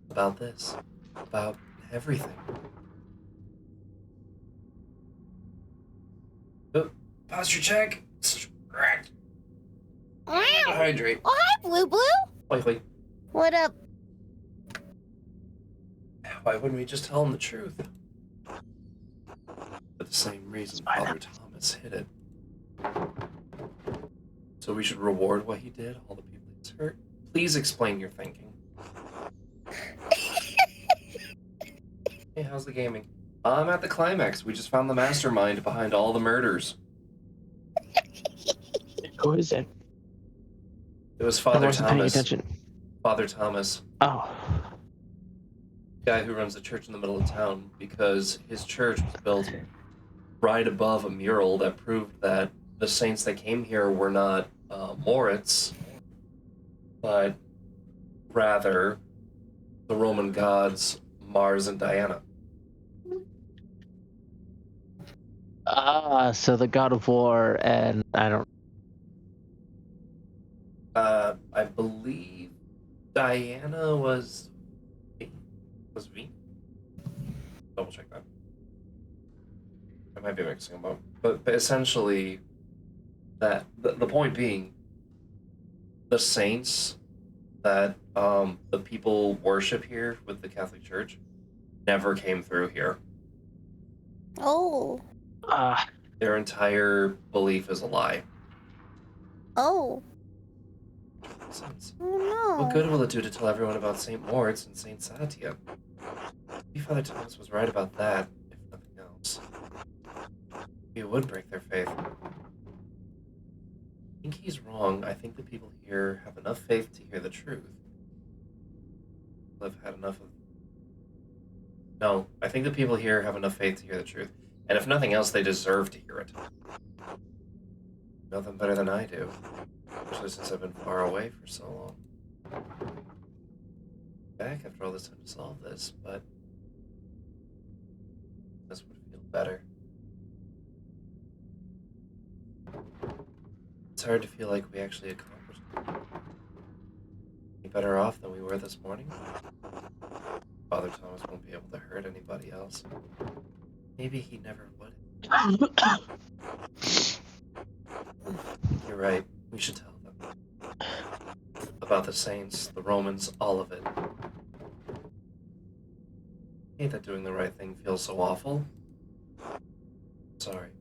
About this. About everything. Oh, posture check. Correct. Hydrate. Oh, hi, Blue Blue. Wait. What up? Why wouldn't we just tell them the truth? For the same reason Father Thomas hid it. So we should reward what he did, all the people he's hurt? Please explain your thinking. Hey, how's the gaming? I'm at the climax. We just found the mastermind behind all the murders. who is it? It was I Father wasn't paying Thomas. attention. Father Thomas. Oh. Guy who runs the church in the middle of town, because his church was built right above a mural that proved that the saints that came here were not Moritz, but rather the Roman gods Mars and Diana. So the God of War and I don't. I believe Diana was Venus. Double check that. I might be mixing them up, but essentially, that the point being, the saints that the people worship here with the Catholic Church never came through here. Oh. Their entire belief is a lie. Oh. Sense. Oh no. What good will it do to tell everyone about Saint Moritz and Saint Satya? Maybe Father Thomas was right about that, if nothing else. It would break their faith. I think he's wrong. I think the people here have enough faith to hear the truth. I've had enough of... No, I think the people here have enough faith to hear the truth. And if nothing else, they deserve to hear it. Know them better than I do. Especially since I've been far away for so long. Back after all this time to solve this, but... this would feel better. It's hard to feel like we actually accomplished it. Any better off than we were this morning? Father Thomas won't be able to hurt anybody else. Maybe he never would. You're right. We should tell them. About the saints, the Romans, all of it. I hate that doing the right thing feels so awful. Sorry.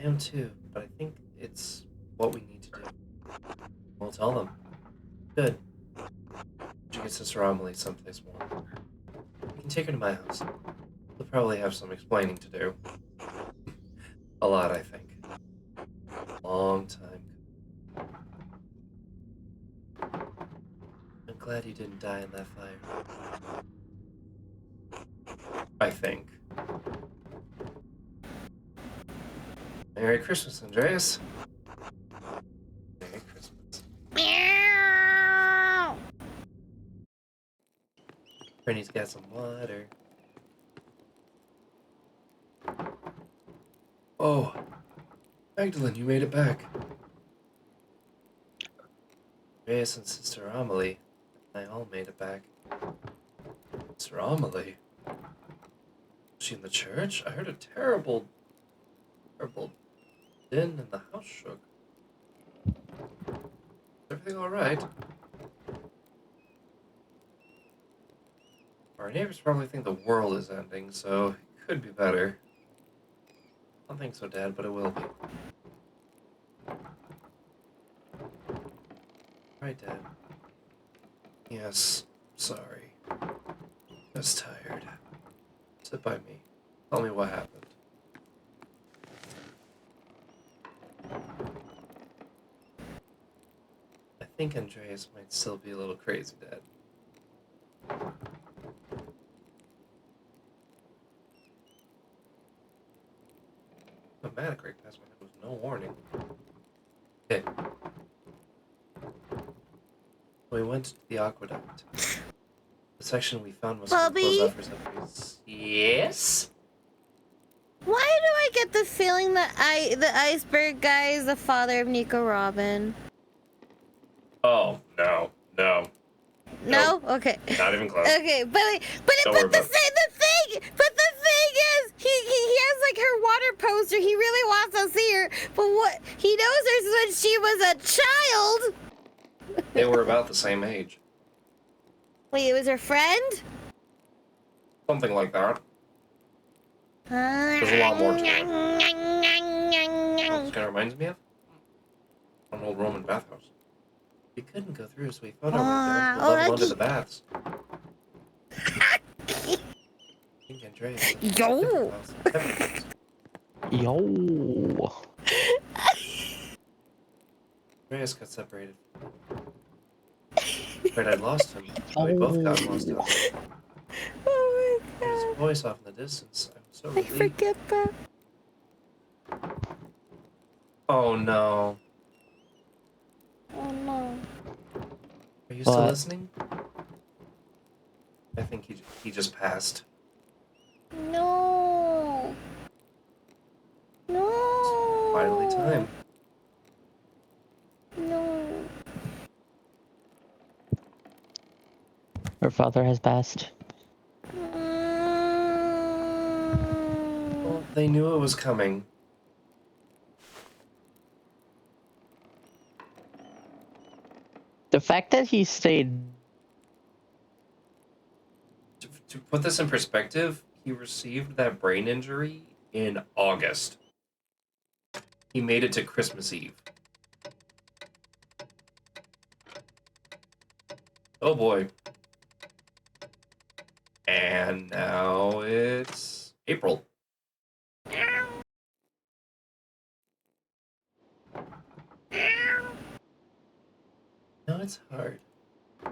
I am too, but I think it's what we need to do. We'll tell them. Good. We should get Sister Amelie someplace warm. We can take her to my house. We'll probably have some explaining to do. A lot, I think. Long time. I'm glad you didn't die in that fire. I think. Merry Christmas, Andreas. Merry Christmas. Meow. Bernie's got some water. Oh, Magdalene, you made it back. Andreas and Sister Amelie and I all made it back. Sister Amelie? Was she in the church? I heard a terrible din and the house shook. Is everything alright? Our neighbors probably think the world is ending, so it could be better. I don't think so, Dad, but it will be. Right, Dad. Yes, sorry. Just tired. Sit by me. Tell me what happened. I think Andreas might still be a little crazy, Dad. A Matic right past my head with no warning. Okay. We went to the aqueduct. The section we found was Bubby? closed off for centuries. Yes? Why do I get the feeling that the iceberg guy is the father of Nico Robin? Oh, no. No? Nope. Okay. Not even close. Okay, but Don't the worry about it. thing is, he has like her water poster. He really wants to see her, but what he knows her when she was a child. They were about the same age. Wait, it was her friend? Something like that. There's a lot more to it. This kind of reminds me of an old Roman bathhouse. We couldn't go through, so we found our way down to the level under the baths. I think Andreas lives in a different house. Yo. Andreas got separated. Afraid I'd lost him. We both got lost out. Oh my His god. voice off in the distance. I'm so I relieved. forget that. Oh no. Oh no. Are you still What? listening? I think he just passed. No. No. Finally time. No. Her father has passed. Well, they knew it was coming. The fact that he stayed. To put this in perspective, he received that brain injury in August. He made it to Christmas Eve. Oh boy. And now it's April. No, it's hard. I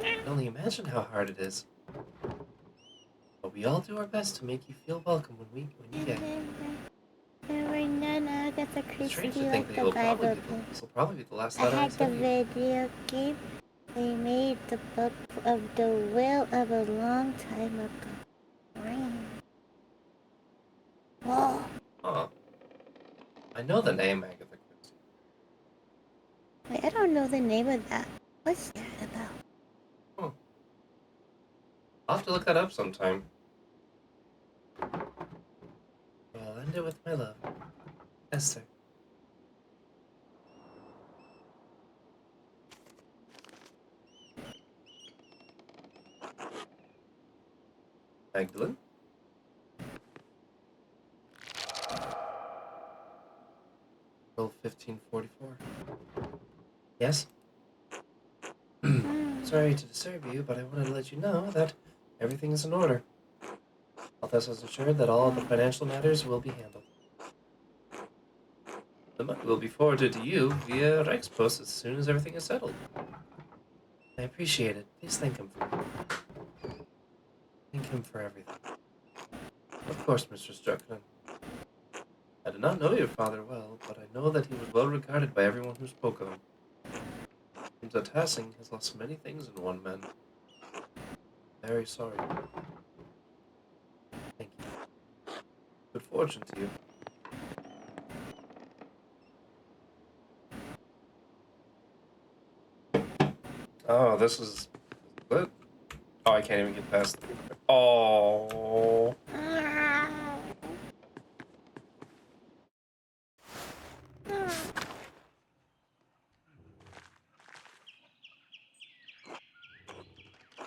can only imagine how hard it is. But we all do our best to make you feel welcome when you get here. There were none Agatha It's Christie strange to like think that the Bible book. this will probably be the last I letter I had the send you. video game. They made the book of the will of a long time ago. Rain. Whoa. Huh. I know the name Agatha Christie. Wait, I don't know the name of that. What's that about? Huh. I'll have to look that up sometime. I'll end it with my love. Esther. Magdalene? Well, 1544. Yes? Sorry to disturb you, but I wanted to let you know that everything is in order. Althus has assured that all of the financial matters will be handled. The money will be forwarded to you via Reichspost as soon as everything is settled. I appreciate it. Please thank him for me. Thank him for everything. Of course, Mr. Struckman. I did not know your father well, but I know that he was well regarded by everyone who spoke of him. Seems that Tassing has lost many things in one man. Very sorry. Thank you. Good fortune to you. Oh, this is good. Oh, I can't even get past. Oh.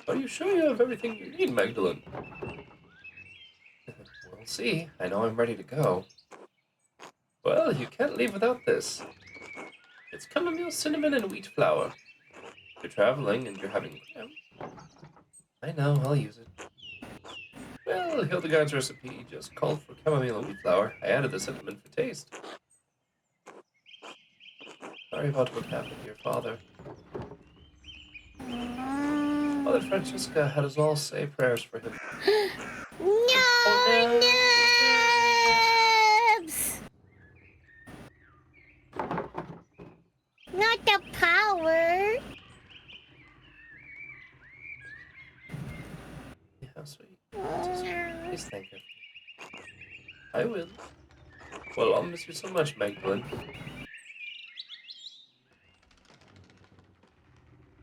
Are you sure you have everything you need, Magdalene? We'll see. I know I'm ready to go. Well, you can't leave without this. It's chamomile, cinnamon, and wheat flour. If you're traveling and you're having cramp, I know, I'll use it. Well, Hildegard's recipe just called for chamomile and wheat flour. I added the cinnamon for taste. Sorry about what happened to your father. Mother Francisca had us all say prayers for him. No, Oh, Nubs! Not the power. Yeah, sweet. Please thank her. I will. Well, I'll miss you so much, Magdalene.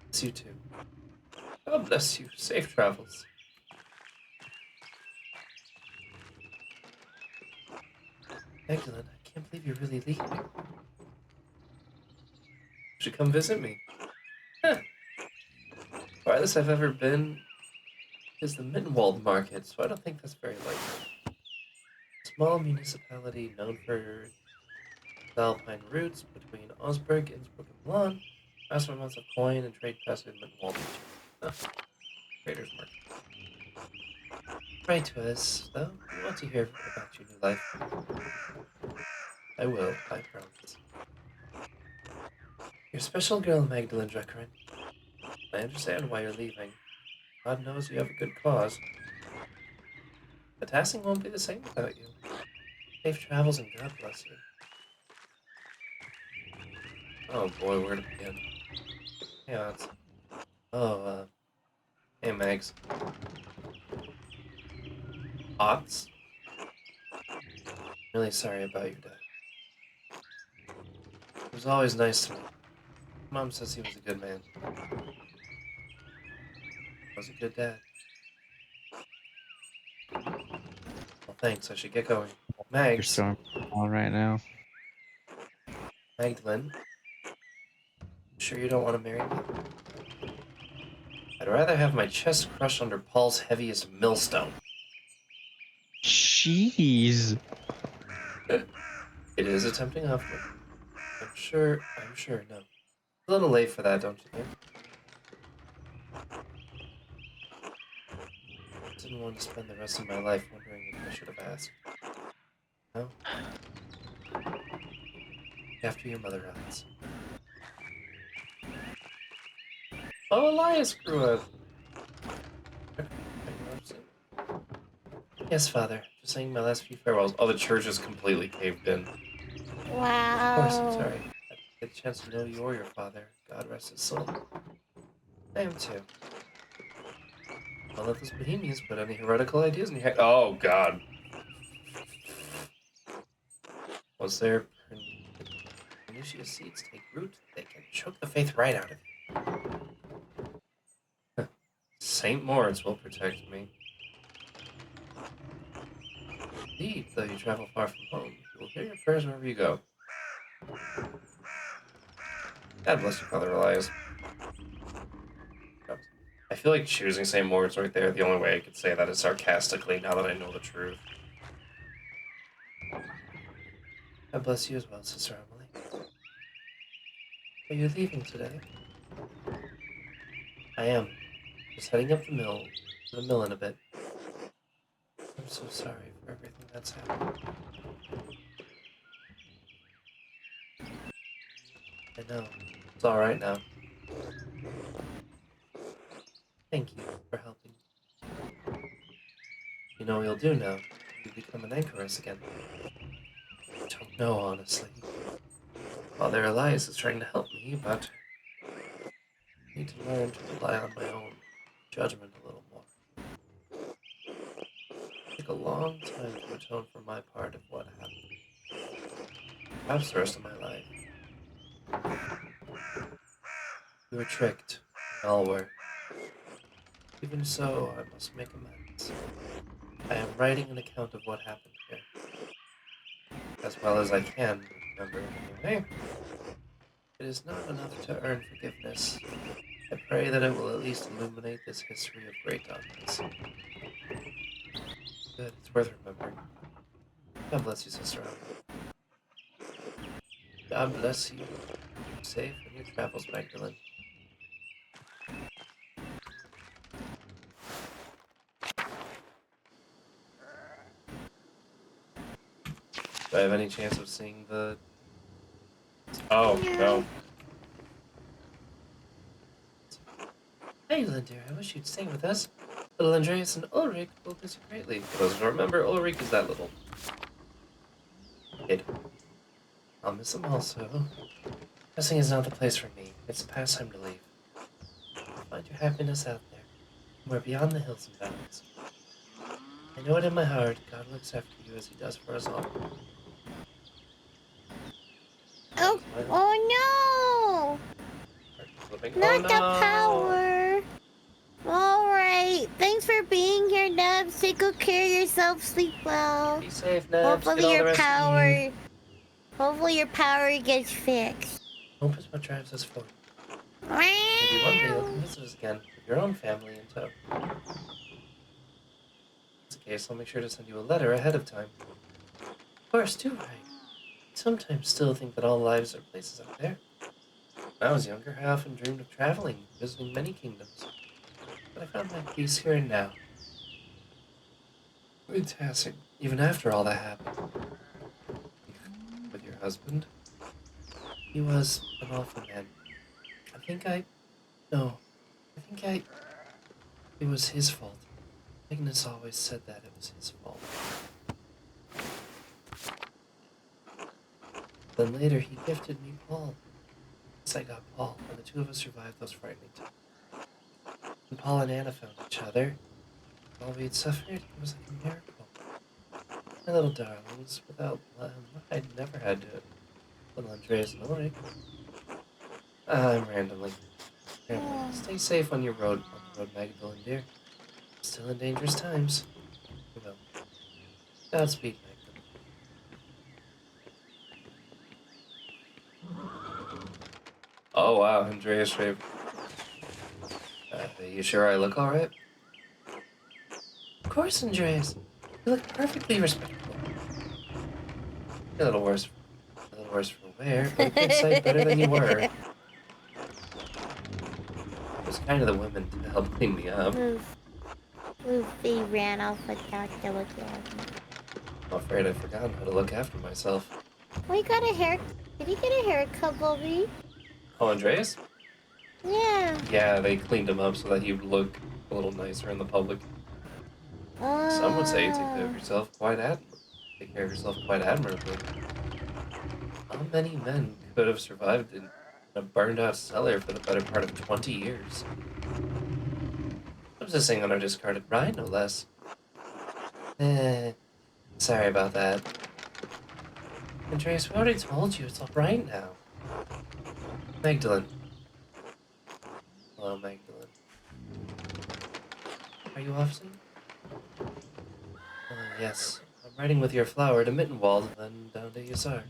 Miss you too. God bless you. Safe travels. Magdalene, I can't believe you're really leaving. You should come visit me. Huh. Farthest I've ever been is the Mittenwald market, so I don't think that's very likely. Small municipality known for its alpine routes between Augsburg, Innsbruck, and Milan. Massive amounts of coin and trade pass in Mittenwald. Traders market. Write to us, though. We want to hear about your new life. I will, I promise. Your special girl, Magdalene Druckerin. I understand why you're leaving. God knows you have a good cause. The tassing won't be the same without you. Safe travels and God bless you. Oh boy, where to begin? Yeah, Hey, Megs. Thoughts? Really sorry about your dad. He was always nice to me. Mom says he was a good man. He was a good dad. Well, thanks. I should get going. Your Megs. storm all right now. Magdalene. Sure you don't want to marry me? I'd rather have my chest crushed under Paul's heaviest millstone. Jeez. It is a tempting offer. I'm sure, no. A little late for that, don't you think? I didn't want to spend the rest of my life wondering if I should have asked. No? After your mother dies. Oh, Elias grew up. Yes, Father. Just saying my last few farewells. Oh, the church is completely caved in. Of course, I'm Wow. sorry. I didn't get a chance to know you or your father. God rest his soul. I am too. Don't let those bohemians put any heretical ideas in your head. Oh, God. Was there pernicious seeds take root? They can choke the faith right out of you. St. Moritz will protect me. Indeed, though you travel far from home, you will hear your prayers wherever you go. God bless you, Father Elias. I feel like choosing St. Moritz right there, the only way I could say that is sarcastically, now that I know the truth. God bless you as well, Sister Emily. Are you leaving today? I am. Just heading up to the mill in a bit. I'm so sorry for everything that's happened. I know. It's alright now. Thank you for helping. You know what you'll do now? You become an anchoress again. I don't know, honestly. Father Elias is trying to help me, but I need to learn to rely on my own judgment a little more. It took a long time to atone for my part of what happened. Perhaps the rest of my life. We were tricked. We all were. Even so, I must make amends. I am writing an account of what happened here. As well as I can remember it anyway. It is not enough to earn forgiveness. I pray that it will at least illuminate this history of great darkness. Good, it's worth remembering. God bless you, Sister Anna. God bless you. Keep safe in your travels, Magdalene. Do I have any chance of seeing the... Oh, no. Hey, Linda, I wish you'd stay with us. Little Andreas and Ulrich will miss you greatly. For those who remember, Ulrich is that little kid. I'll miss him also. Dressing is not the place for me. It's past time to leave. Find your happiness out there, somewhere beyond the hills and valleys. I know it in my heart. God looks after you as he does for us all. Oh, oh no! Not the power. All right. Thanks for being here, Nubs. Take good care of yourself. Sleep well. Be safe, Nubs. Get all the rest you need. Hopefully your power gets fixed. Hope is what drives us forward. Maybe one day you'll come visit us again with your own family in tow. If that's the case, I'll make sure to send you a letter ahead of time. Of course, do right. I sometimes still think that all lives are places out there. When I was younger, I often dreamed of traveling, visiting many kingdoms. But I found my peace here and now. Fantastic. Even after all that happened. With your husband. He was an awful man. It was his fault. Ignis always said that it was his fault. Then later he gifted me Paul. Yes, I got Paul, and the two of us survived those frightening times. When Paul and Anna found each other, all we'd suffered, it was like a miracle. My little darlings, without them, I'd never had to. Little Andreas and Ulrich. I'm rambling. Stay safe on your road, Magdalene, dear. Still in dangerous times. You will. Godspeed, Magdalene. Oh wow, Andreas shaved. You sure I look alright? Of course, Andreas. You look perfectly respectable. A little worse for wear, but a good sight better than you were. It was kind of the women to help clean me up. Luffy ran off without the looking at me. I'm afraid I've forgotten how to look after myself. We got a hair. Did you get a haircut, Bobby? Oh, Andreas? Yeah. Yeah, they cleaned him up so that he would look a little nicer in the public. Some would say you take care of yourself quite admirably. How many men could have survived in a burned-out cellar for the better part of 20 years? Subsisting on our discarded bride, no less. Sorry about that. Andreas, we already told you it's all right now. Magdalene. Hello, Magdalene. Are you off soon? Yes. I'm riding with your flower to Mittenwald, then down to Xeshire.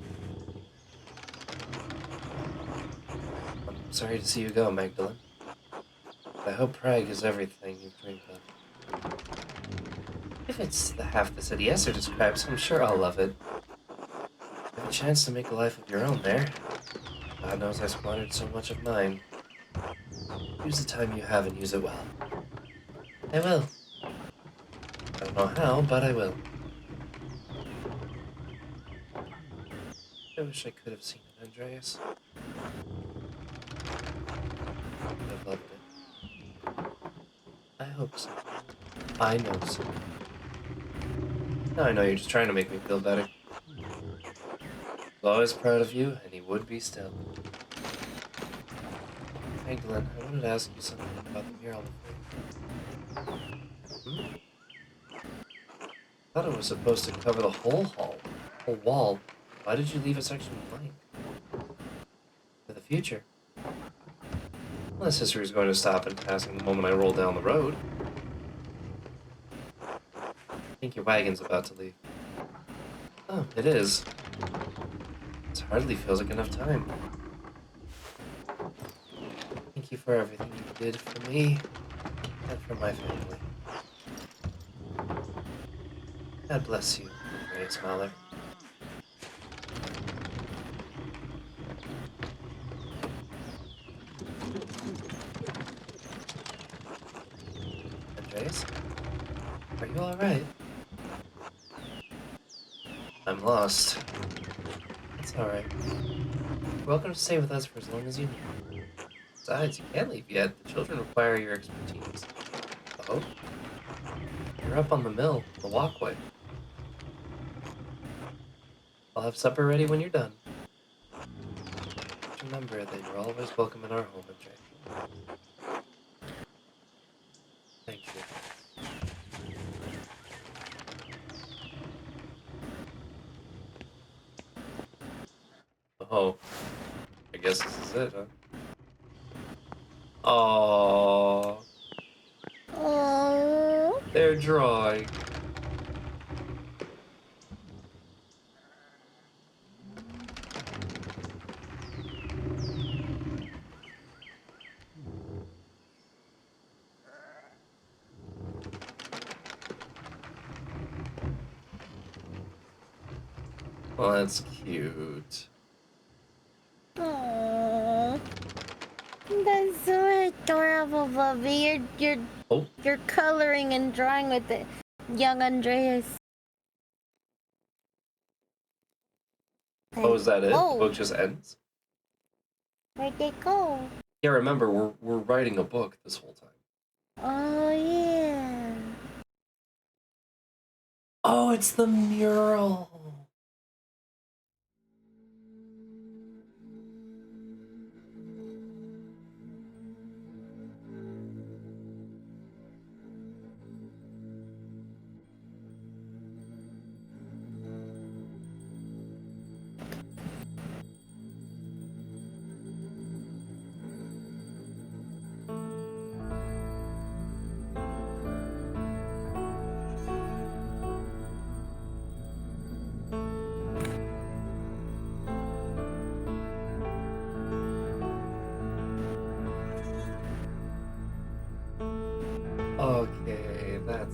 I'm sorry to see you go, Magdalene. But I hope Prague is everything you've dreamed of. If it's the half the city Esther describes, I'm sure I'll love it. You have a chance to make a life of your own there. God knows I squandered so much of mine. Use the time you have and use it well. I will. I don't know how, but I will. I wish I could have seen it, Andreas. I would have loved it. I hope so. I know so. Now I know you're just trying to make me feel better. I was always proud of you, and he would be still. Magdalene, I wanted to ask you something about the mural before. I thought it was supposed to cover the whole whole wall. Why did you leave a section blank? For the future. Unless history is going to stop in passing the moment I roll down the road. I think your wagon's about to leave. Oh, it is. It hardly feels like enough time. Thank you for everything you did for me and for my family. God bless you, Andreas Mahler. Andreas? Are you alright? I'm lost. It's alright. You're welcome to stay with us for as long as you need. Besides, you can't leave yet. The children require your expertise. Oh? You're up on the mill, the walkway. I'll have supper ready when you're done. Just remember that you're always welcome in our home, Andreas. Thank you. Oh, I guess this is it, huh? Aww, Oh. they're drawing. Well, that's cute. Aww. That's so adorable, Bubby. Oh, You're coloring and drawing with the young Andreas. oh, is that it? The Whoa. book just ends? Where'd they go? Yeah, remember, we're writing a book this whole time. Oh, yeah. Oh, it's the mural.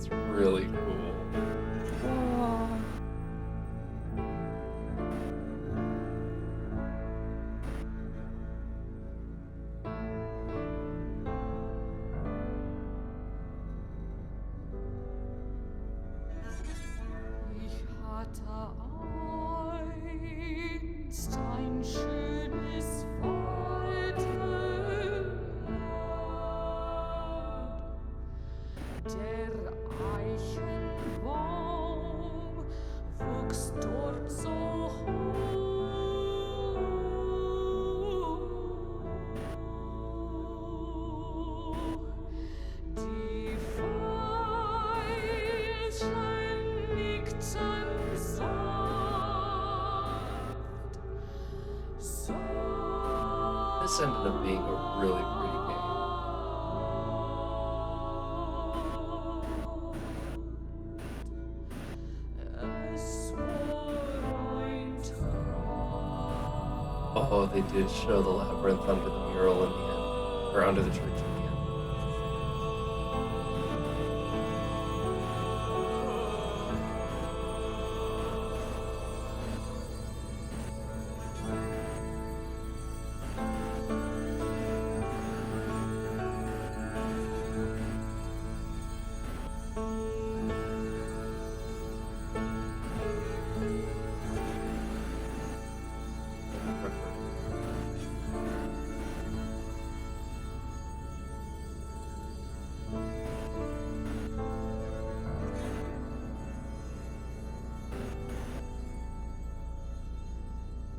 That's really cool. Oh. Ich hatte einst ein schönes Waldland. Der Eichenbaum wuchs dort so hoch. Die Veilchen nickten sanft. This ended up being a really pretty game. Oh, they did show the labyrinth under the mural in the end, or under the church in the end.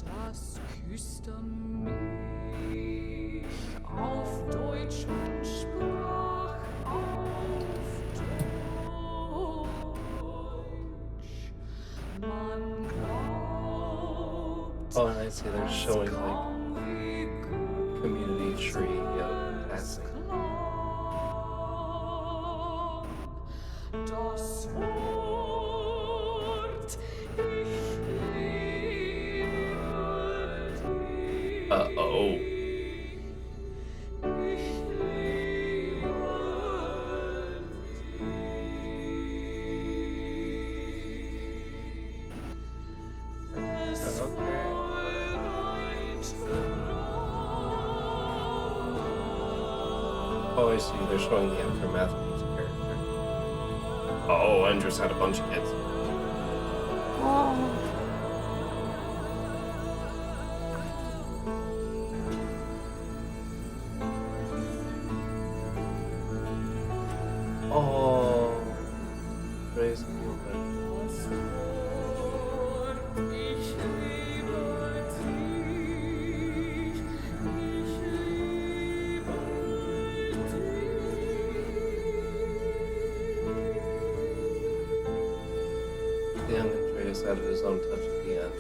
Das küsste mich auf Deutsch und sprach auf Deutsch. Man glaubt, Oh, and I see they're showing like wie gut community tree passing. das Wort, ich liebe dich. Uh-oh. Ich liebe dich. Es war ein Traum. Oh, I see. They're showing the aftermath of each character. Oh, Andrews had a bunch of kids. Oh. Oh, praise the Lord. Das Wort, ich liebe dich. Ich liebe dich. Young Andreas added his own touch at the end.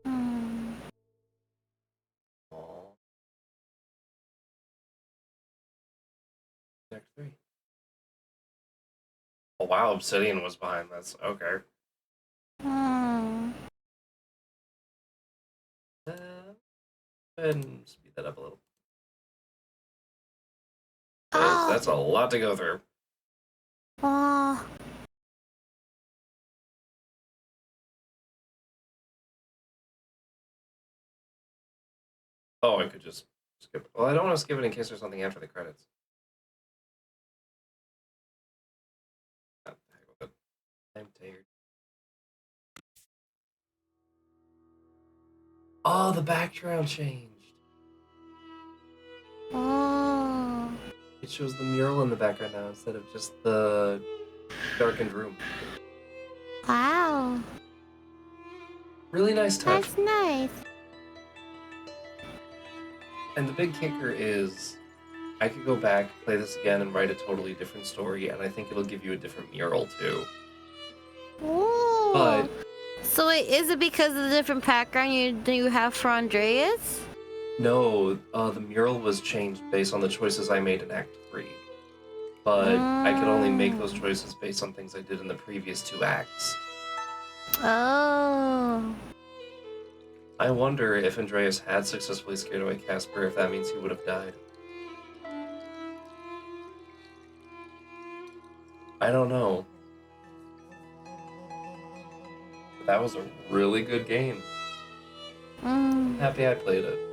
Hmm. Aww. Act 3. Oh wow, Obsidian was behind this. Okay. Hmm. Go ahead and speed that up a little. Oh. That's a lot to go through. Oh. Oh, I could just skip it. Well, I don't want to skip it in case there's something after the credits. Ah, the heck with it. I'm tired. Oh, the background changed. Oh. It shows the mural in the background now instead of just the darkened room. Wow. Really nice touch. That's nice. And the big kicker is I could go back, play this again, and write a totally different story, and I think it'll give you a different mural too. Ooh. But So wait, is it because of the different background you have for Andreas? no, the mural was changed based on the choices I made in Act 3. But I could only make those choices based on things I did in the previous 2 acts. Oh. I wonder if Andreas had successfully scared away Casper, if that means he would have died. I don't know. But that was a really good game. Mm. Happy I played it.